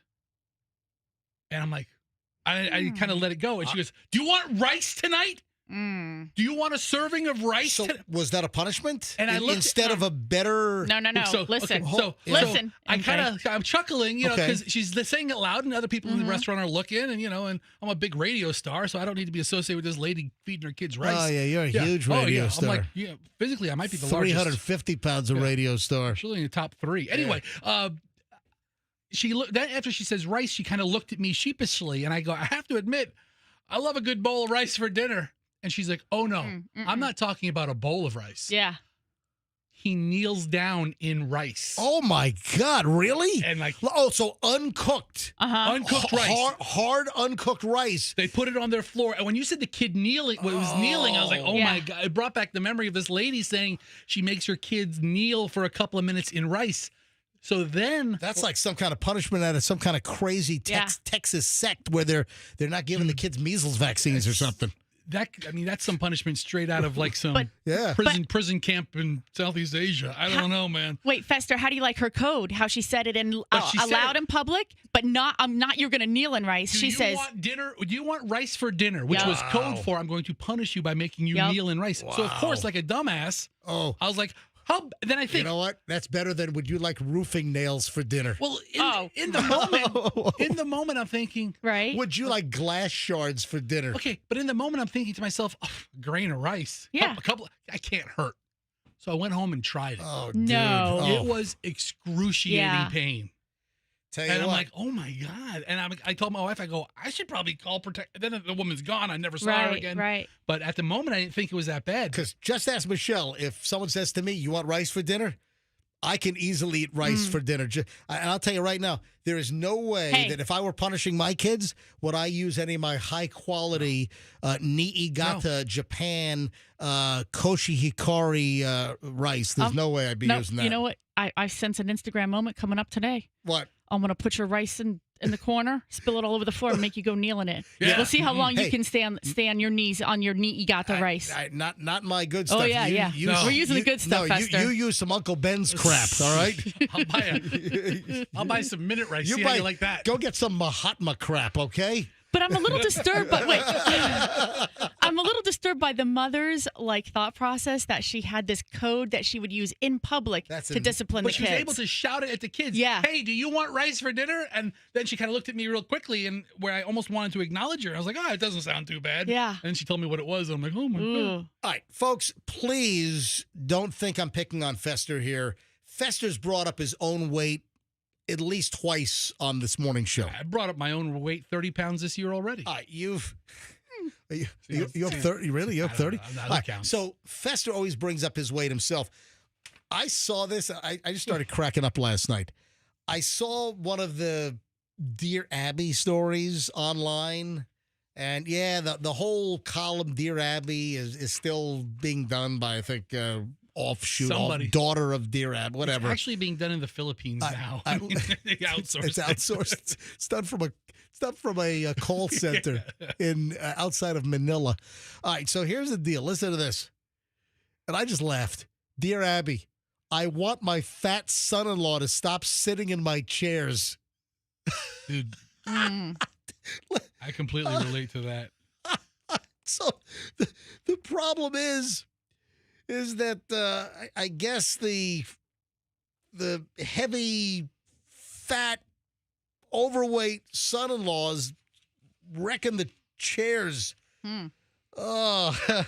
And I'm like, I kind of let it go. And she goes, do you want rice tonight? Do you want a serving of rice? So was that a punishment? And I looked instead of a better. No. Listen. Listen. Okay. I'm chuckling, because she's saying it loud, and other people in the restaurant are looking, and and I'm a big radio star, so I don't need to be associated with this lady feeding her kids rice. Oh yeah, you're a huge radio star. I'm like, physically, I might be the 350 pounds of radio star. Actually, in the top 3. Anyway, she looked. Then after she says rice, she kind of looked at me sheepishly, and I go, I have to admit, I love a good bowl of rice for dinner. And she's like, oh, no, I'm not talking about a bowl of rice. Yeah. He kneels down in rice. Oh, my God. Really? And so uncooked. Uncooked rice. Hard uncooked rice. They put it on their floor. And when you said the kid kneeling, I was like, my God. It brought back the memory of this lady saying she makes her kids kneel for a couple of minutes in rice. So then that's like some kind of punishment out of some kind of crazy Texas sect where they're not giving the kids measles vaccines or something. That's some punishment straight out of like some prison camp in Southeast Asia. I don't know, man. Wait, Fester, how do you like her code? How she said it in aloud in public, but not you're going to kneel in rice. She says, do you want rice for dinner? Which was code for I'm going to punish you by making you kneel in rice. Wow. So of course, like a dumbass, I was like, then I think, you know what? That's better than would you like roofing nails for dinner? Well, in the moment, I'm thinking, right? Would you like glass shards for dinner? Okay, but in the moment, I'm thinking to myself, a grain of rice, a couple, I can't hurt. So I went home and tried it. Oh, dude. No, it was excruciating pain. Tell you and I'm what. like, oh my God. And I told my wife, I go, I should probably call protect. Then the woman's gone. I never saw her again. Right. But at the moment, I didn't think it was that bad. Because just ask Michelle, if someone says to me, you want rice for dinner? I can easily eat rice for dinner. And I'll tell you right now, there is no way that if I were punishing my kids, would I use any of my high-quality Niigata Japan Koshi Hikari rice. There's no way I'd be using that. You know what? I sense an Instagram moment coming up today. What? I'm going to put your rice in the corner, spill it all over the floor, and make you go kneel in it. Yeah. We'll see how long you can stay on your knees on your Niigata rice. Not my good stuff. Oh, yeah. We're using the good stuff, Fester. You use some Uncle Ben's crap, all right? I'll buy some minute rice. See how you like that. Go get some Mahatma crap, okay? But I'm a little disturbed. But wait, I'm a little disturbed by the mother's thought process that she had this code that she would use in public to discipline the kids. But she was able to shout it at the kids. Yeah. Hey, do you want rice for dinner? And then she kind of looked at me real quickly, and where I almost wanted to acknowledge her. I was like, it doesn't sound too bad. Yeah. And she told me what it was. And I'm like, oh my God. All right, folks, please don't think I'm picking on Fester here. Fester's brought up his own weight at least twice on this morning show. I brought up my own weight, 30 pounds this year already. You have 30? Really? You have 30? So Fester always brings up his weight himself. I saw this. I just started cracking up last night. I saw one of the Dear Abby stories online. And the whole column Dear Abby is still being done by, I think, daughter of Dear Abby, whatever. It's actually being done in the Philippines now. They outsourced. It's outsourced. It's done from a call center in outside of Manila. All right, so here's the deal. Listen to this. And I just laughed. Dear Abby, I want my fat son-in-law to stop sitting in my chairs. Dude, I completely relate to that. So the problem is that I guess the heavy, fat, overweight son-in-laws wrecking the chairs. Oh.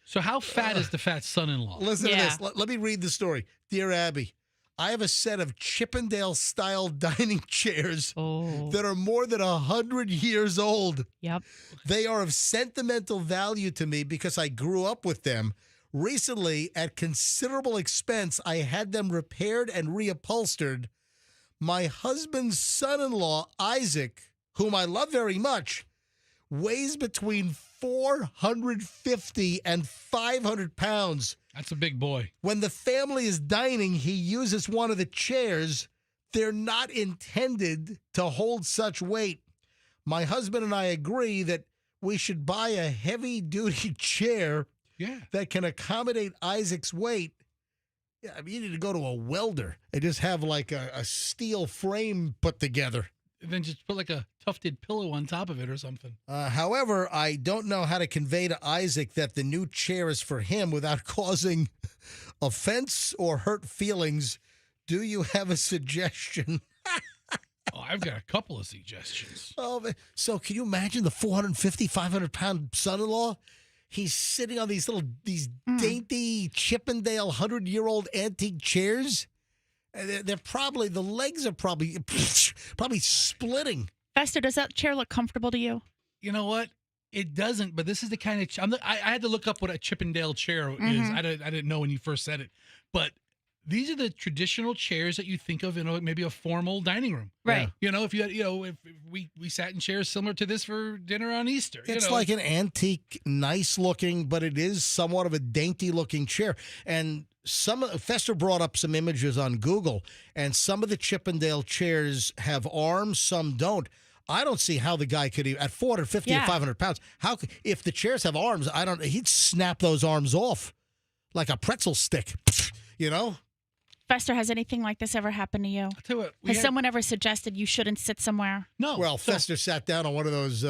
So how fat is the fat son-in-law? Listen to this. Let me read the story. Dear Abby, I have a set of Chippendale-style dining chairs that are more than 100 years old. Yep. They are of sentimental value to me because I grew up with them. Recently, at considerable expense, I had them repaired and reupholstered. My husband's son-in-law, Isaac, whom I love very much, weighs between 450 and 500 pounds. That's a big boy. When the family is dining, he uses one of the chairs. They're not intended to hold such weight. My husband and I agree that we should buy a heavy-duty chair that can accommodate Isaac's weight. Yeah, I mean, you need to go to a welder and just have like a steel frame put together. then just put like a tufted pillow on top of it or something. However, I don't know how to convey to Isaac that the new chair is for him without causing offense or hurt feelings. Do you have a suggestion? Oh, I've got a couple of suggestions. Oh, so can you imagine the 450, 500-pound son-in-law? He's sitting on these dainty Chippendale 100-year-old antique chairs. They're probably, the legs are probably splitting. Fester, does that chair look comfortable to you? You know what? It doesn't, but this is the kind of I had to look up what a Chippendale chair is. I didn't know when you first said it, but these are the traditional chairs that you think of in maybe a formal dining room, right? You know, if you had, if we sat in chairs similar to this for dinner on Easter, It's like an antique, nice looking, but it is somewhat of a dainty looking chair. And Fester brought up some images on Google, and some of the Chippendale chairs have arms, some don't. I don't see how the guy could, at 450 or 500 pounds, if the chairs have arms, he'd snap those arms off like a pretzel stick, you know? Fester, has anything like this ever happened to you? I'll tell you what, has someone ever suggested you shouldn't sit somewhere? No. Well, Fester sat down on one of those,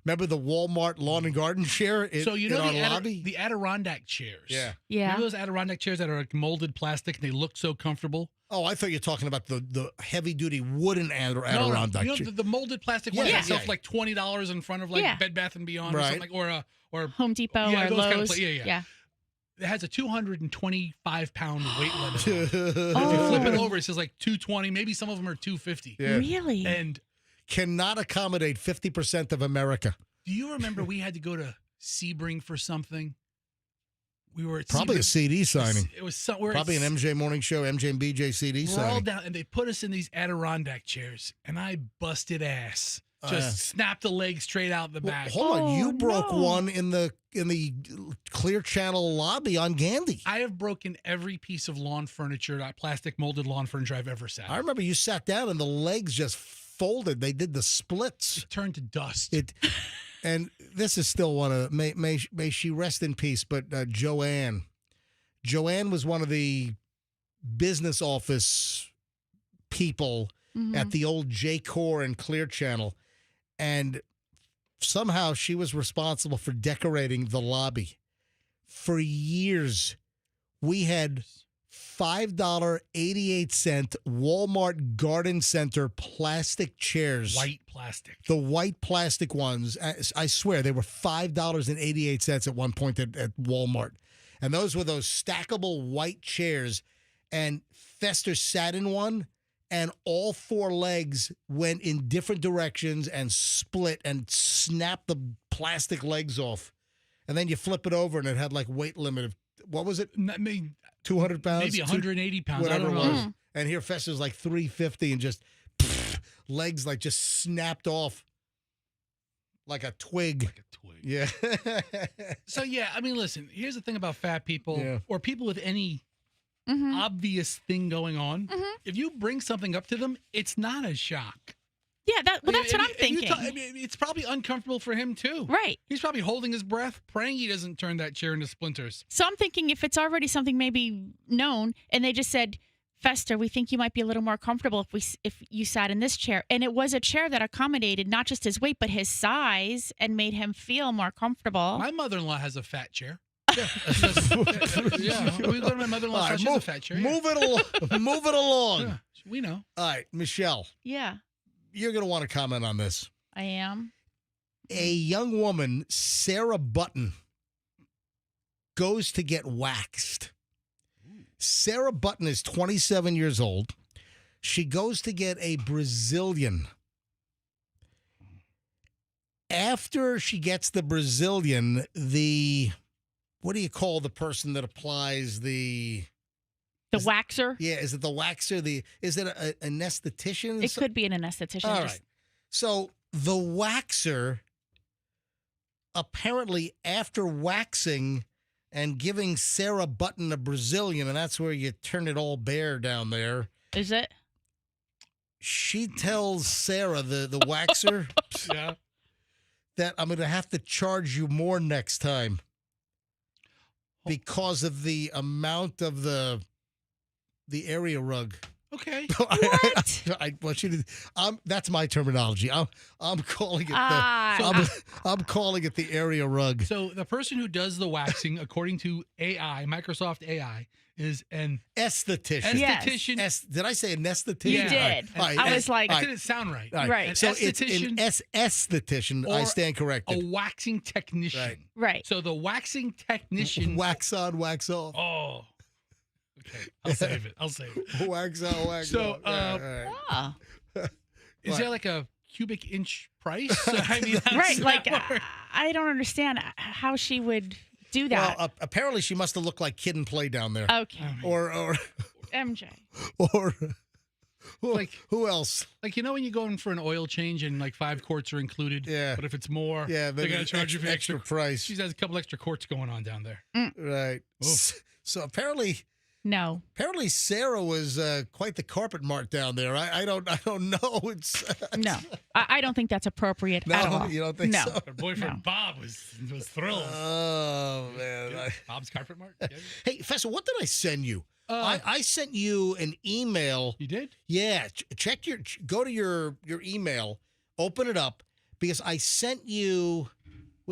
remember the Walmart lawn and garden chair in our lobby? The Adirondack chairs. Yeah. Remember those Adirondack chairs that are like molded plastic and they look so comfortable? Oh, I thought you were talking about the heavy-duty wooden Adirondack No, chair. the molded plastic ones that sell for like $20 in front of like Bed Bath & Beyond or something, or Home Depot or those Lowe's. Kind of yeah. It has a 225-pound weight limit. If you flip it over, it says like 220. Maybe some of them are 250. Yeah. Really? And cannot accommodate 50% of America. Do you remember we had to go to Sebring for something? We were at probably Sebring. A CD signing. It was probably an MJ Morning Show, MJ and BJ CD signing. We're all down, and they put us in these Adirondack chairs, and I busted ass. Just snapped the leg straight out the back. Hold on, you broke one in the Clear Channel lobby on Gandy. I have broken every piece of lawn furniture, plastic molded lawn furniture I've ever sat. I remember you sat down and the legs just folded. They did the splits. It turned to dust. And this is still one of may she rest in peace. But Joanne was one of the business office people at the old J-Core and Clear Channel. And somehow she was responsible for decorating the lobby. For years, we had $5.88 Walmart Garden Center plastic chairs. White plastic. The white plastic ones. I swear, they were $5.88 at one point at Walmart. And those were those stackable white chairs. And Fester sat in one. And all four legs went in different directions and split and snapped the plastic legs off. And then you flip it over and it had like weight limit of, what was it? 200 pounds? Maybe 180 pounds. Whatever I don't it know. was. And here Fester's like 350 and just legs like just snapped off like a twig. Yeah. So, yeah, I mean, listen, here's the thing about fat people or people with any obvious thing going on. If you bring something up to them, it's not a shock. Yeah, that's what I'm thinking. It's probably uncomfortable for him too. Right. He's probably holding his breath, praying he doesn't turn that chair into splinters. So I'm thinking if it's already something maybe known, and they just said, Fester, we think you might be a little more comfortable if you sat in this chair. And it was a chair that accommodated not just his weight, but his size and made him feel more comfortable. My mother-in-law has a fat chair. Yeah. We go to my mother-in-law's house. She has a fat chair. Move it along. Yeah, we know. All right, Michelle. Yeah. You're going to want to comment on this. I am. A young woman, Sarah Button, goes to get waxed. Sarah Button is 27 years old. She goes to get a Brazilian. After she gets the Brazilian, what do you call the person that applies the waxer? Yeah, is it the waxer? Is it an anesthetician? It could be an anesthetician. All right. So the waxer, apparently after waxing and giving Sarah Button a Brazilian, and that's where you turn it all bare down there. Is it? She tells Sarah, the waxer, that I'm going to have to charge you more next time because of the amount of the area rug Okay. I want you to. That's my terminology. I'm calling it I'm calling it the area rug. So the person who does the waxing, according to AI, Microsoft AI, is an esthetician. Esthetician. Did I say anesthetician? You did. Right. I was like, it didn't sound right. Right. So it's an esthetician. I stand corrected. A waxing technician. Right. So the waxing technician. Wax on, wax off. Oh. Okay. I'll save it. Wax on, wax so, off. Is there like a cubic inch price? I mean, right. Like, I don't understand how she would do that. Well, apparently she must have looked like Kid and Play down there. Okay. Or MJ. Or who else? Like, you know when you go in for an oil change and like 5 quarts are included? Yeah. But if it's more, they're going to charge you for extra price. She has a couple extra quarts going on down there. Right. So apparently Sarah was quite the carpet mart down there. I don't know. It's no. I don't think that's appropriate no, at all. You don't think so? Her boyfriend Bob was thrilled. Oh man. Bob's carpet mart. Hey, Fessa, what did I send you? I sent you an email. You did? Yeah. Go to your email, open it up, because I sent you.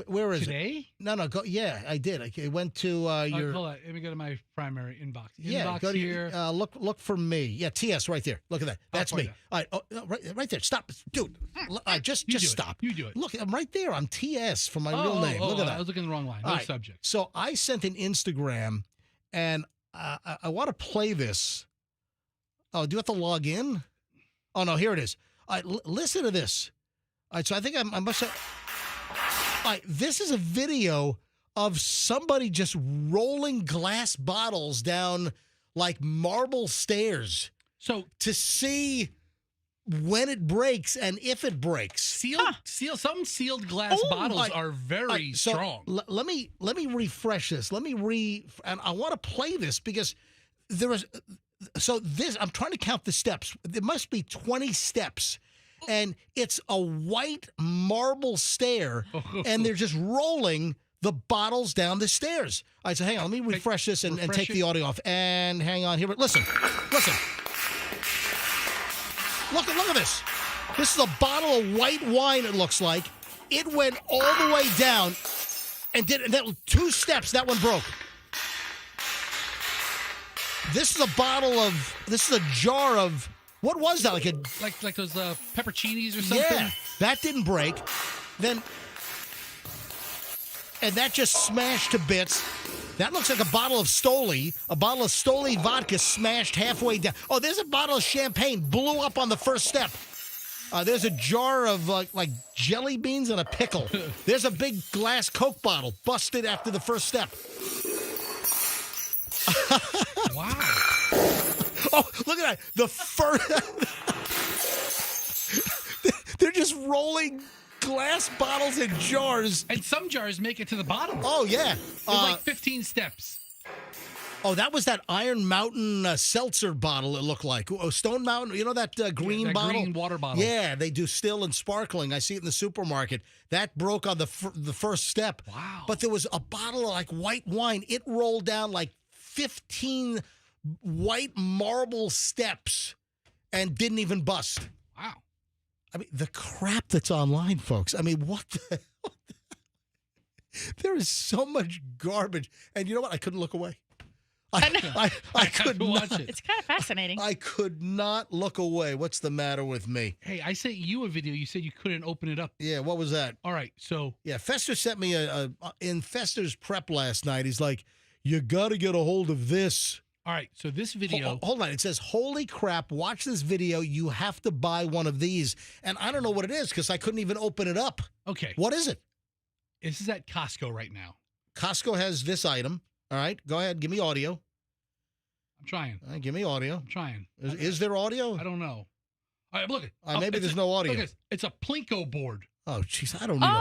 Where is Today? it? No, go. Yeah, I did. I went to your. Hold on. Let me go to my primary inbox. Inbox go to here. Look for me. Yeah, TS right there. Look at that. That's me. All right, right there. Stop, dude. Just stop. You do it. Look, I'm right there. I'm TS for my real name. Look at that. I was looking at the wrong line. No subject. So I sent an Instagram, and I want to play this. Oh, do you have to log in? Oh no, here it is. All right, listen to this. All right, so I think I must have. All right, this is a video of somebody just rolling glass bottles down like marble stairs. So to see when it breaks and if it breaks. Some sealed glass bottles are very strong. Let me refresh this. And I want to play this because there is. So this, I'm trying to count the steps. There must be 20 steps. And it's a white marble stair, and they're just rolling the bottles down the stairs. All right, so hang on. Let me refresh this and take the audio off. And hang on here. Listen. Look at this. This is a bottle of white wine, it looks like. It went all the way down and that 2 steps. That one broke. This is a jar of... What was that? Like those pepperoncinis or something? Yeah, that didn't break. And that just smashed to bits. That looks like a bottle of Stoli. A bottle of Stoli vodka smashed halfway down. Oh, there's a bottle of champagne blew up on the first step. There's a jar of like jelly beans and a pickle. There's a big glass Coke bottle busted after the first step. Wow. Oh, look at that. The first... They're just rolling glass bottles in jars. And some jars make it to the bottom. Oh, yeah. There's like 15 steps. Oh, that was that Iron Mountain seltzer bottle, it looked like. Oh, Stone Mountain, you know that green that bottle? Green water bottle. Yeah, they do still and sparkling. I see it in the supermarket. That broke on the first step. Wow. But there was a bottle of like white wine. It rolled down like 15 white marble steps and didn't even bust. Wow. I mean, the crap that's online, folks. I mean, what the there is so much garbage. And you know what? I couldn't look away. I could not watch it. It's kind of fascinating. I could not look away. What's the matter with me? Hey, I sent you a video. You said you couldn't open it up. Yeah, what was that? All right, so... Yeah, Fester sent me in Fester's prep last night. He's like, you got to get a hold of this. All right, so this video... Hold on. It says, holy crap, watch this video. You have to buy one of these. And I don't know what it is because I couldn't even open it up. Okay. What is it? This is at Costco right now. Costco has this item. All right, go ahead. Give me audio. I'm trying. All right, give me audio. I'm trying. Is there audio? I don't know. All right, look. Maybe there's no audio. Look, it's a Plinko board. Oh, jeez, I don't know.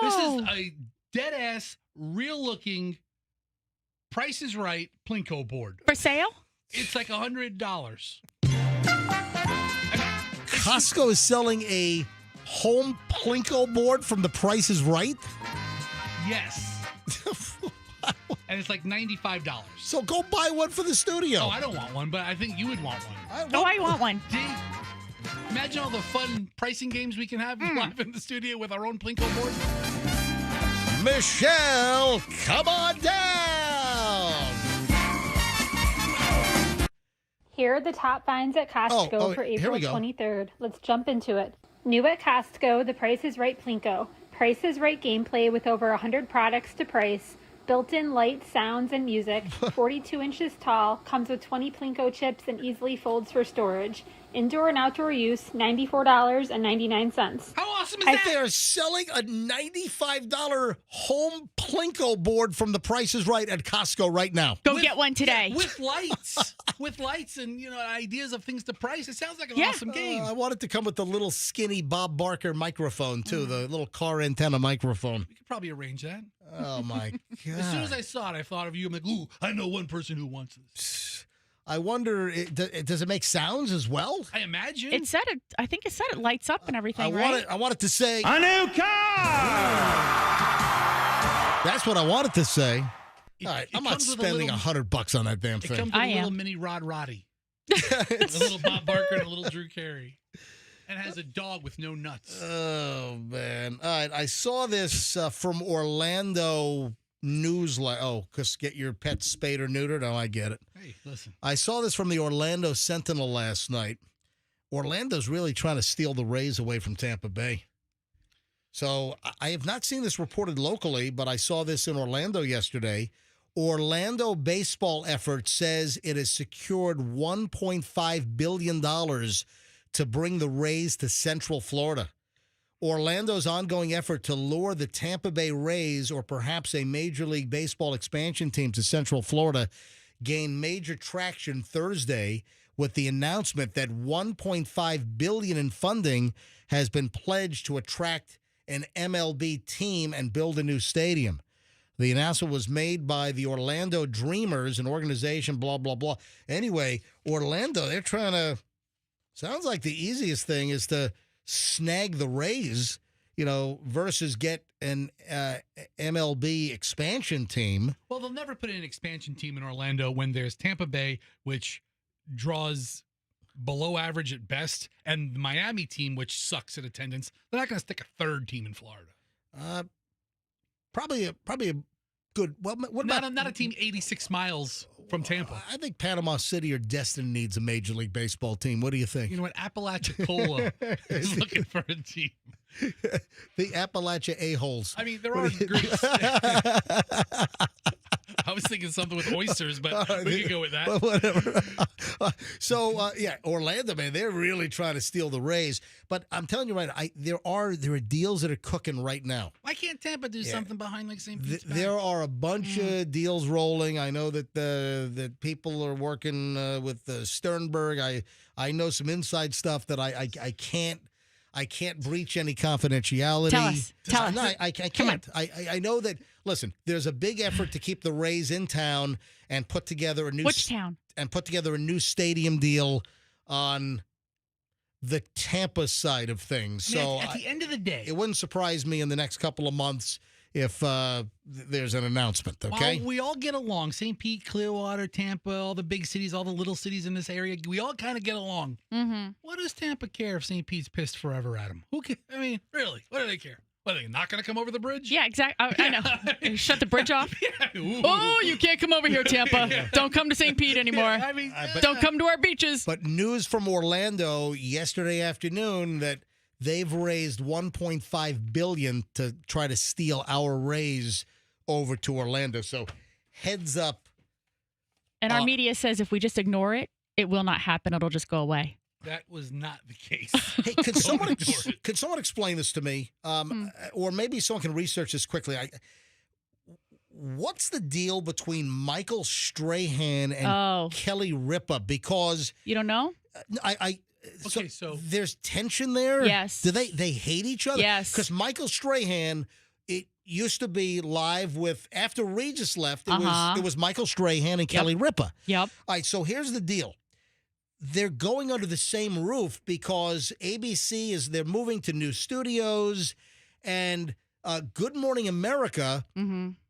This is a dead-ass, real-looking, Price is Right Plinko board. For sale? It's like $100. Costco is selling a home Plinko board from The Price is Right? Yes. and it's like $95. So go buy one for the studio. Oh, I don't want one, but I think you would want one. I want one. Imagine all the fun pricing games we can have live in the studio with our own Plinko board. Michelle, come on down. Here are the top finds at Costco for April 23rd. Let's jump into it. New at Costco, the Price is Right Plinko. Price is Right gameplay with over 100 products to price. Built-in lights, sounds, and music. 42 inches tall. Comes with 20 Plinko chips and easily folds for storage. Indoor and outdoor use, $94.99. How awesome is that? They are selling a $95 home Plinko board from The Price is Right at Costco right now. Go get one today. Yeah, with lights. With lights and, ideas of things to price. It sounds like an awesome game. I want it to come with the little skinny Bob Barker microphone, too. The little car antenna microphone. We could probably arrange that. Oh, my God. As soon as I saw it, I thought of you. I'm like, ooh, I know one person who wants this. I wonder, does it make sounds as well? I imagine. It said it. I think it said it lights up and everything, right? I want it to say a new car. That's what I wanted to say. All right, I'm not spending $100 on that damn thing. It comes with a little mini Rod Roddy. A little Bob Barker and a little Drew Carey. And it has a dog with no nuts. Oh, man. All right, I saw this from Orlando newsletter. Oh, because get your pet spayed or neutered? Oh, I get it. Hey, listen. I saw this from the Orlando Sentinel last night. Orlando's really trying to steal the Rays away from Tampa Bay. So I have not seen this reported locally, but I saw this in Orlando yesterday. Orlando baseball effort says it has secured $1.5 billion to bring the Rays to Central Florida. Orlando's ongoing effort to lure the Tampa Bay Rays or perhaps a Major League Baseball expansion team to Central Florida gained major traction Thursday with the announcement that $1.5 billion in funding has been pledged to attract an MLB team and build a new stadium. The announcement was made by the Orlando Dreamers, an organization, blah, blah, blah. Anyway, Orlando, they're trying to, sounds like the easiest thing is to snag the Rays, versus get an MLB expansion team. Well, they'll never put in an expansion team in Orlando when there's Tampa Bay, which draws below average at best, and the Miami team, which sucks at attendance. They're not going to stick a third team in Florida. Probably a good. Well, what about not a team 86 miles from Tampa? I think Panama City or Destin needs a Major League Baseball team. What do you think? You know what? Apalachicola is looking for a team. The Appalachia A-holes. I mean, there are groups. I was thinking something with oysters, but we could go with that. But whatever. So, Orlando, man, they're really trying to steal the Rays. But I'm telling you right, there are deals that are cooking right now. Why can't Tampa do something behind like St. Pete's? There are a bunch of deals rolling. I know that that people are working with Sternberg. I know some inside stuff that I can't breach any confidentiality. Tell us. No, I can't. I know that. Listen, there's a big effort to keep the Rays in town and put together a new town? And put together a new stadium deal on the Tampa side of things. So at the end of the day, it wouldn't surprise me in the next couple of months if there's an announcement. Okay, well, we all get along. St. Pete, Clearwater, Tampa, all the big cities, all the little cities in this area. We all kind of get along. Mm-hmm. What does Tampa care if St. Pete's pissed forever at them? Who? I mean, really? What do they care? What, are they not going to come over the bridge? Yeah, exactly. I know. Shut the bridge off. Oh, you can't come over here, Tampa. Don't come to St. Pete anymore. Don't come to our beaches. But news from Orlando yesterday afternoon that they've raised $1.5 billion to try to steal our Rays over to Orlando. So heads up. And our media says if we just ignore it, it will not happen. It'll just go away. That was not the case. Hey, could someone explain this to me? Or maybe someone can research this quickly. What's the deal between Michael Strahan and Kelly Ripa? Because you don't know? So there's tension there? Yes. Do they hate each other? Yes. Because Michael Strahan, it used to be live with, after Regis left, it was Michael Strahan and Kelly Ripa. Yep. All right, so here's the deal. They're going under the same roof because ABC they're moving to new studios, and Good Morning America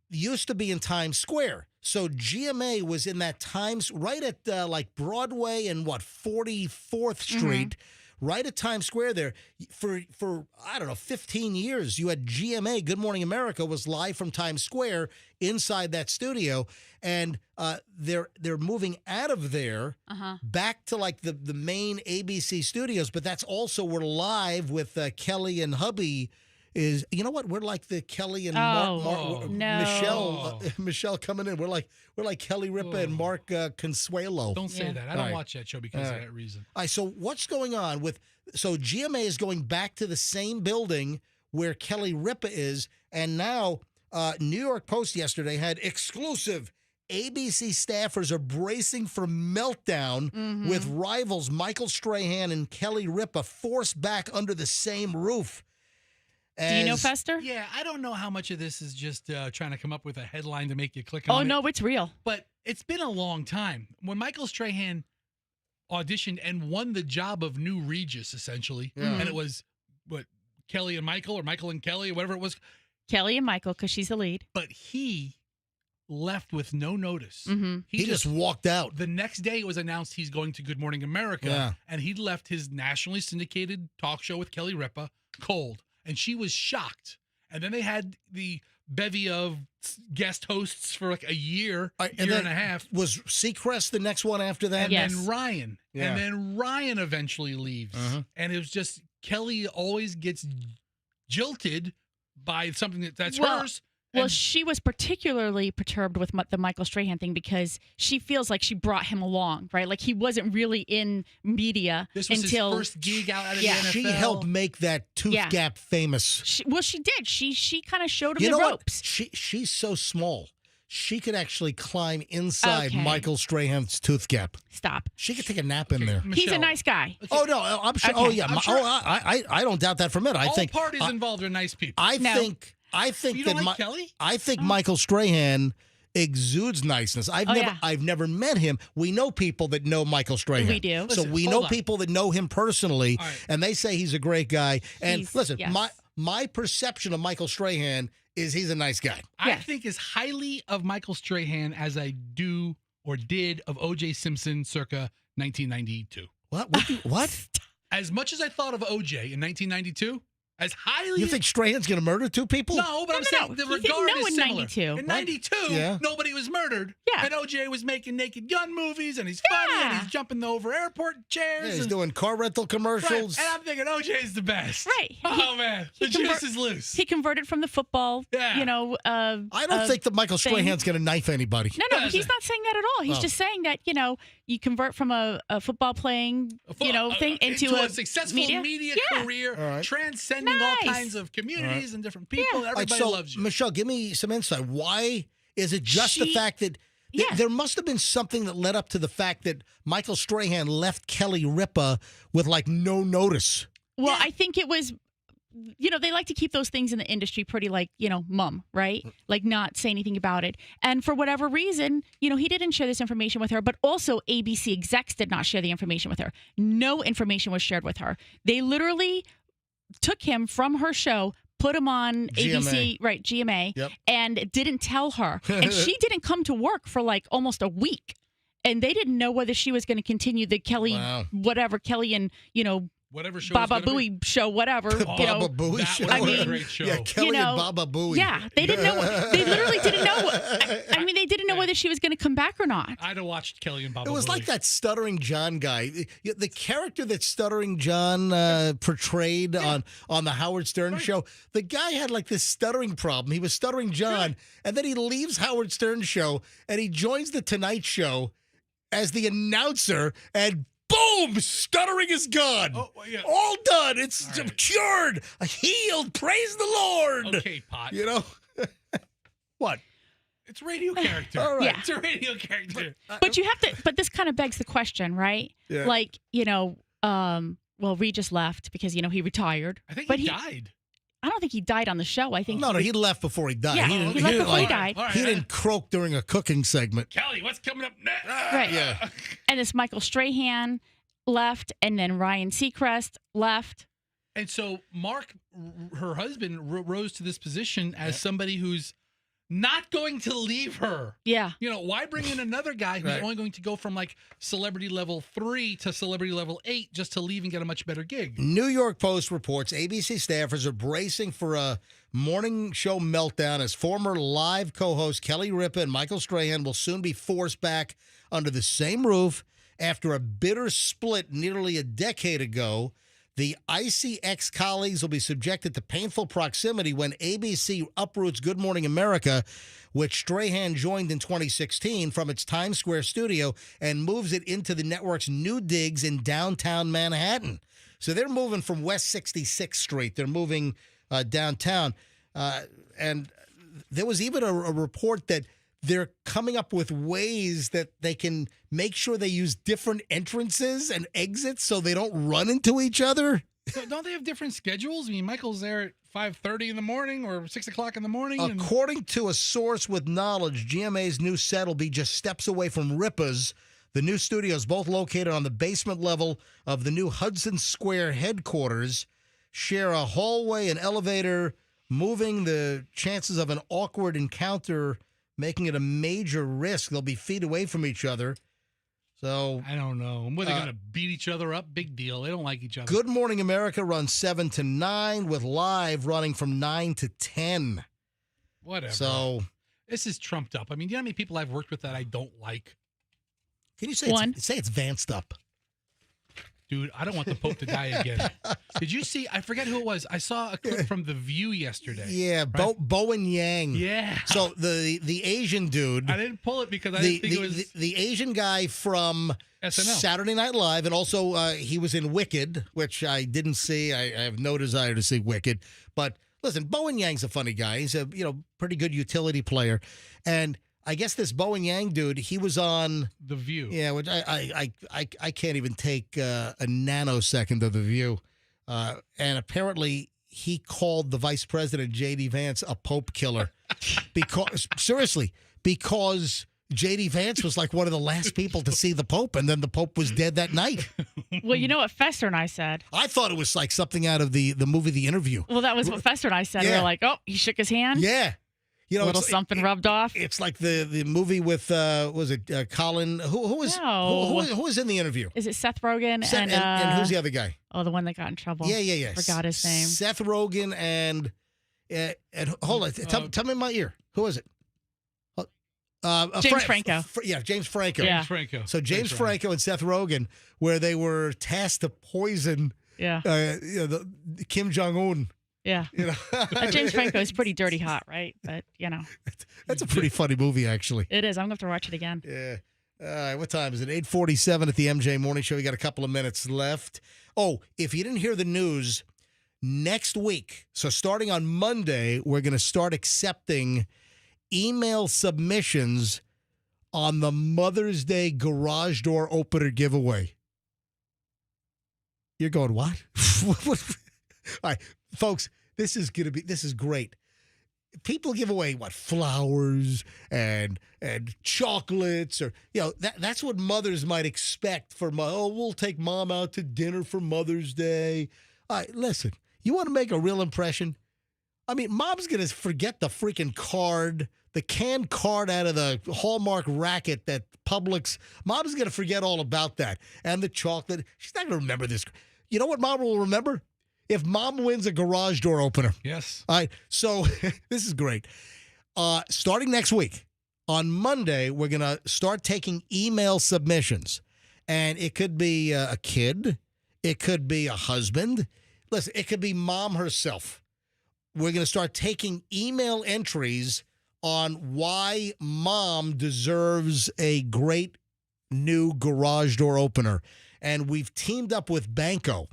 used to be in Times Square. So GMA was in that Times, right at like Broadway and 44th Street, right at Times Square there. For I don't know, 15 years, you had GMA, Good Morning America, was live from Times Square inside that studio. And they're moving out of there back to like the main ABC studios. But that's also where Live with Kelly and hubby is. You know what? We're like the Kelly and Michelle coming in. We're like Kelly Ripa and Mark Consuelo. Don't say that. I don't watch that show because of that reason. All right. So what's going on with? So GMA is going back to the same building where Kelly Ripa is, and now New York Post yesterday had exclusive. ABC staffers are bracing for meltdown with rivals Michael Strahan and Kelly Ripa forced back under the same roof. Do you know Fester? Yeah, I don't know how much of this is just trying to come up with a headline to make you click on it. Oh, no, it's real. But it's been a long time. When Michael Strahan auditioned and won the job of new Regis, essentially, and it was, Kelly and Michael, or Michael and Kelly, or whatever it was. Kelly and Michael, because she's the lead. But he left with no notice. He just walked out. The next day it was announced he's going to Good Morning America, and he left his nationally syndicated talk show with Kelly Ripa cold. And she was shocked. And then they had the bevy of guest hosts for like a year, year and a half. Was Seacrest the next one after that? And then Ryan. Yeah. And then Ryan eventually leaves. And it was just, Kelly always gets jilted by something that's hers. Well, she was particularly perturbed with the Michael Strahan thing because she feels like she brought him along, right? Like he wasn't really in media until his first gig out of the NFL. She helped make that tooth gap famous. She did. She kind of showed him you the know ropes. What? She's so small. She could actually climb inside Michael Strahan's tooth gap. Stop. She could take a nap in there. Michelle. He's a nice guy. Oh no, I'm sure. Okay. Oh yeah. I'm sure. I don't doubt that for a minute. All parties involved are nice people. I think you don't like Kelly? I think Michael Strahan exudes niceness. I've never met him. We know people that know Michael Strahan. We do. So we know people that know him personally, and they say he's a great guy. And listen, my perception of Michael Strahan is he's a nice guy. I think as highly of Michael Strahan as I do or did of O.J. Simpson circa 1992. What? As much as I thought of O.J. in 1992, as highly... You think Strahan's going to murder two people? No, but I'm saying the regard is similar. In 92, nobody was murdered. Yeah. And O.J. was making Naked Gun movies, and he's funny, and he's jumping over airport chairs. Yeah, he's doing car rental commercials. Right. And I'm thinking O.J.'s the best. Right. Oh, man. The juice is loose. He converted from the football, I don't think that Michael Strahan's going to knife anybody. No, he's not saying that at all. He's just saying that, you convert from a football playing, thing into a successful media career, transcending all kinds of communities and different people. Everybody loves you. Michelle, give me some insight. Why is it just the fact that there must have been something that led up to the fact that Michael Strahan left Kelly Ripa with like no notice? Well, I think it was, they like to keep those things in the industry pretty like, mum, right? Like not say anything about it. And for whatever reason, he didn't share this information with her, but also ABC execs did not share the information with her. No information was shared with her. They literally took him from her show, put him on ABC, GMA, and didn't tell her. And she didn't come to work for like almost a week. And they didn't know whether she was going to continue the Kelly, Kelly and, whatever show Baba Booey show, whatever. Baba Booey show. I mean, great show. Yeah, Kelly and Baba Booey. Yeah, they didn't know. They literally didn't know. I mean, they didn't know whether she was going to come back or not. I'd have watched Kelly and Baba Booey. It was like that Stuttering John guy. The character that Stuttering John portrayed on the Howard Stern show, the guy had like this stuttering problem. He was Stuttering John, and then he leaves Howard Stern show, and he joins the Tonight Show as the announcer, and boom! Stuttering is gone. All done. It's cured. Healed. Praise the Lord. Okay, Pot. What? It's radio character. All right. Yeah. It's a radio character. But you have to. But this kind of begs the question, right? Yeah. Like, Regis left because he retired. I think but he died. I don't think he died on the show. I think he left before he died. Yeah, he left before he died. He didn't croak during a cooking segment. Kelly, what's coming up next? Right. Yeah. And this Michael Strahan left, and then Ryan Seacrest left. And so Mark, her husband, rose to this position as somebody who's not going to leave her. Yeah. Why bring in another guy who's Right. only going to go from like celebrity level 3 to celebrity level 8 just to leave and get a much better gig? New York Post reports ABC staffers are bracing for a morning show meltdown as former live co-hosts Kelly Ripa and Michael Strahan will soon be forced back under the same roof after a bitter split nearly a decade ago. The icy ex-colleagues will be subjected to painful proximity when ABC uproots Good Morning America, which Strahan joined in 2016 from its Times Square studio and moves it into the network's new digs in downtown Manhattan. So they're moving from West 66th Street. They're moving downtown. And there was even a report that they're coming up with ways that they can make sure they use different entrances and exits so they don't run into each other. So don't they have different schedules? I mean, Michael's there at 5:30 in the morning or 6 o'clock in the morning. According to a source with knowledge, GMA's new set will be just steps away from Ripa's. The new studios, both located on the basement level of the new Hudson Square headquarters, share a hallway and elevator, moving the chances of an awkward encounter, making it a major risk. They'll be feet away from each other. So I don't know. Were they going to beat each other up? Big deal. They don't like each other. Good Morning America runs 7 to 9, with live running from 9 to 10. Whatever. So this is trumped up. I mean, do you know how many people I've worked with that I don't like? Can you say it's vanced up? Dude, I don't want the Pope to die again. Did you see? I forget who it was. I saw a clip from The View yesterday. Yeah, right? Bowen Yang. Yeah. So the Asian dude. I didn't pull it because I didn't think it was the Asian guy from SNL. Saturday Night Live, and also he was in Wicked, which I didn't see. I have no desire to see Wicked. But listen, Bowen Yang's a funny guy. He's a pretty good utility player, and I guess this Bowen Yang dude, he was on The View. Yeah, which I can't even take a nanosecond of The View. And apparently he called the vice president, J.D. Vance, a Pope killer. Because J.D. Vance was like one of the last people to see the Pope, and then the Pope was dead that night. Well, you know what Fester and I said? I thought it was like something out of the movie The Interview. Well, that was what Fester and I said. Yeah. We were like, oh, he shook his hand? Yeah. A little something rubbed off. It's like the movie with was it Colin? Who was in The Interview? Is it Seth Rogen and who's the other guy? Oh, the one that got in trouble. Yeah. Forgot his name. Seth Rogen and hold on, tell me in my ear. Who is it? James Franco. James Franco. Yeah. So James Franco and Seth Rogen, where they were tasked to poison Kim Jong-un. Yeah. James Franco is pretty dirty hot, right? But, That's a pretty funny movie, actually. It is. I'm going to have to watch it again. Yeah. All right, what time is it? 8:47 at the MJ Morning Show. We got a couple of minutes left. Oh, if you didn't hear the news, next week, so starting on Monday, we're going to start accepting email submissions on the Mother's Day garage door opener giveaway. You're going, what? All right, folks, this is great. People give away flowers and chocolates, or that's what mothers might expect for we'll take mom out to dinner for Mother's Day. All right, listen, you want to make a real impression? I mean, mom's gonna forget the freaking card, the canned card out of the Hallmark racket that Publix. Mom's gonna forget all about that, and the chocolate. She's not gonna remember this. You know what mom will remember? If mom wins a garage door opener. Yes. All right. So this is great. Starting next week, on Monday, we're going to start taking email submissions. And it could be a kid. It could be a husband. Listen, it could be mom herself. We're going to start taking email entries on why mom deserves a great new garage door opener. And we've teamed up with Banco.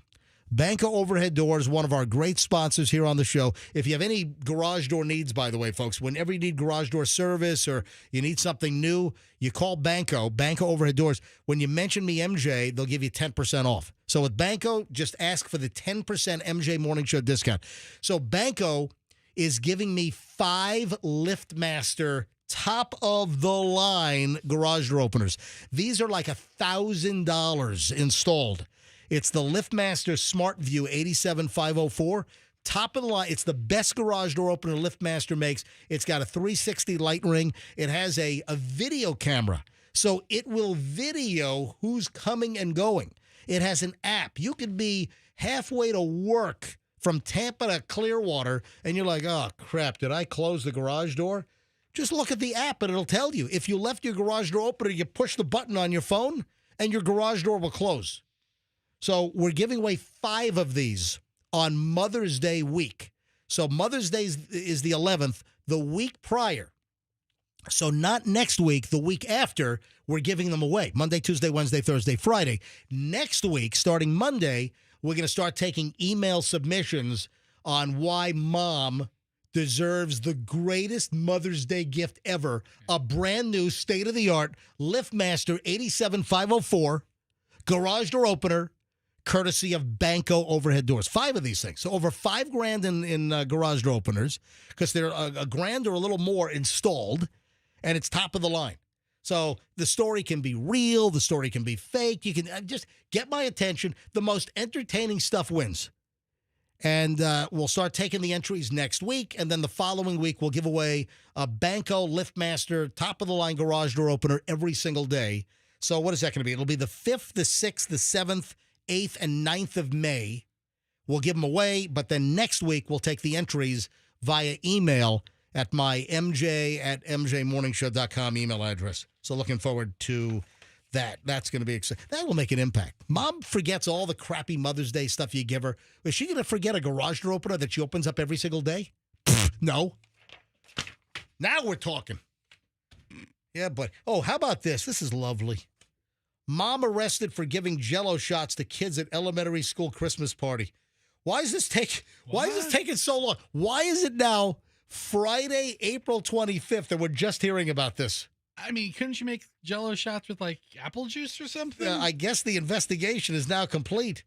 Banco Overhead Doors, one of our great sponsors here on the show. If you have any garage door needs, by the way, folks, whenever you need garage door service or you need something new, you call Banco Overhead Doors. When you mention me, MJ, they'll give you 10% off. So with Banco, just ask for the 10% MJ Morning Show discount. So Banco is giving me 5 LiftMaster top-of-the-line garage door openers. These are like $1,000 installed. It's the LiftMaster Smart View 87504, top of the line. It's the best garage door opener LiftMaster makes. It's got a 360 light ring. It has a video camera, so it will video who's coming and going. It has an app. You could be halfway to work from Tampa to Clearwater, and you're like, oh, crap, did I close the garage door? Just look at the app, and it'll tell you. If you left your garage door open, you push the button on your phone, and your garage door will close. So we're giving away 5 of these on Mother's Day week. So Mother's Day is the 11th, the week prior. So not next week, the week after, we're giving them away. Monday, Tuesday, Wednesday, Thursday, Friday. Next week, starting Monday, we're going to start taking email submissions on why mom deserves the greatest Mother's Day gift ever, a brand new state-of-the-art LiftMaster 87504 garage door opener, courtesy of Banco overhead doors. 5 of these things. So over $5,000 in garage door openers, because they're a grand or a little more installed, and it's top of the line. So the story can be real. The story can be fake. You can just get my attention. The most entertaining stuff wins. And we'll start taking the entries next week. And then the following week, we'll give away a Banco LiftMaster top-of-the-line garage door opener every single day. So what is that going to be? It'll be the 5th, the 6th, the 7th, 8th, and 9th of May. We'll give them away. But then next week, we'll take the entries via email at my mj@mjmorningshow.com email address. So looking forward to that. That's going to be exciting. That will make an impact. Mom forgets all the crappy Mother's Day stuff you give her. Is she going to forget a garage door opener that she opens up every single day? No. Now we're talking. Yeah, but, oh, how about this? This is lovely. Mom arrested for giving Jello shots to kids at elementary school Christmas party. Why is this taking so long? Why is it now Friday, April 25th, and we're just hearing about this? I mean, couldn't you make Jello shots with, like, apple juice or something? I guess the investigation is now complete.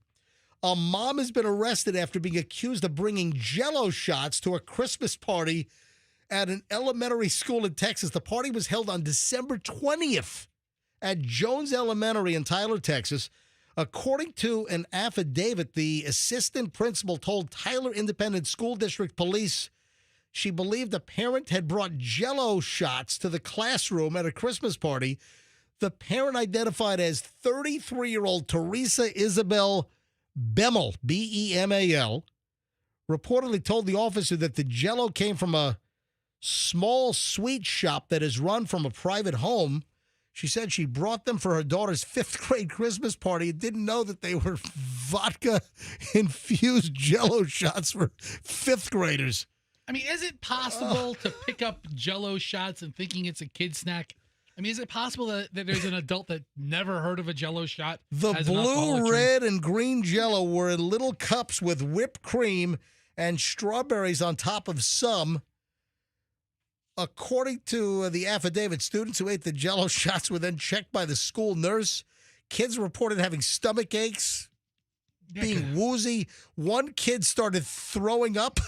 A mom has been arrested after being accused of bringing Jello shots to a Christmas party at an elementary school in Texas. The party was held on December 20th at Jones Elementary in Tyler, Texas. According to an affidavit, the assistant principal told Tyler Independent School District Police she believed a parent had brought Jello shots to the classroom at a Christmas party. The parent, identified as 33-year-old Teresa Isabel Bemmel, B-E-M-A-L, reportedly told the officer that the Jello came from a small sweet shop that is run from a private home. She said she brought them for her daughter's 5th grade Christmas party and didn't know that they were vodka-infused Jello shots for 5th graders. I mean, is it possible to pick up Jello shots and thinking it's a kid snack? I mean, is it possible that there's an adult that never heard of a Jello shot? The blue, red, and green Jello were in little cups with whipped cream and strawberries on top of some. According to the affidavit, students who ate the Jello shots were then checked by the school nurse. Kids reported having stomach aches, being woozy. One kid started throwing up.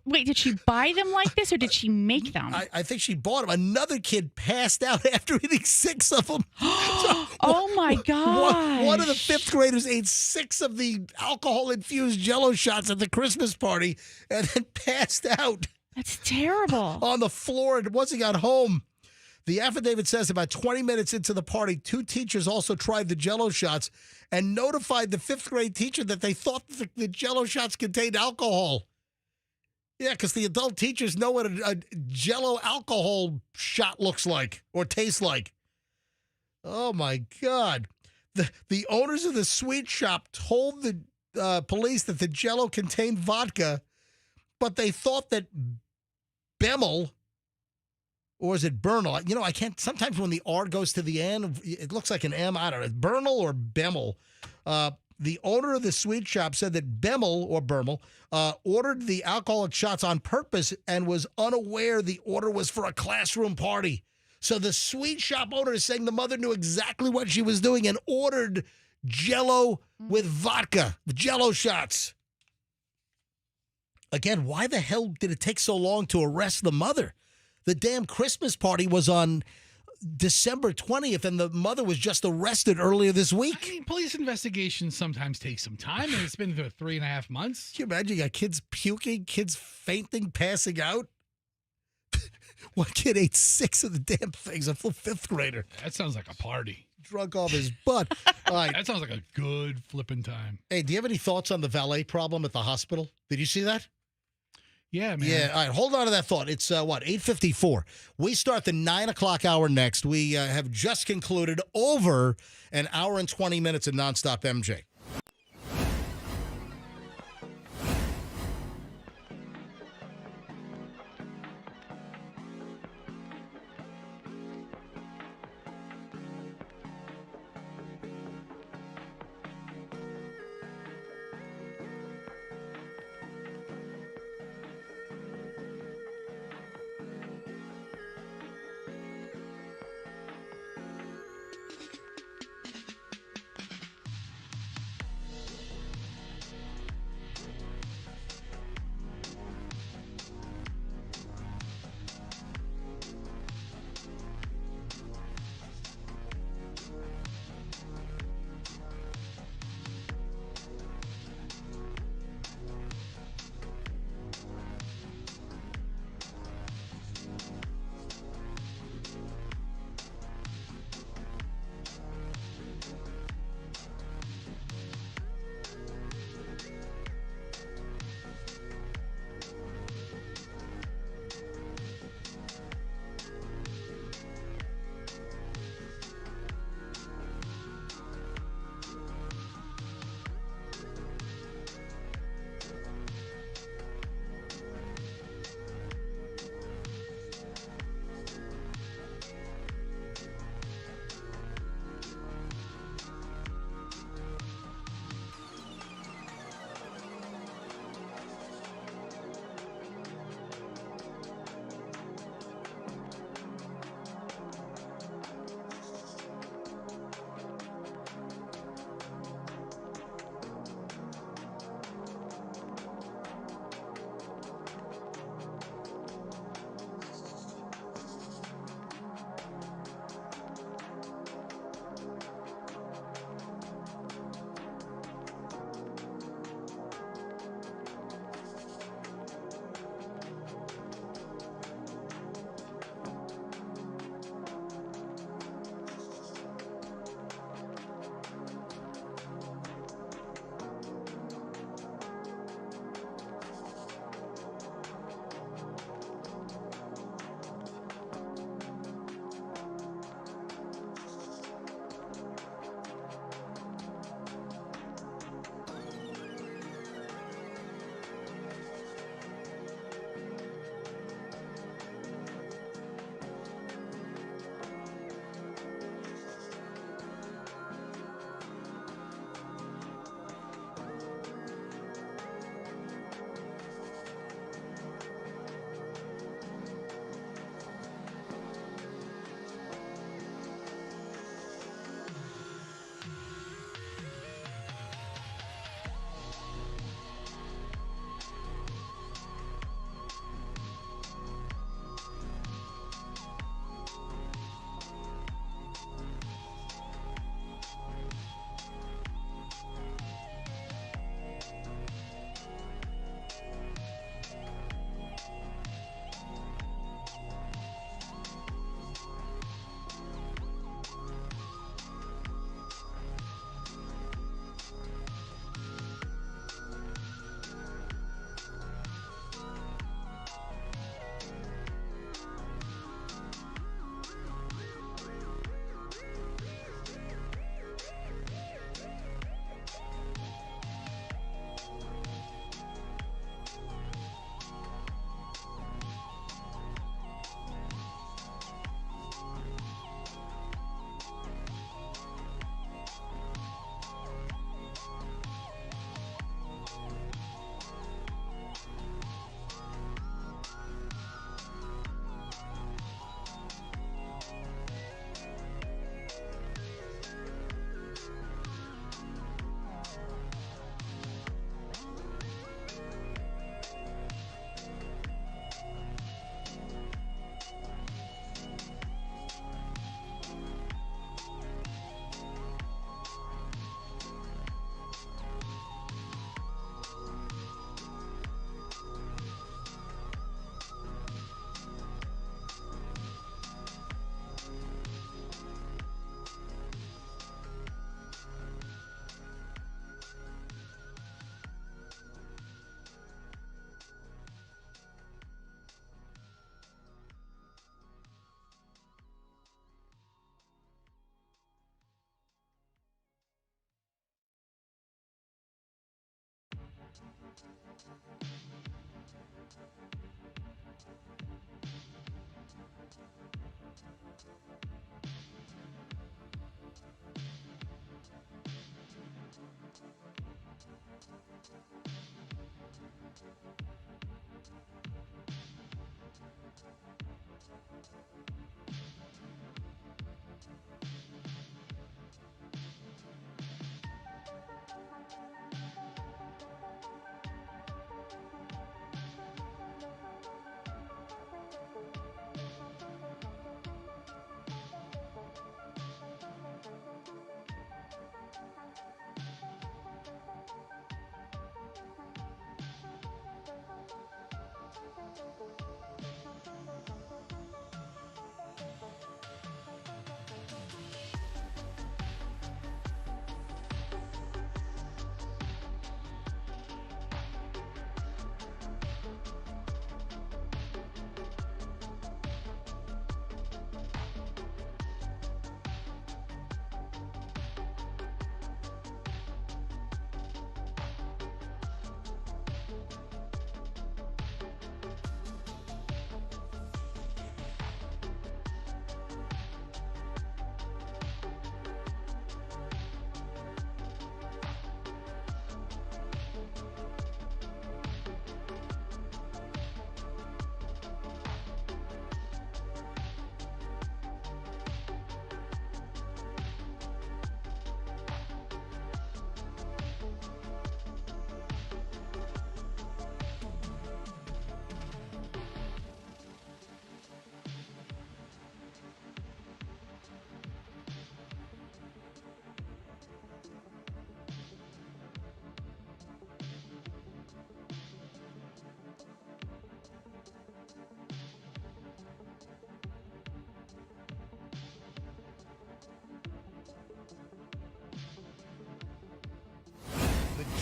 Wait, did she buy them like this or did she make them? I think she bought them. Another kid passed out after eating 6 of them. Oh, my God. One of the 5th graders ate 6 of the alcohol-infused Jello shots at the Christmas party and then passed out. That's terrible. On the floor, and once he got home. The affidavit says about 20 minutes into the party, 2 teachers also tried the Jello shots and notified the 5th grade teacher that they thought the Jello shots contained alcohol. Yeah, because the adult teachers know what a Jello alcohol shot looks like or tastes like. Oh, my God. The owners of the sweet shop told the police that the Jello contained vodka, but they thought that Bemmel, or is it Bernal? You know, I can't, sometimes when the R goes to the end, it looks like an M. I don't know. Bernal or Bemmel. The owner of the sweet shop said that Bemmel, or Bermel, ordered the alcoholic shots on purpose and was unaware the order was for a classroom party. So the sweet shop owner is saying the mother knew exactly what she was doing and ordered Jello with vodka, Jello shots. Again, why the hell did it take so long to arrest the mother? The damn Christmas party was on December 20th, and the mother was just arrested earlier this week. I mean, police investigations sometimes take some time, and it's been 3.5 months. Can you imagine? You got kids puking, kids fainting, passing out. One kid ate 6 of the damn things, a full 5th grader. That sounds like a party. Drunk off his butt. All right. That sounds like a good flipping time. Hey, do you have any thoughts on the valet problem at the hospital? Did you see that? Yeah, man. Yeah, all right, hold on to that thought. It's, 8:54. We start the 9 o'clock hour next. We have just concluded over an hour and 20 minutes of nonstop MJ.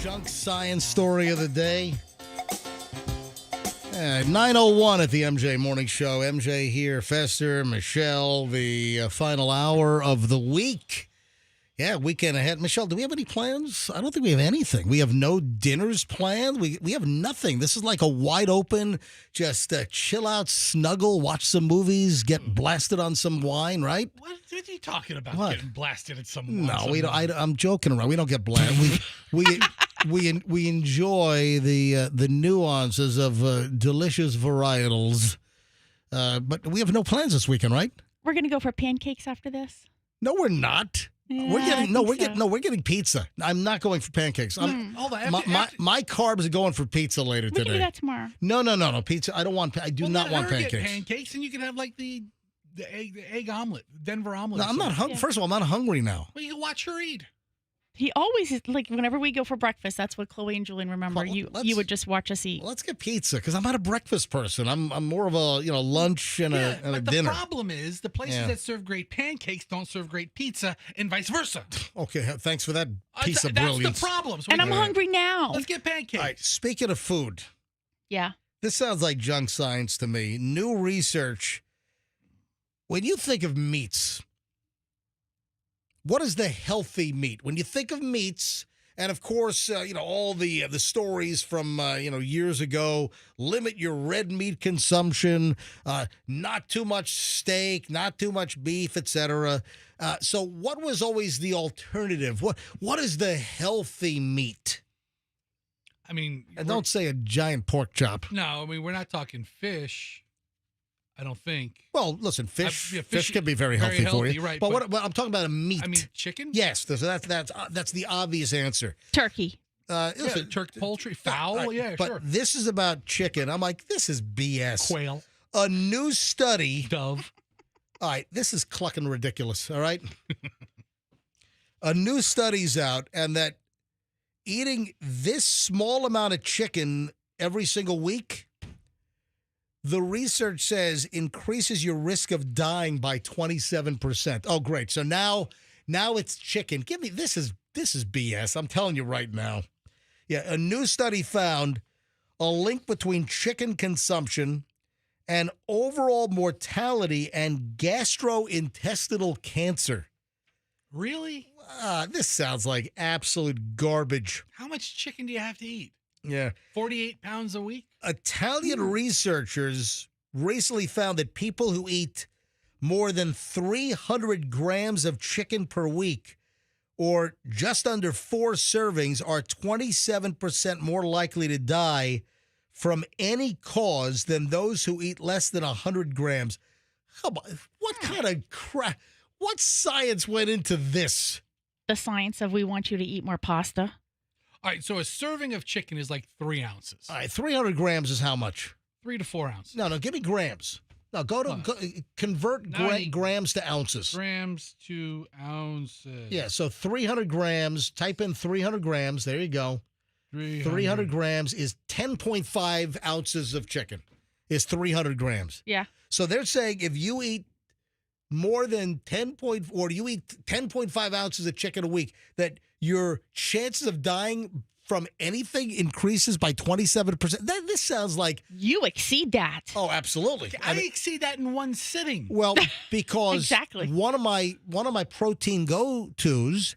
Junk science story of the day. 9:01 at the MJ Morning Show. MJ here, Fester, Michelle, the final hour of the week. Yeah, weekend ahead. Michelle, do we have any plans? I don't think we have anything. We have no dinners planned. We have nothing. This is like a wide open, just chill out, snuggle, watch some movies, get blasted on some wine, right? What are you talking about? What? Getting blasted at some wine? No, we don't. I'm joking around. We don't get blasted. We enjoy the nuances of delicious varietals. But we have no plans this weekend, right? We're gonna go for pancakes after this. No, we're not. Yeah, we're getting pizza. I'm not going for pancakes. Hold on. My carbs are going for pizza later We today. can do that tomorrow. No. Pizza. I don't want. I do not want Get pancakes. pancakes, and you can have like the egg omelet, Denver omelet. No, I'm not hungry. First of all, I'm not hungry now. Well, you can watch her eat. He always is like whenever we go for breakfast. That's what Chloe and Julian remember. You would just watch us eat. Let's get pizza because I'm not a breakfast person. I'm more of a lunch and a dinner. The problem is the places that serve great pancakes don't serve great pizza, and vice versa. Okay, thanks for that piece of brilliance. That's the problem. So and I'm hungry now. Let's get pancakes. All right, speaking of food. Yeah. This sounds like junk science to me. New research. When you think of meats, what is the healthy meat? When you think of meats, and of course, all the stories from years ago, limit your red meat consumption, not too much steak, not too much beef, etc. So, what was always the alternative? What is the healthy meat? I mean, and don't say a giant pork chop. No, I mean we're not talking fish. I don't think. Well, listen, fish can be very healthy for you. Right, but what I'm talking about a meat. I mean, chicken. Yes, that's the obvious answer. Turkey. Listen, turkey, poultry, fowl. Sure. But this is about chicken. I'm like, this is BS. Quail. A new study. Dove. All right, this is clucking ridiculous. All right. A new study's out, and that eating this small amount of chicken every single week, the research says increases your risk of dying by 27%. Oh, great. So now it's chicken. Give me this is BS. I'm telling you right now. Yeah, a new study found a link between chicken consumption and overall mortality and gastrointestinal cancer. Really? This sounds like absolute garbage. How much chicken do you have to eat? Yeah. 48 pounds a week? Italian researchers recently found that people who eat more than 300 grams of chicken per week, or just under 4 servings, are 27% more likely to die from any cause than those who eat less than 100 grams. Come on, what kind of crap? What science went into this? The science of we want you to eat more pasta. All right, so a serving of chicken is like 3 ounces. All right, 300 grams is how much? 3 to 4 ounces. No, give me grams. No, convert grams to ounces. Grams to ounces. Yeah, so 300 grams, type in 300 grams. There you go. 300 grams is 10.5 ounces of chicken, is 300 grams. Yeah. So they're saying if you eat more than 10.5 ounces of chicken a week, that your chances of dying from anything increases by 27%. This sounds like you exceed that. Oh, absolutely. I exceed that in one sitting. Well, because exactly. one of my protein go-tos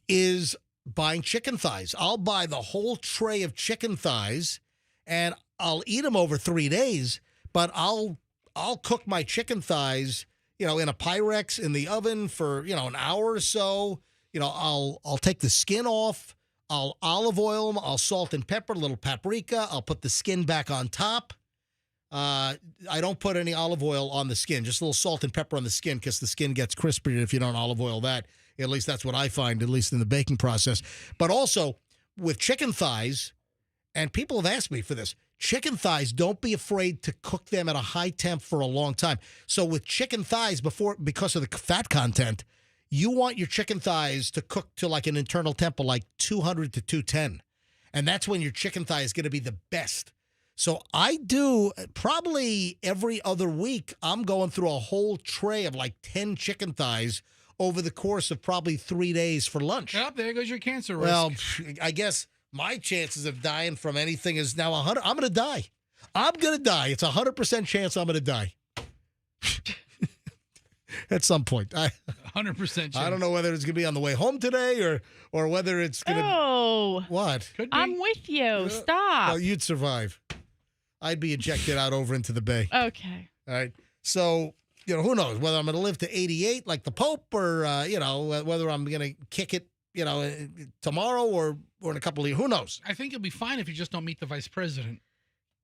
is buying chicken thighs. I'll buy the whole tray of chicken thighs and I'll eat them over 3 days, but I'll cook my chicken thighs, in a Pyrex in the oven for, an hour or so. I'll take the skin off. I'll olive oil them. I'll salt and pepper, a little paprika. I'll put the skin back on top. I don't put any olive oil on the skin, just a little salt and pepper on the skin because the skin gets crispier if you don't olive oil that. At least that's what I find, at least in the baking process. But also with chicken thighs, and people have asked me for this, chicken thighs, don't be afraid to cook them at a high temp for a long time. So with chicken thighs, because of the fat content, you want your chicken thighs to cook to like an internal temp of like 200 to 210. And that's when your chicken thigh is going to be the best. So I do probably every other week, I'm going through a whole tray of like 10 chicken thighs over the course of probably 3 days for lunch. Yep, there goes your cancer risk. Well, I guess my chances of dying from anything is now 100. I'm going to die. I'm going to die. It's 100% chance I'm going to die. At some point. 100% chance. I don't know whether it's going to be on the way home today or whether it's going to... Oh. What? Could be. I'm with you. Stop. Well, you'd survive. I'd be ejected out over into the bay. Okay. All right. So, who knows whether I'm going to live to 88 like the Pope or, whether I'm going to kick it, tomorrow or in a couple of years. Who knows? I think you'll be fine if you just don't meet the vice president.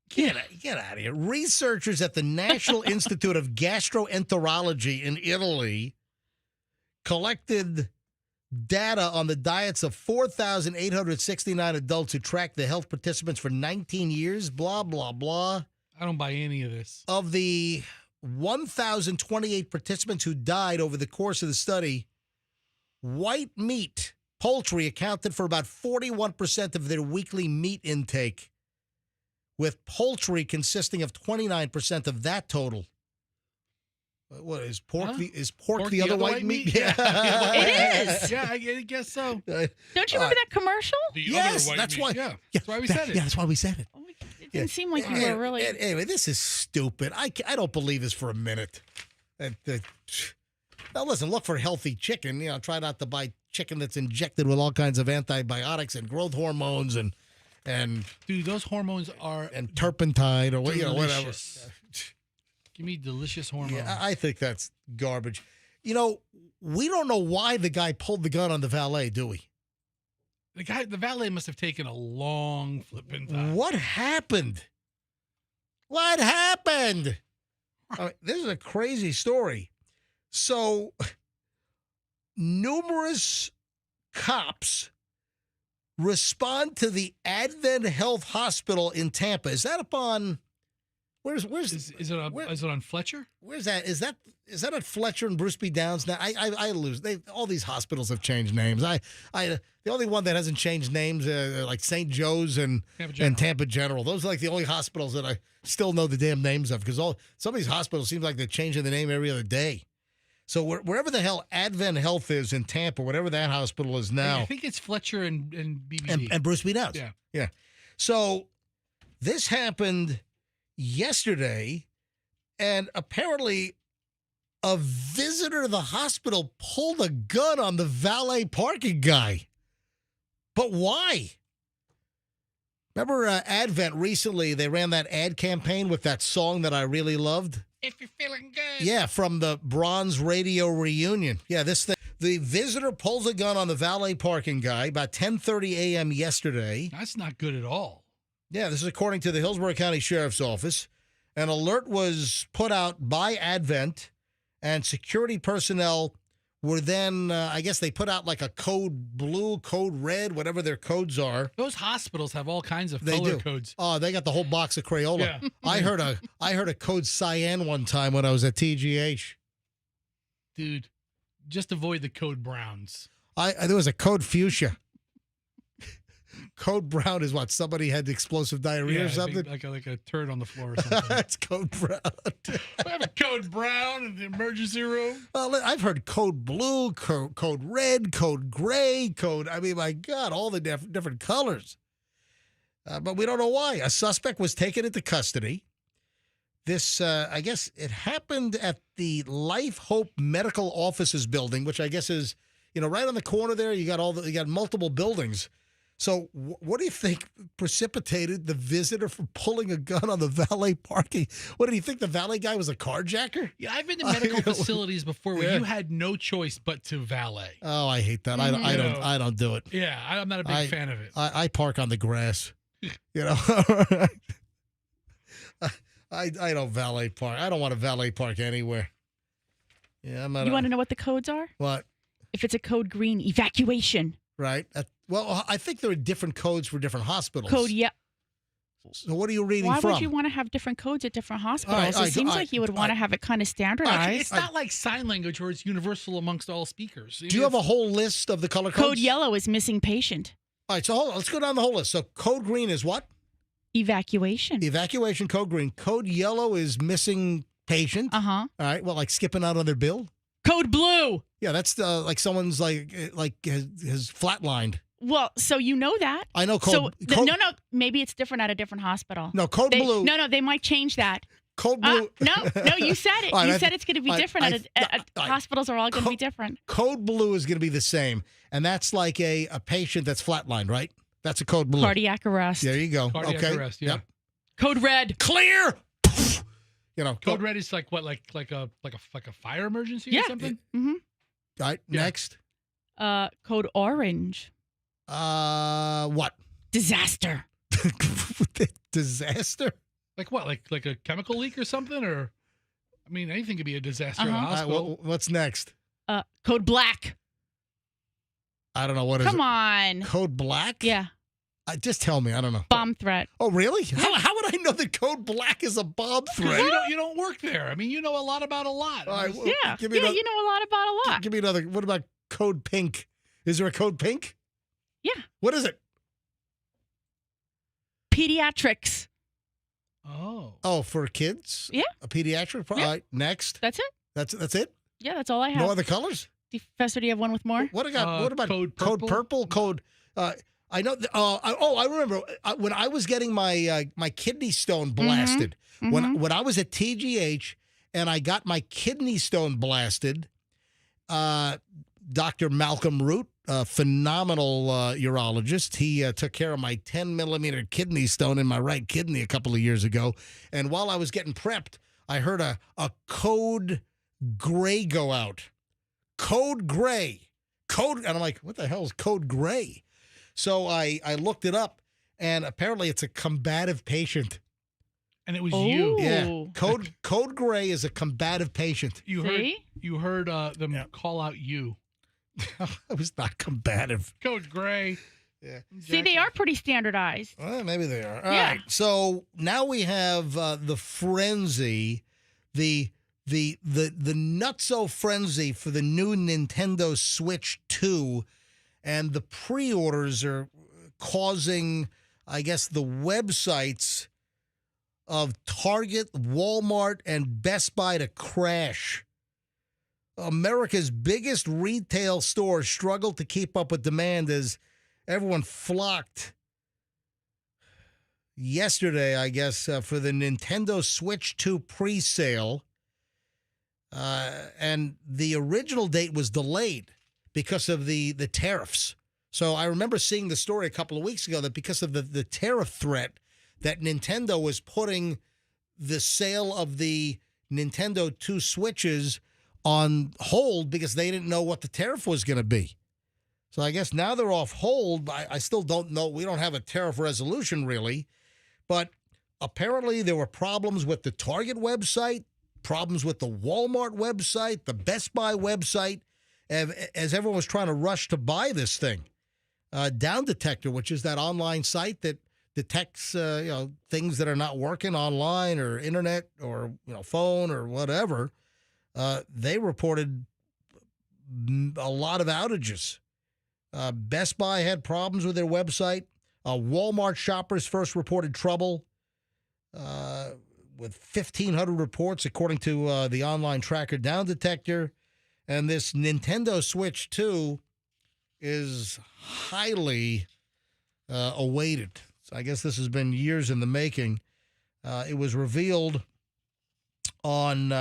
Get out of here. Researchers at the National Institute of Gastroenterology in Italy collected data on the diets of 4,869 adults who tracked the health participants for 19 years, blah, blah, blah. I don't buy any of this. Of the 1,028 participants who died over the course of the study, white meat, poultry, accounted for about 41% of their weekly meat intake, with poultry consisting of 29% of that total. What is pork? Huh? Is pork the other white meat? Yeah. It is. Yeah, I guess so. Don't you remember that commercial? Yes, that's why. Yeah, that's why we said it. Yeah, that's why we said it. It didn't seem like you were really... Anyway, this is stupid. I don't believe this for a minute. Now, listen, look for healthy chicken. Try not to buy chicken that's injected with all kinds of antibiotics and growth hormones and dude, those hormones are and turpentine or whatever. Give me delicious hormones. Yeah, I think that's garbage. We don't know why the guy pulled the gun on the valet, do we? The valet must have taken a long flipping time. What happened? What happened? This is a crazy story. So, numerous cops respond to the Advent Health Hospital in Tampa. Is that up on? Is it on Fletcher? Where's that? Is that at Fletcher and Bruce B. Downs? Now I lose. All these hospitals have changed names. The only one that hasn't changed names like St. Joe's and Tampa General. Those are like the only hospitals that I still know the damn names of because some of these hospitals seem like they're changing the name every other day. So wherever the hell Advent Health is in Tampa, whatever that hospital is now. I think it's Fletcher and BBD. And Bruce B. Downs. Yeah. So this happened yesterday, and apparently a visitor to the hospital pulled a gun on the valet parking guy. But why? Remember Advent recently, they ran that ad campaign with that song that I really loved? if you're feeling good. Yeah, from the Bronze Radio reunion. Yeah, this thing. The visitor pulls a gun on the valet parking guy about 10:30 a.m. yesterday. That's not good at all. Yeah, this is according to the Hillsborough County Sheriff's Office. An alert was put out by Advent, and security personnel were then, I guess they put out like a code blue, code red, whatever their codes are. Those hospitals have all kinds of They color do. codes. Oh, they got the whole box of Crayola. Yeah. I heard a code cyan one time when I was at TGH. Dude, just avoid the code browns. There was a code fuchsia. Code brown is what? Somebody had explosive diarrhea or something? Like a turd on the floor or something. That's code brown. We have a code brown in the emergency room. Well, I've heard code blue, code red, code gray, I mean, my God, all the different colors. But we don't know why. A suspect was taken into custody. This, I guess it happened at the Life Hope Medical Offices building, which I guess is, right on the corner there. You got multiple buildings. So what do you think precipitated the visitor from pulling a gun on the valet parking? What did you think? The valet guy was a carjacker? Yeah, I've been to medical facilities before where you had no choice but to valet. Oh, I hate that. I don't do it. Yeah, I'm not a big fan of it. I park on the grass. I don't valet park. I don't want to valet park anywhere. Yeah, I'm not. You want to know what the codes are? What? If it's a code green, evacuation. Right. Well, I think there are different codes for different hospitals. Code, yeah. So what are you reading Why from? would you want to have different codes at different hospitals? All right, it seems like you would want to have it kind of standardized. It's not like sign language where it's universal amongst all speakers. Do you have a whole list of the color codes? Code yellow is missing patient. All right, so let's go down the whole list. So code green is what? Evacuation. Evacuation, code green. Code yellow is missing patient. Uh-huh. All right, well, like skipping out on their bill? Code blue. Yeah, that's like someone's like has flatlined. Well, so you know that. I know code. No, maybe it's different at a different hospital. No, code blue. No, they might change that. Code blue. No, you said it. Right, you said it's going to be different. Hospitals are all going to be different. Code blue is going to be the same, and that's like a patient that's flatlined, right? That's a code blue. Cardiac arrest. There you go. Cardiac arrest. Yeah. Yep. Code red. Clear. Code red is like what? Like a fire emergency or something? Mm-hmm. All right. Yeah. Next. Code orange. What? Disaster. Disaster? Like what? Like a chemical leak or something? Or, I mean, anything could be a disaster in a hospital. What's next? Code black. I don't know what is. Come on. Code black? Yeah. Just tell me. I don't know. Bomb threat. Oh, really? How would I know that code black is a bomb threat? You don't work there. I mean, you know a lot about a lot. All right, well, you know a lot about a lot. Give me another. What about code pink? Is there a code pink? Yeah. What is it? Pediatrics. Oh, for kids? Yeah. A pediatric? Yeah. All right, next. That's it. That's it? Yeah, that's all I have. No other colors? Professor, do you have one with more? What about code purple? Code I know. I remember when I was getting my my kidney stone blasted. Mm-hmm. When I was at TGH and I got my kidney stone blasted, Dr. Malcolm Root, a phenomenal urologist, he took care of my 10-millimeter kidney stone in my right kidney a couple of years ago. And while I was getting prepped, I heard a code gray go out. Code gray. And I'm like, what the hell is code gray? So I looked it up, and apparently it's a combative patient. And it was you. Yeah. Code gray is a combative patient. You heard them call out you. I was not combative. Code gray. Yeah. See, they are pretty standardized. Well, maybe they are. All right. So now we have the frenzy, the nutso frenzy for the new Nintendo Switch 2. And the pre-orders are causing, I guess, the websites of Target, Walmart, and Best Buy to crash. America's biggest retail stores struggled to keep up with demand as everyone flocked yesterday, I guess, for the Nintendo Switch 2 pre-sale. And the original date was delayed because of the tariffs. So I remember seeing the story a couple of weeks ago that because of the tariff threat, that Nintendo was putting the sale of the Nintendo 2 Switches on hold because they didn't know what the tariff was going to be. So I guess now they're off hold. I still don't know. We don't have a tariff resolution really. But apparently there were problems with the Target website, problems with the Walmart website, the Best Buy website, as everyone was trying to rush to buy this thing. Down Detector, which is that online site that detects things that are not working online or internet or phone or whatever, they reported a lot of outages. Best Buy had problems with their website. Walmart shoppers first reported trouble with 1,500 reports, according to the online tracker Down Detector. And this Nintendo Switch 2 is highly awaited. So I guess this has been years in the making. It was revealed on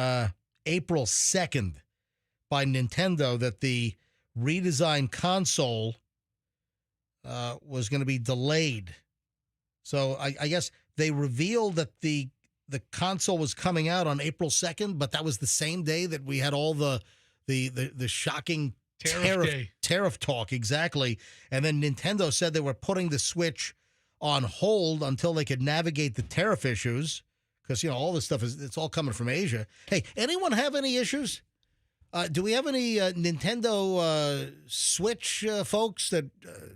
April 2nd by Nintendo that the redesigned console was going to be delayed. So I guess they revealed that the console was coming out on April 2nd, but that was the same day that we had all the shocking tariff talk, exactly. And then Nintendo said they were putting the Switch on hold until they could navigate the tariff issues, because all this stuff it's all coming from Asia. Hey, anyone have any issues? Do we have any Nintendo Switch folks that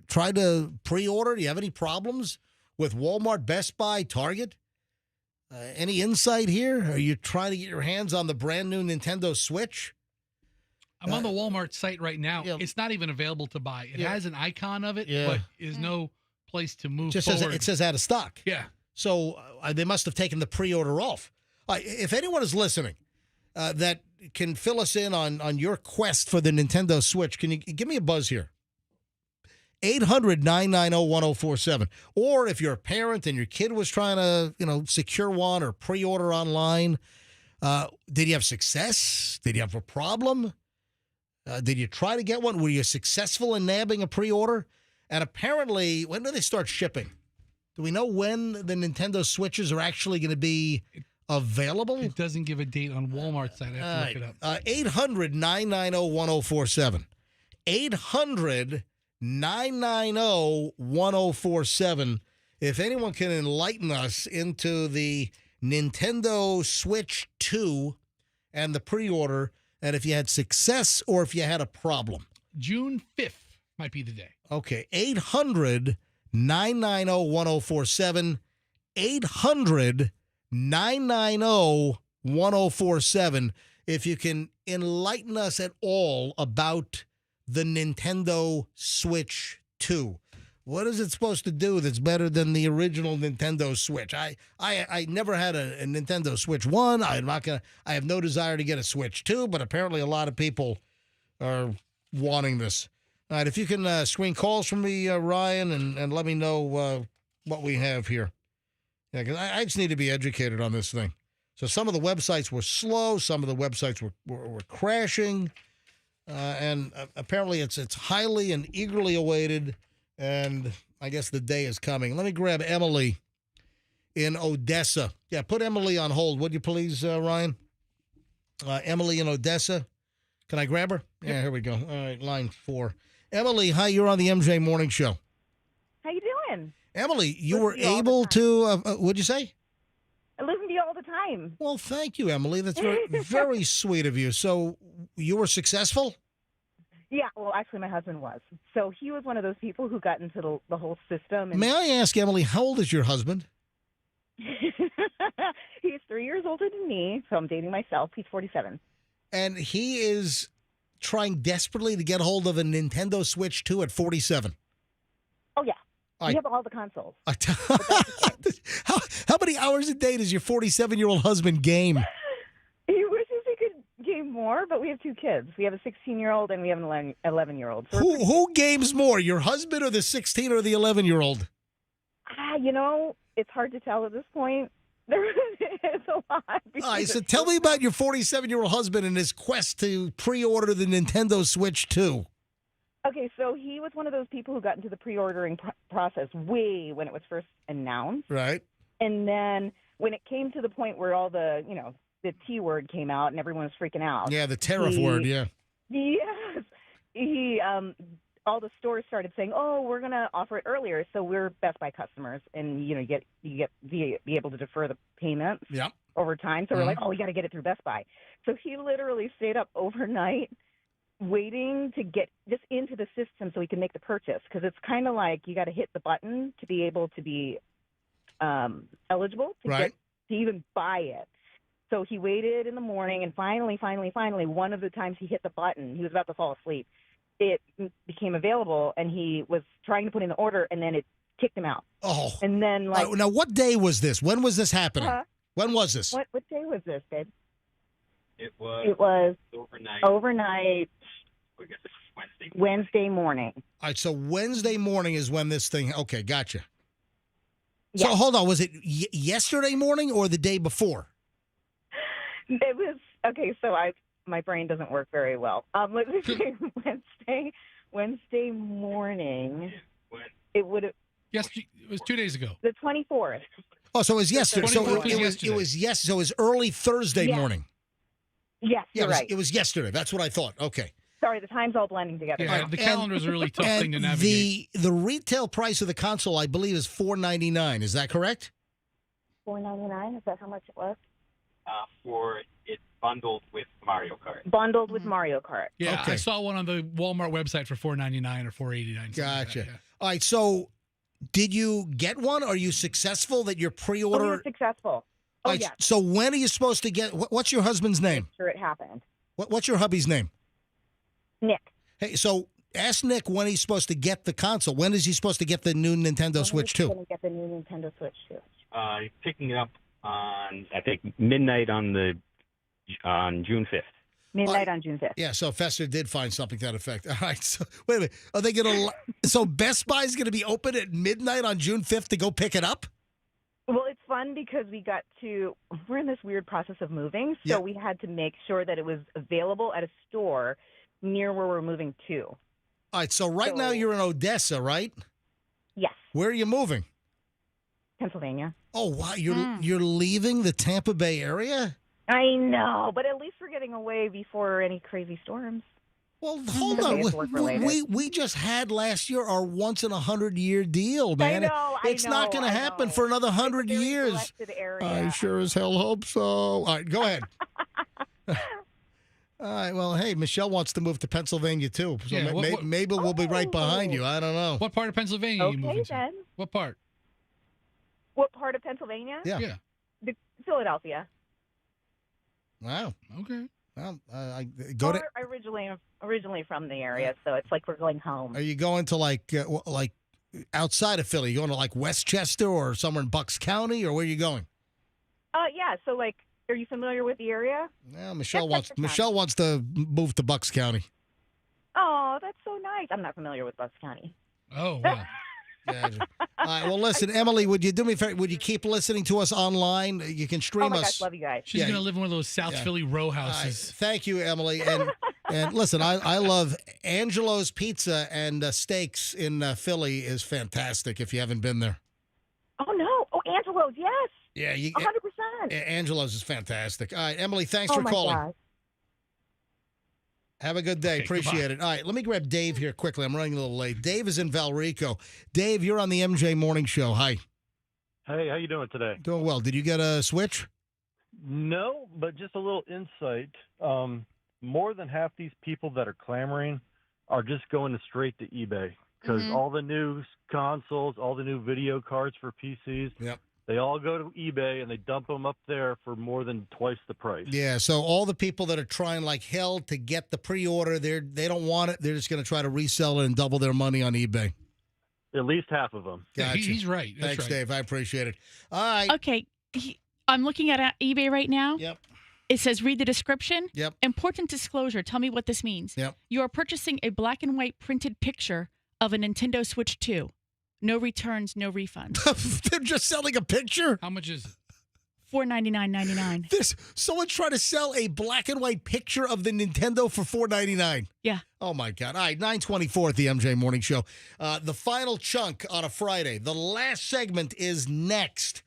tried to pre-order? Do you have any problems with Walmart, Best Buy, Target? Any insight here? Are you trying to get your hands on the brand new Nintendo Switch? I'm on the Walmart site right now. Yeah. It's not even available to buy. It has an icon of it, but is no place to move forward. It says out of stock. Yeah. So they must have taken the pre-order off. If anyone is listening that can fill us in on your quest for the Nintendo Switch, can you give me a buzz here? 800-990-1047. Or if you're a parent and your kid was trying to, secure one or pre-order online, did you have success? Did you have a problem? Did you try to get one? Were you successful in nabbing a pre-order? And apparently, when do they start shipping? Do we know when the Nintendo Switches are actually going to be available? It doesn't give a date on Walmart's site. I have to look it up. 800-990-1047. 800-990-1047. If anyone can enlighten us into the Nintendo Switch 2 and the pre-order, and if you had success or if you had a problem. June 5th might be the day. Okay, 800-990-1047. 800-990-1047. If you can enlighten us at all about the Nintendo Switch 2. What is it supposed to do that's better than the original Nintendo Switch? I never had a Nintendo Switch 1. I have no desire to get a Switch 2, but apparently a lot of people are wanting this. All right, if you can screen calls from me, Ryan, and let me know what we have here. Yeah, because I just need to be educated on this thing. So some of the websites were slow. Some of the websites were crashing. And apparently it's highly and eagerly awaited. And I guess the day is coming. Let me grab Emily in Odessa. Yeah, put Emily on hold, would you please, Ryan? Emily in Odessa. Can I grab her? Yeah, here we go. All right, line 4. Emily, hi, you're on the MJ Morning Show. How you doing? Emily, you were able to, what'd you say? I listen to you all the time. Well, thank you, Emily. That's very, very sweet of you. So you were successful? Yeah, well, actually, my husband was. So he was one of those people who got into the whole system. And may I ask, Emily, how old is your husband? He's 3 years older than me, so I'm dating myself. He's 47. And he is trying desperately to get hold of a Nintendo Switch 2 at 47. Oh, yeah. We have all the consoles. How many hours a day does your 47-year-old husband game? He wishes he could game more, but we have 2 kids. We have a 16-year-old and we have an 11-year-old. So who games more, your husband or the 16 or the 11-year-old? It's hard to tell at this point. It's a lot. All right, so tell me about your 47-year-old husband and his quest to pre-order the Nintendo Switch 2. Okay, so he was one of those people who got into the pre-ordering process way when it was first announced. Right. And then when it came to the point where all the, the T word came out and everyone was freaking out. Yeah, the tariff word, yeah. Yes. He all the stores started saying, "Oh, we're going to offer it earlier." So we're Best Buy customers, and you be able to defer the payments over time. So we're like, "Oh, we got to get it through Best Buy." So he literally stayed up overnight waiting to get just into the system so he can make the purchase, because it's kind of like you got to hit the button to be able to be eligible to even buy it. So he waited in the morning, and finally, one of the times he hit the button, he was about to fall asleep, it became available, and he was trying to put in the order, and then it kicked him out. Oh. And then, like... now, what day was this? When was this happening? When was this? What day was this, babe? It was overnight. I guess it's Wednesday morning. All right, so Wednesday morning is when this thing... Okay, gotcha. Yes. So, hold on. Was it yesterday morning or the day before? It was... Okay, so my brain doesn't work very well. Let's say Wednesday morning. It would have... Yes, it was 2 days ago. The 24th. Oh, so it was yesterday. So So it was early Thursday morning. Yes, you're right. It was yesterday. That's what I thought. Okay. Sorry, the time's all blending together. Yeah, the calendar is a really tough thing to navigate. The retail price of the console, I believe, is $499. Is that correct? $499. Is that how much it was? For it bundled with Mario Kart. Bundled with Mario Kart. Yeah, Okay. I saw one on the Walmart website for $4.99 or $4.89. Gotcha. Like that, All right. So, did you get one? Are you successful that your pre-order? Oh, you're successful. Oh, right, yeah. So when are you supposed to get? What's your husband's name? Sure, it happened. What's your hubby's name? Nick. Hey, so ask Nick when he's supposed to get the console. When is he supposed to get the new Nintendo Switch 2? Going to get the new Nintendo Switch 2. Picking it up on, I think, midnight on June 5th. Midnight on June 5th. Yeah, so Fester did find something to that effect. All right, so wait a minute. Are they going to? So Best Buy's going to be open at midnight on June 5th to go pick it up? Well, it's fun because we're in this weird process of moving, so we had to make sure that it was available at a store near where we're moving to. All right, so now you're in Odessa, right? Yes. Where are you moving? Pennsylvania. Oh, wow, you're leaving the Tampa Bay area? I know, but at least we're getting away before any crazy storms. Well, hold on. We just had last year our once-in-a-100-year deal, man. It's not going to happen for another 100 years. I sure as hell hope so. All right, go ahead. All right, well, hey, Michelle wants to move to Pennsylvania, too. So maybe we'll be right behind you. I don't know. What part of Pennsylvania are you moving to? Then. What part? What part of Pennsylvania? Yeah. Philadelphia. Wow. Okay. Well, go to. Originally from the area, so it's like we're going home. Are you going to like outside of Philly? You going to like Westchester or somewhere in Bucks County, or where are you going? Yeah. So like, are you familiar with the area? Yeah, Michelle wants to move to Bucks County. Oh, that's so nice. I'm not familiar with Bucks County. Oh, wow. Yeah. All right. Well, listen, Emily, would you do me a favor? Would you keep listening to us online? You can stream us. Gosh, love you guys. She's going to live in one of those South Philly row houses. Thank you, Emily. And listen, I love Angelo's Pizza and Steaks in Philly is fantastic. If you haven't been there. Oh no! Oh, Angelo's, yes. Yeah, 100%. Angelo's is fantastic. All right, Emily, thanks for calling. God. Have a good day. Appreciate it. All right, let me grab Dave here quickly. I'm running a little late. Dave is in Valrico. Dave, you're on the MJ Morning Show. Hi. Hey, how you doing today? Doing well. Did you get a Switch? No, but just a little insight. More than half these people that are clamoring are just going straight to eBay because all the new consoles, all the new video cards for PCs, they all go to eBay and they dump them up there for more than twice the price. Yeah, so all the people that are trying like hell to get the pre-order, they don't want it. They're just going to try to resell it and double their money on eBay. At least half of them. Gotcha. He's right. That's Thanks, right. Dave. I appreciate it. All right. Okay. I'm looking at eBay right now. Yep. It says, read the description. Yep. Important disclosure. Tell me what this means. Yep. You are purchasing a black and white printed picture of a Nintendo Switch 2. No returns, no refunds. They're just selling a picture? How much is it? $499.99. Someone's trying to sell a black and white picture of the Nintendo for $499. Yeah. Oh, my God. All right, 9:24 at the MJ Morning Show. The final chunk on a Friday. The last segment is next.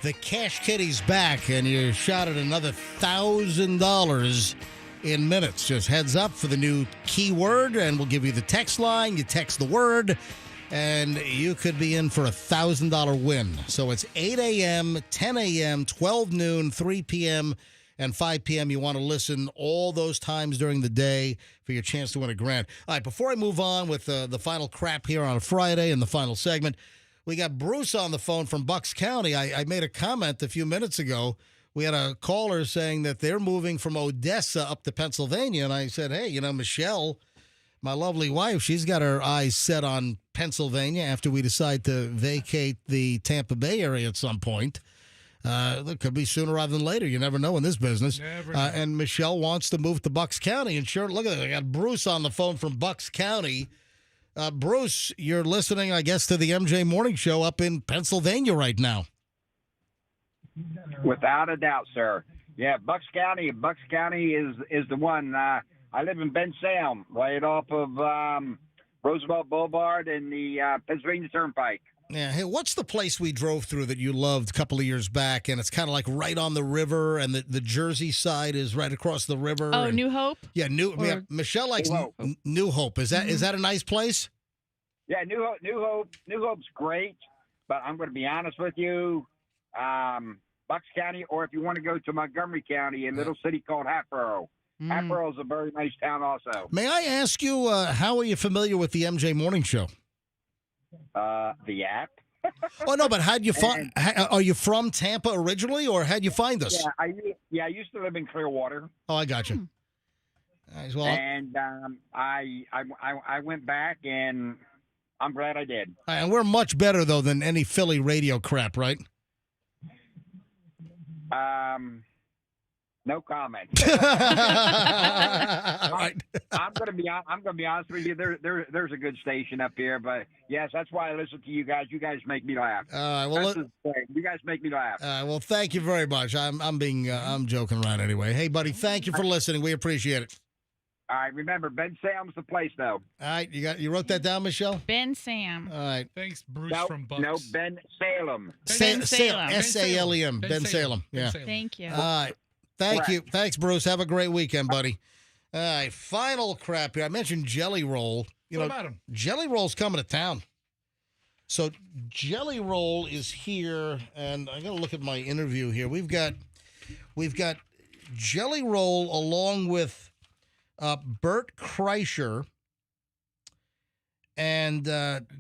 The Cash Kitty's back, and you shot at another $1,000 in minutes. Just heads up for the new keyword, and we'll give you the text line. You text the word, and you could be in for a $1,000 win. So it's 8 a.m., 10 a.m., 12 noon, 3 p.m., and 5 p.m. You want to listen all those times during the day for your chance to win a grand. All right, before I move on with the final crap here on a Friday and the final segment, we got Bruce on the phone from Bucks County. I made a comment a few minutes ago. We had a caller saying that they're moving from Odessa up to Pennsylvania, and I said, hey, you know, Michelle, my lovely wife, she's got her eyes set on Pennsylvania after we decide to vacate the Tampa Bay area at some point. It could be sooner rather than later. You never know in this business. Never know. And Michelle wants to move to Bucks County. And sure, look at that. I got Bruce on the phone from Bucks County. Bruce, you're listening, I guess, to the MJ Morning Show up in Pennsylvania right now. Without a doubt, sir. Yeah, Bucks County is the one. I live in Ben Salem, right off of Roosevelt Boulevard and the Pennsylvania Turnpike. Yeah. Hey, what's the place we drove through that you loved a couple of years back? And it's kind of like right on the river, and the Jersey side is right across the river. Oh, and, New Hope? Yeah, Michelle likes New Hope. Is that a nice place? Yeah, New Hope's great, but I'm going to be honest with you, Bucks County, or if you want to go to Montgomery County, a little city called Hatboro. Hatboro is a very nice town also. May I ask you, how are you familiar with the MJ Morning Show? The app. Oh, no, but how'd you find? Are you from Tampa originally, or how'd you find us? Yeah, I used to live in Clearwater. Oh, I got you. Well, and I went back, and I'm glad I did. And we're much better though than any Philly radio crap, right? No comment. All right. I'm gonna be honest with you. There's a good station up here, but yes, that's why I listen to you guys. You guys make me laugh. All right. Well, you guys make me laugh. Well, thank you very much. I'm joking around anyway. Hey, buddy, thank you for listening. We appreciate it. All right. Remember, Ben Sam's the place, though. All right. You wrote that down, Michelle? Ben Sam. All right. Thanks, Bruce from Bucks. No, Ben Salem. Ben Salem. S-A-L-E-M. Ben Salem. Yeah. Thank you. All right. Thank you. Thanks, Bruce. Have a great weekend, buddy. All right. Final crap here. I mentioned Jelly Roll. What about him? Jelly Roll's coming to town. So Jelly Roll is here, and I got to look at my interview here. We've got Jelly Roll along with Bert Kreischer and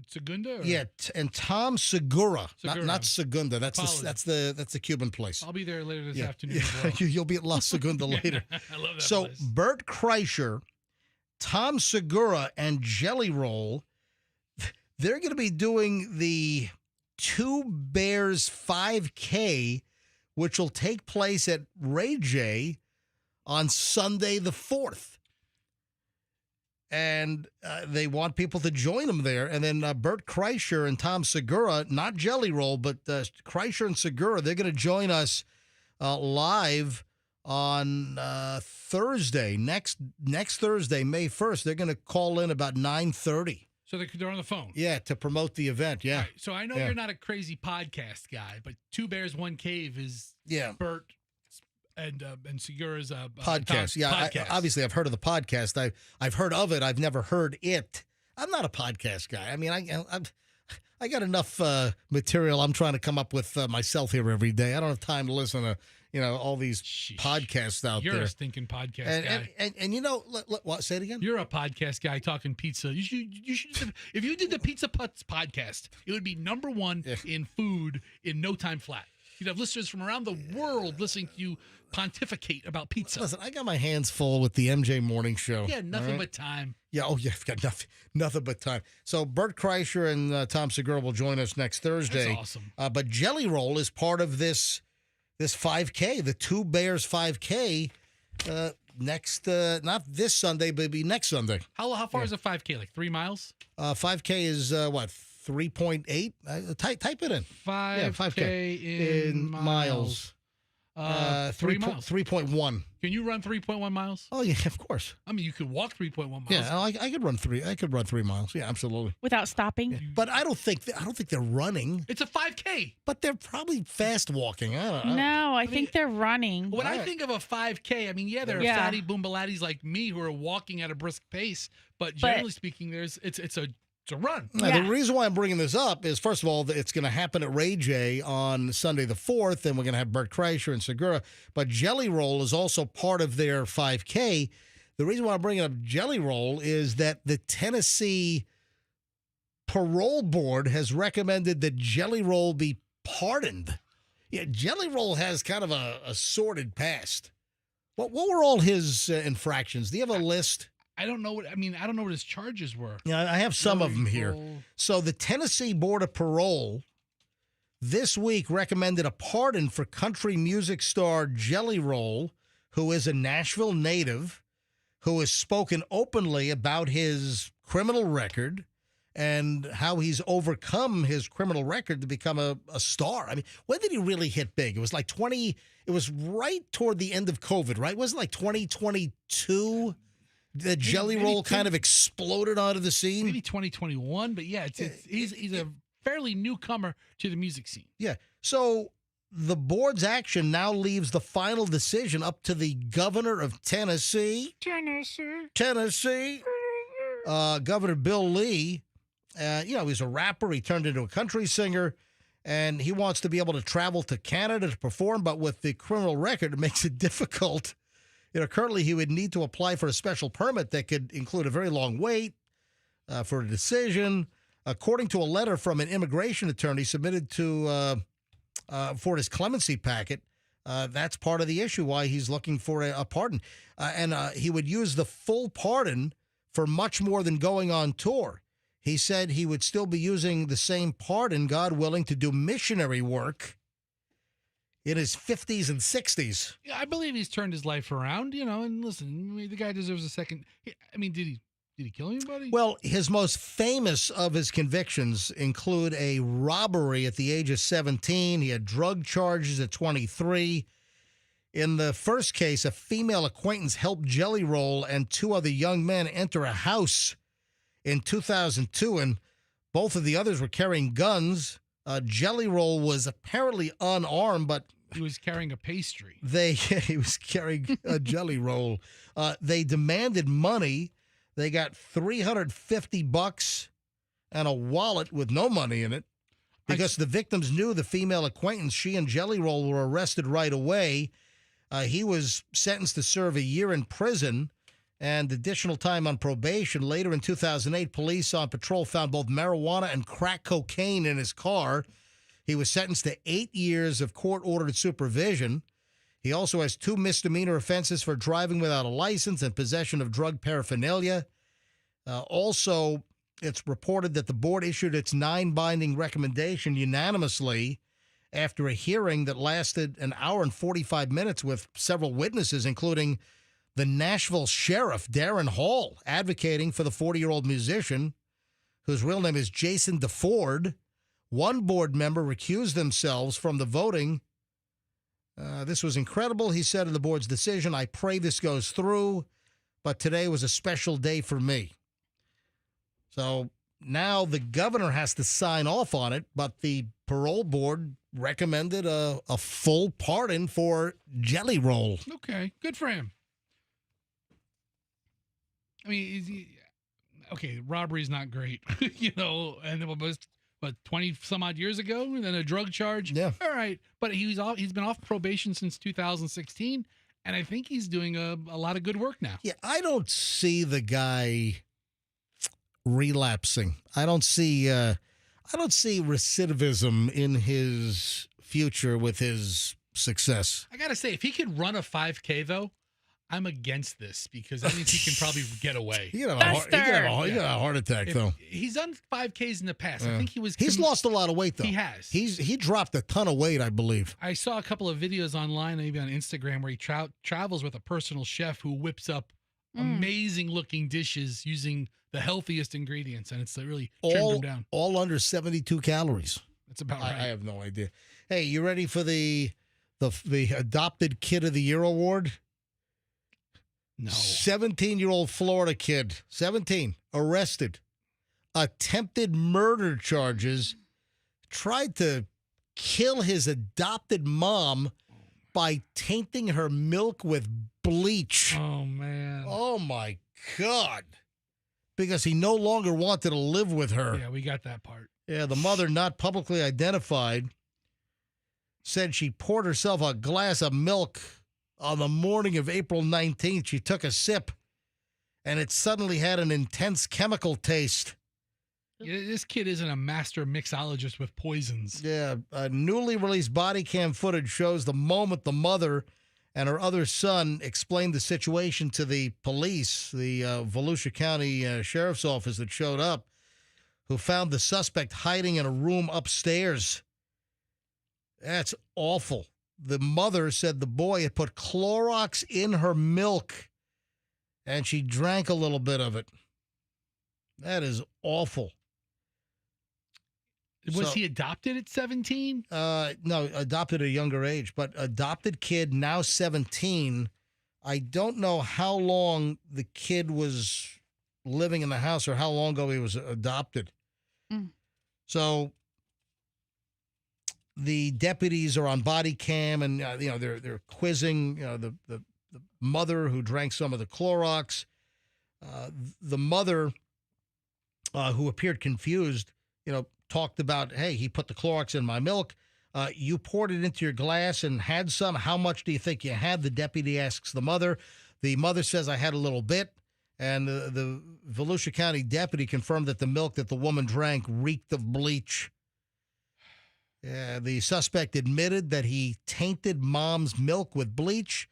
Segunda. Yeah, and Tom Segura. Not Segunda. That's the Cuban place. I'll be there later this afternoon. Yeah. As well. You'll be at La Segunda later. I love that So place. Bert Kreischer, Tom Segura, and Jelly Roll, they're going to be doing the Two Bears 5K, which will take place at Ray J on Sunday the 4th. And they want people to join them there. And then Bert Kreischer and Tom Segura, not Jelly Roll, but Kreischer and Segura, they're going to join us live on Thursday, next Thursday, May 1st. They're going to call in about 9:30. So they're on the phone. Yeah, to promote the event. Yeah. Right, so I know you're not a crazy podcast guy, but Two Bears, One Cave is Bert and Segura's podcast. podcast. Obviously, I've heard of the podcast. I've heard of it. I've never heard it. I'm not a podcast guy. I mean, I got enough material I'm trying to come up with myself here every day. I don't have time to listen to all these podcasts out there. You're a stinking podcast guy. And what? Say it again. You're a podcast guy talking pizza. You should if you did the Pizza Putz podcast, it would be number one in food in no time flat. You'd have listeners from around the world listening to you pontificate about pizza. Listen, I got my hands full with the MJ Morning Show. Yeah, nothing but time. Yeah, I've got nothing but time. So Bert Kreischer and Tom Segura will join us next Thursday. That's awesome. But Jelly Roll is part of this 5K, the Two Bears 5K, next not this Sunday, but it'll be next Sunday. How far is a 5K? Like 3 miles? 5K is what? 3.8. Type it in. 5K in miles. 3 miles. 3.1. Can you run 3.1 miles? Oh yeah, of course. I mean, you could walk 3.1 miles. Yeah, I could run 3. I could run 3 miles. Yeah, absolutely. Without stopping. Yeah. But I don't think they're running. It's a 5K. But they're probably fast walking. I think they're running. When I think of a 5K, I mean, there are fatty boombalatties like me who are walking at a brisk pace. But generally speaking, it's a run. The reason why I'm bringing this up is, first of all, it's going to happen at Ray J on Sunday the 4th, and we're going to have Bert Kreischer and Segura. But Jelly Roll is also part of their 5K. The reason why I'm bringing up Jelly Roll is that the Tennessee Parole Board has recommended that Jelly Roll be pardoned. Yeah, Jelly Roll has kind of a sordid past. What were all his infractions? Do you have a list? I don't know what his charges were. Yeah, I have some of them here. So the Tennessee Board of Parole this week recommended a pardon for country music star Jelly Roll, who is a Nashville native, who has spoken openly about his criminal record and how he's overcome his criminal record to become a star. I mean, when did he really hit big? It was like it was right toward the end of COVID, right? Wasn't it like 2022? The Jelly Roll kind of exploded onto the scene. Maybe 2021, but yeah, he's a fairly newcomer to the music scene. Yeah. So the board's action now leaves the final decision up to the governor of Tennessee. Governor Bill Lee. He's a rapper. He turned into a country singer, and he wants to be able to travel to Canada to perform, but with the criminal record, it makes it difficult. Currently he would need to apply for a special permit that could include a very long wait for a decision. According to a letter from an immigration attorney submitted for his clemency packet, that's part of the issue why he's looking for a pardon. And he would use the full pardon for much more than going on tour. He said he would still be using the same pardon, God willing, to do missionary work in his 50s and 60s. Yeah, I believe he's turned his life around, and listen, the guy deserves a second. I mean, did he kill anybody? Well, his most famous of his convictions include a robbery at the age of 17. He had drug charges at 23. In the first case, a female acquaintance helped Jelly Roll and 2 other young men enter a house in 2002, and both of the others were carrying guns. Jelly Roll was apparently unarmed, but he was carrying a pastry. He was carrying a Jelly Roll. They demanded money. They got $350 and a wallet with no money in it because the victims knew the female acquaintance. She and Jelly Roll were arrested right away. He was sentenced to serve a year in prison and additional time on probation. Later in 2008, police on patrol found both marijuana and crack cocaine in his car. He was sentenced to 8 years of court-ordered supervision. He also has 2 misdemeanor offenses for driving without a license and possession of drug paraphernalia. Also, it's reported that the board issued its 9-binding recommendation unanimously after a hearing that lasted an hour and 45 minutes with several witnesses, including the Nashville sheriff, Darren Hall, advocating for the 40-year-old musician, whose real name is Jason DeFord. One board member recused themselves from the voting. This was incredible, he said of the board's decision. I pray this goes through, but today was a special day for me. So now the governor has to sign off on it, but the parole board recommended a full pardon for Jelly Roll. Okay, good for him. I mean, robbery's not great, and it was, 20 some odd years ago, and then a drug charge. Yeah. All right. But he's been off probation since 2016, and I think he's doing a lot of good work now. Yeah, I don't see the guy relapsing. I don't see recidivism in his future with his success. I got to say, if he could run a 5K, though, I'm against this because that means he can probably get away. He got a heart attack, though. He's done 5Ks in the past. Yeah. I think he's lost a lot of weight, though. He has. He dropped a ton of weight, I believe. I saw a couple of videos online, maybe on Instagram, where he travels with a personal chef who whips up amazing-looking dishes using the healthiest ingredients, and it's really trimmed him down. All under 72 calories. That's about right. I have no idea. Hey, you ready for the Adopted Kid of the Year award? No. 17-year-old Florida kid, 17, arrested, attempted murder charges, tried to kill his adopted mom by tainting her milk with bleach. Oh, man. Oh, my God. Because he no longer wanted to live with her. Yeah, we got that part. Yeah, the mother, not publicly identified, said she poured herself a glass of milk on the morning of April 19th. She took a sip, and it suddenly had an intense chemical taste. Yeah, this kid isn't a master mixologist with poisons. Yeah, newly released body cam footage shows the moment the mother and her other son explained the situation to the police, the Volusia County Sheriff's Office that showed up, who found the suspect hiding in a room upstairs. That's awful. The mother said the boy had put Clorox in her milk, and she drank a little bit of it. That is awful. Was he adopted at 17? No, adopted at a younger age, but adopted kid, now 17. I don't know how long the kid was living in the house or how long ago he was adopted. So the deputies are on body cam, and they're quizzing the mother who drank some of the Clorox. The mother, who appeared confused, talked about, hey, he put the Clorox in my milk. You poured it into your glass and had some. How much do you think you had? The deputy asks the mother. The mother says, I had a little bit. And the Volusia County deputy confirmed that the milk that the woman drank reeked of bleach. The suspect admitted that he tainted mom's milk with bleach,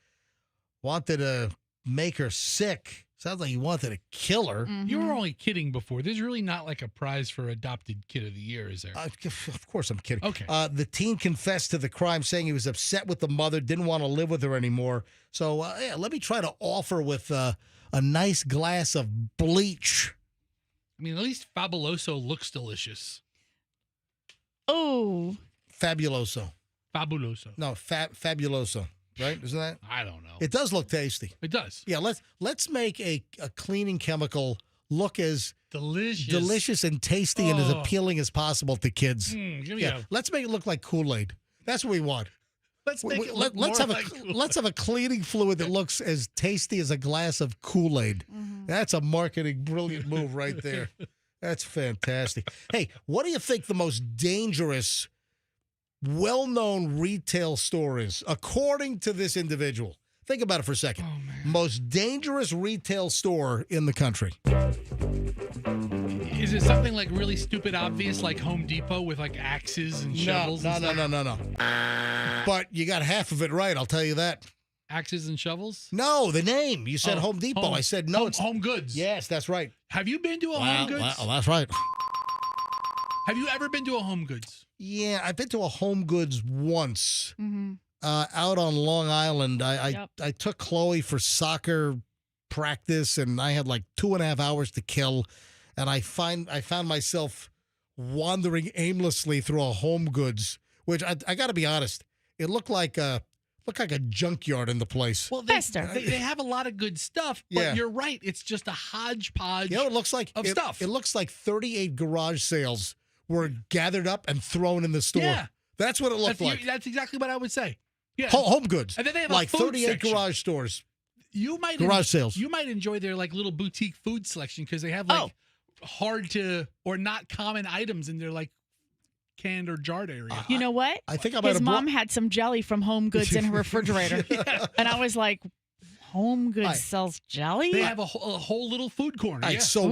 wanted to make her sick Sounds like he wanted to kill her. Mm-hmm. You were only kidding before. There's really not like a prize for adopted kid of the year, is there? Of course I'm kidding. Okay. The teen confessed to the crime, saying he was upset with the mother, didn't want to live with her anymore. So let me try to offer with a nice glass of bleach. I mean, at least Fabuloso looks delicious. Oh. Fabuloso. Fabuloso. No, Fabuloso. Right? Isn't that? I don't know. It does look tasty. It does. Yeah, let's make a cleaning chemical look as delicious and tasty and as appealing as possible to kids. Let's make it look like Kool-Aid. That's what we want. Let's make it look let's more have like Kool-Aid. Let's have a cleaning fluid that looks as tasty as a glass of Kool-Aid. That's a marketing brilliant move right there. That's fantastic. Hey, what do you think the most dangerous well-known retail store is, according to this individual? Think about it for a second. Most dangerous retail store in the country. Is it something like really stupid obvious, like Home Depot with like axes and shovels? No. But you got half of it right, I'll tell you that. Axes and shovels? No, the name. You said Home Depot. I said no. It's Home Goods. Yes, that's right. Have you been to a Home Goods? Well, that's right. Have you ever been to a Home Goods? Yeah, I've been to a Home Goods once. Out on Long Island. I took Chloe for soccer practice, and I had like 2.5 hours to kill, and I found myself wandering aimlessly through a Home Goods, which I got to be honest, it looked like a junkyard in the place. Well, they have a lot of good stuff, but you're right. It's just a hodgepodge. You know, it looks like stuff. It looks like 38 garage sales were gathered up and thrown in the store. Yeah. That's what it looked like. That's exactly what I would say. Yeah. Home Goods. And then they have like a food 38 section. garage stores. Garage sales. You might enjoy their like little boutique food selection because they have like hard to or not common items in their like canned or jarred area. You know what? I think I might His have mom had some jelly from Home Goods in her refrigerator. And I was like, Home Goods sells jelly? They have a whole little food corner. All right, so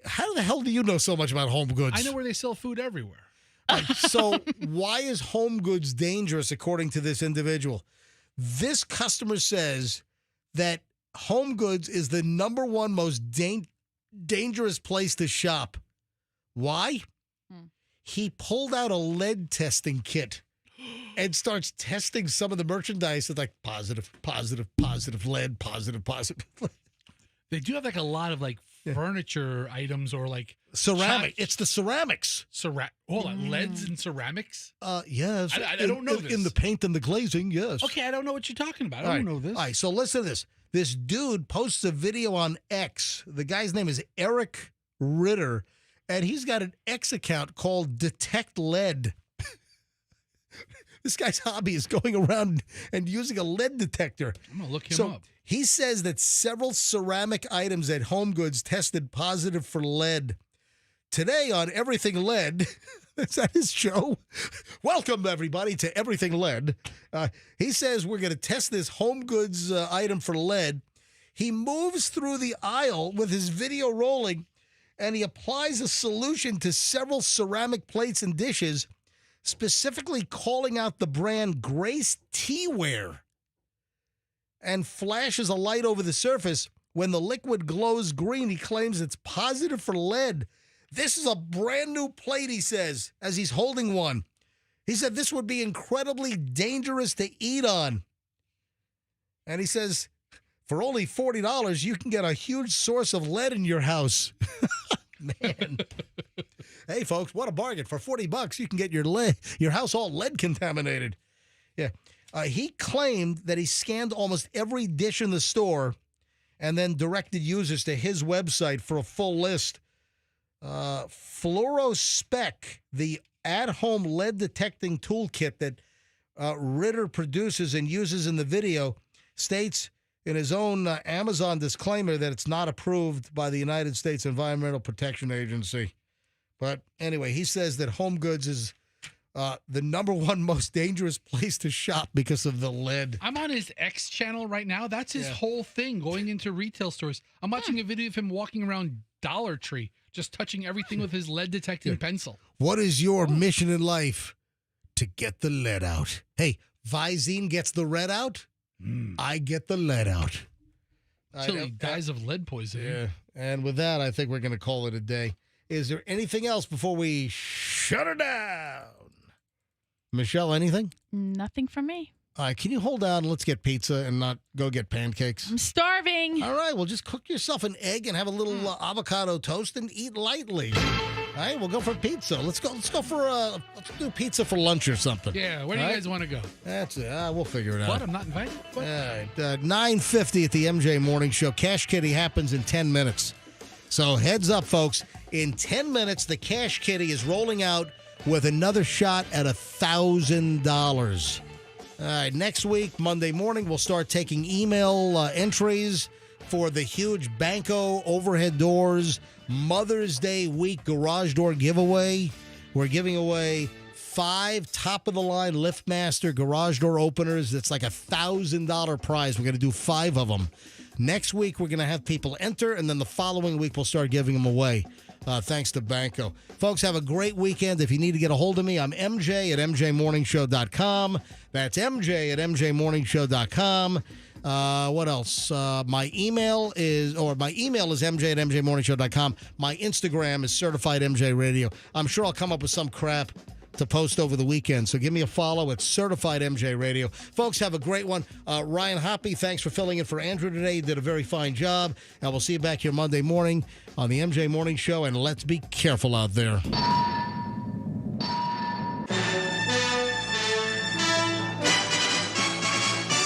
how the hell do you know so much about Home Goods? I know where they sell food everywhere. Right, so why is Home Goods dangerous, according to this individual? This customer says that Home Goods is the number one most dangerous place to shop. Why? He pulled out a lead testing kit and starts testing some of the merchandise. It's like positive lead, positive. They do have like a lot of like furniture items or like ceramic. It's the ceramics. Hold on, leads and ceramics? Yes. I don't know this. In the paint and the glazing, yes. Okay, I don't know what you're talking about. I don't know this. All right, so listen to this. This dude posts a video on X. The guy's name is Eric Ritter, and he's got an X account called Detect Lead. This guy's hobby is going around and using a lead detector. I'm going to look him up. He says that several ceramic items at Home Goods tested positive for lead. Today on Everything Lead, is that his show? Welcome, everybody, to Everything Lead. He says we're going to test this Home Goods item for lead. He moves through the aisle with his video rolling, and he applies a solution to several ceramic plates and dishes, specifically calling out the brand Grace Teaware, and flashes a light over the surface. When the liquid glows green, he claims it's positive for lead. This is a brand new plate, he says, as he's holding one. He said this would be incredibly dangerous to eat on. And he says, for only $40, you can get a huge source of lead in your house. Man. Hey, folks, what a bargain. For $40, you can get your house all lead contaminated. Yeah. He claimed that he scanned almost every dish in the store and then directed users to his website for a full list. Fluorospec, the at-home lead detecting toolkit that Ritter produces and uses in the video, states in his own Amazon disclaimer that it's not approved by the United States Environmental Protection Agency. But anyway, he says that Home Goods is the number one most dangerous place to shop because of the lead. I'm on his X channel right now. That's his whole thing, going into retail stores. I'm watching a video of him walking around Dollar Tree, just touching everything with his lead detecting pencil. What is your mission in life? To get the lead out. Hey, Visine gets the red out. I get the lead out. Chili dies of lead poisoning. Yeah. And with that, I think we're going to call it a day. Is there anything else before we shut her down? Michelle, anything? Nothing from me. All right, can you hold on? Let's get pizza and not go get pancakes. I'm starving. All right, well, just cook yourself an egg and have a little avocado toast and eat lightly. All right, we'll go for pizza. Let's do pizza for lunch or something. Yeah, where do you guys want to go? That's it. We'll figure it out. What? I'm not invited? What? All right, 9:50 at the MJ Morning Show. Cash Kitty happens in 10 minutes. So heads up, folks. In 10 minutes, the Cash Kitty is rolling out with another shot at $1,000. All right, next week, Monday morning, we'll start taking email entries for the huge Banco overhead doors Mother's Day week garage door giveaway. We're giving away 5 top-of-the-line LiftMaster garage door openers. That's like $1,000 prize. We're going to do 5 of them. Next week, we're going to have people enter, and then the following week, we'll start giving them away. Thanks to Banco. Folks, have a great weekend. If you need to get a hold of me, I'm MJ at MJMorningshow.com. That's MJ at MJMorningshow.com. What else? My email is MJ at MJMorningshow.com. My Instagram is Certified MJ Radio. I'm sure I'll come up with some crap to post over the weekend. So give me a follow at Certified MJ Radio. Folks, have a great one. Ryan Hoppy, thanks for filling in for Andrew today. You did a very fine job. And we'll see you back here Monday morning on the MJ Morning Show. And let's be careful out there.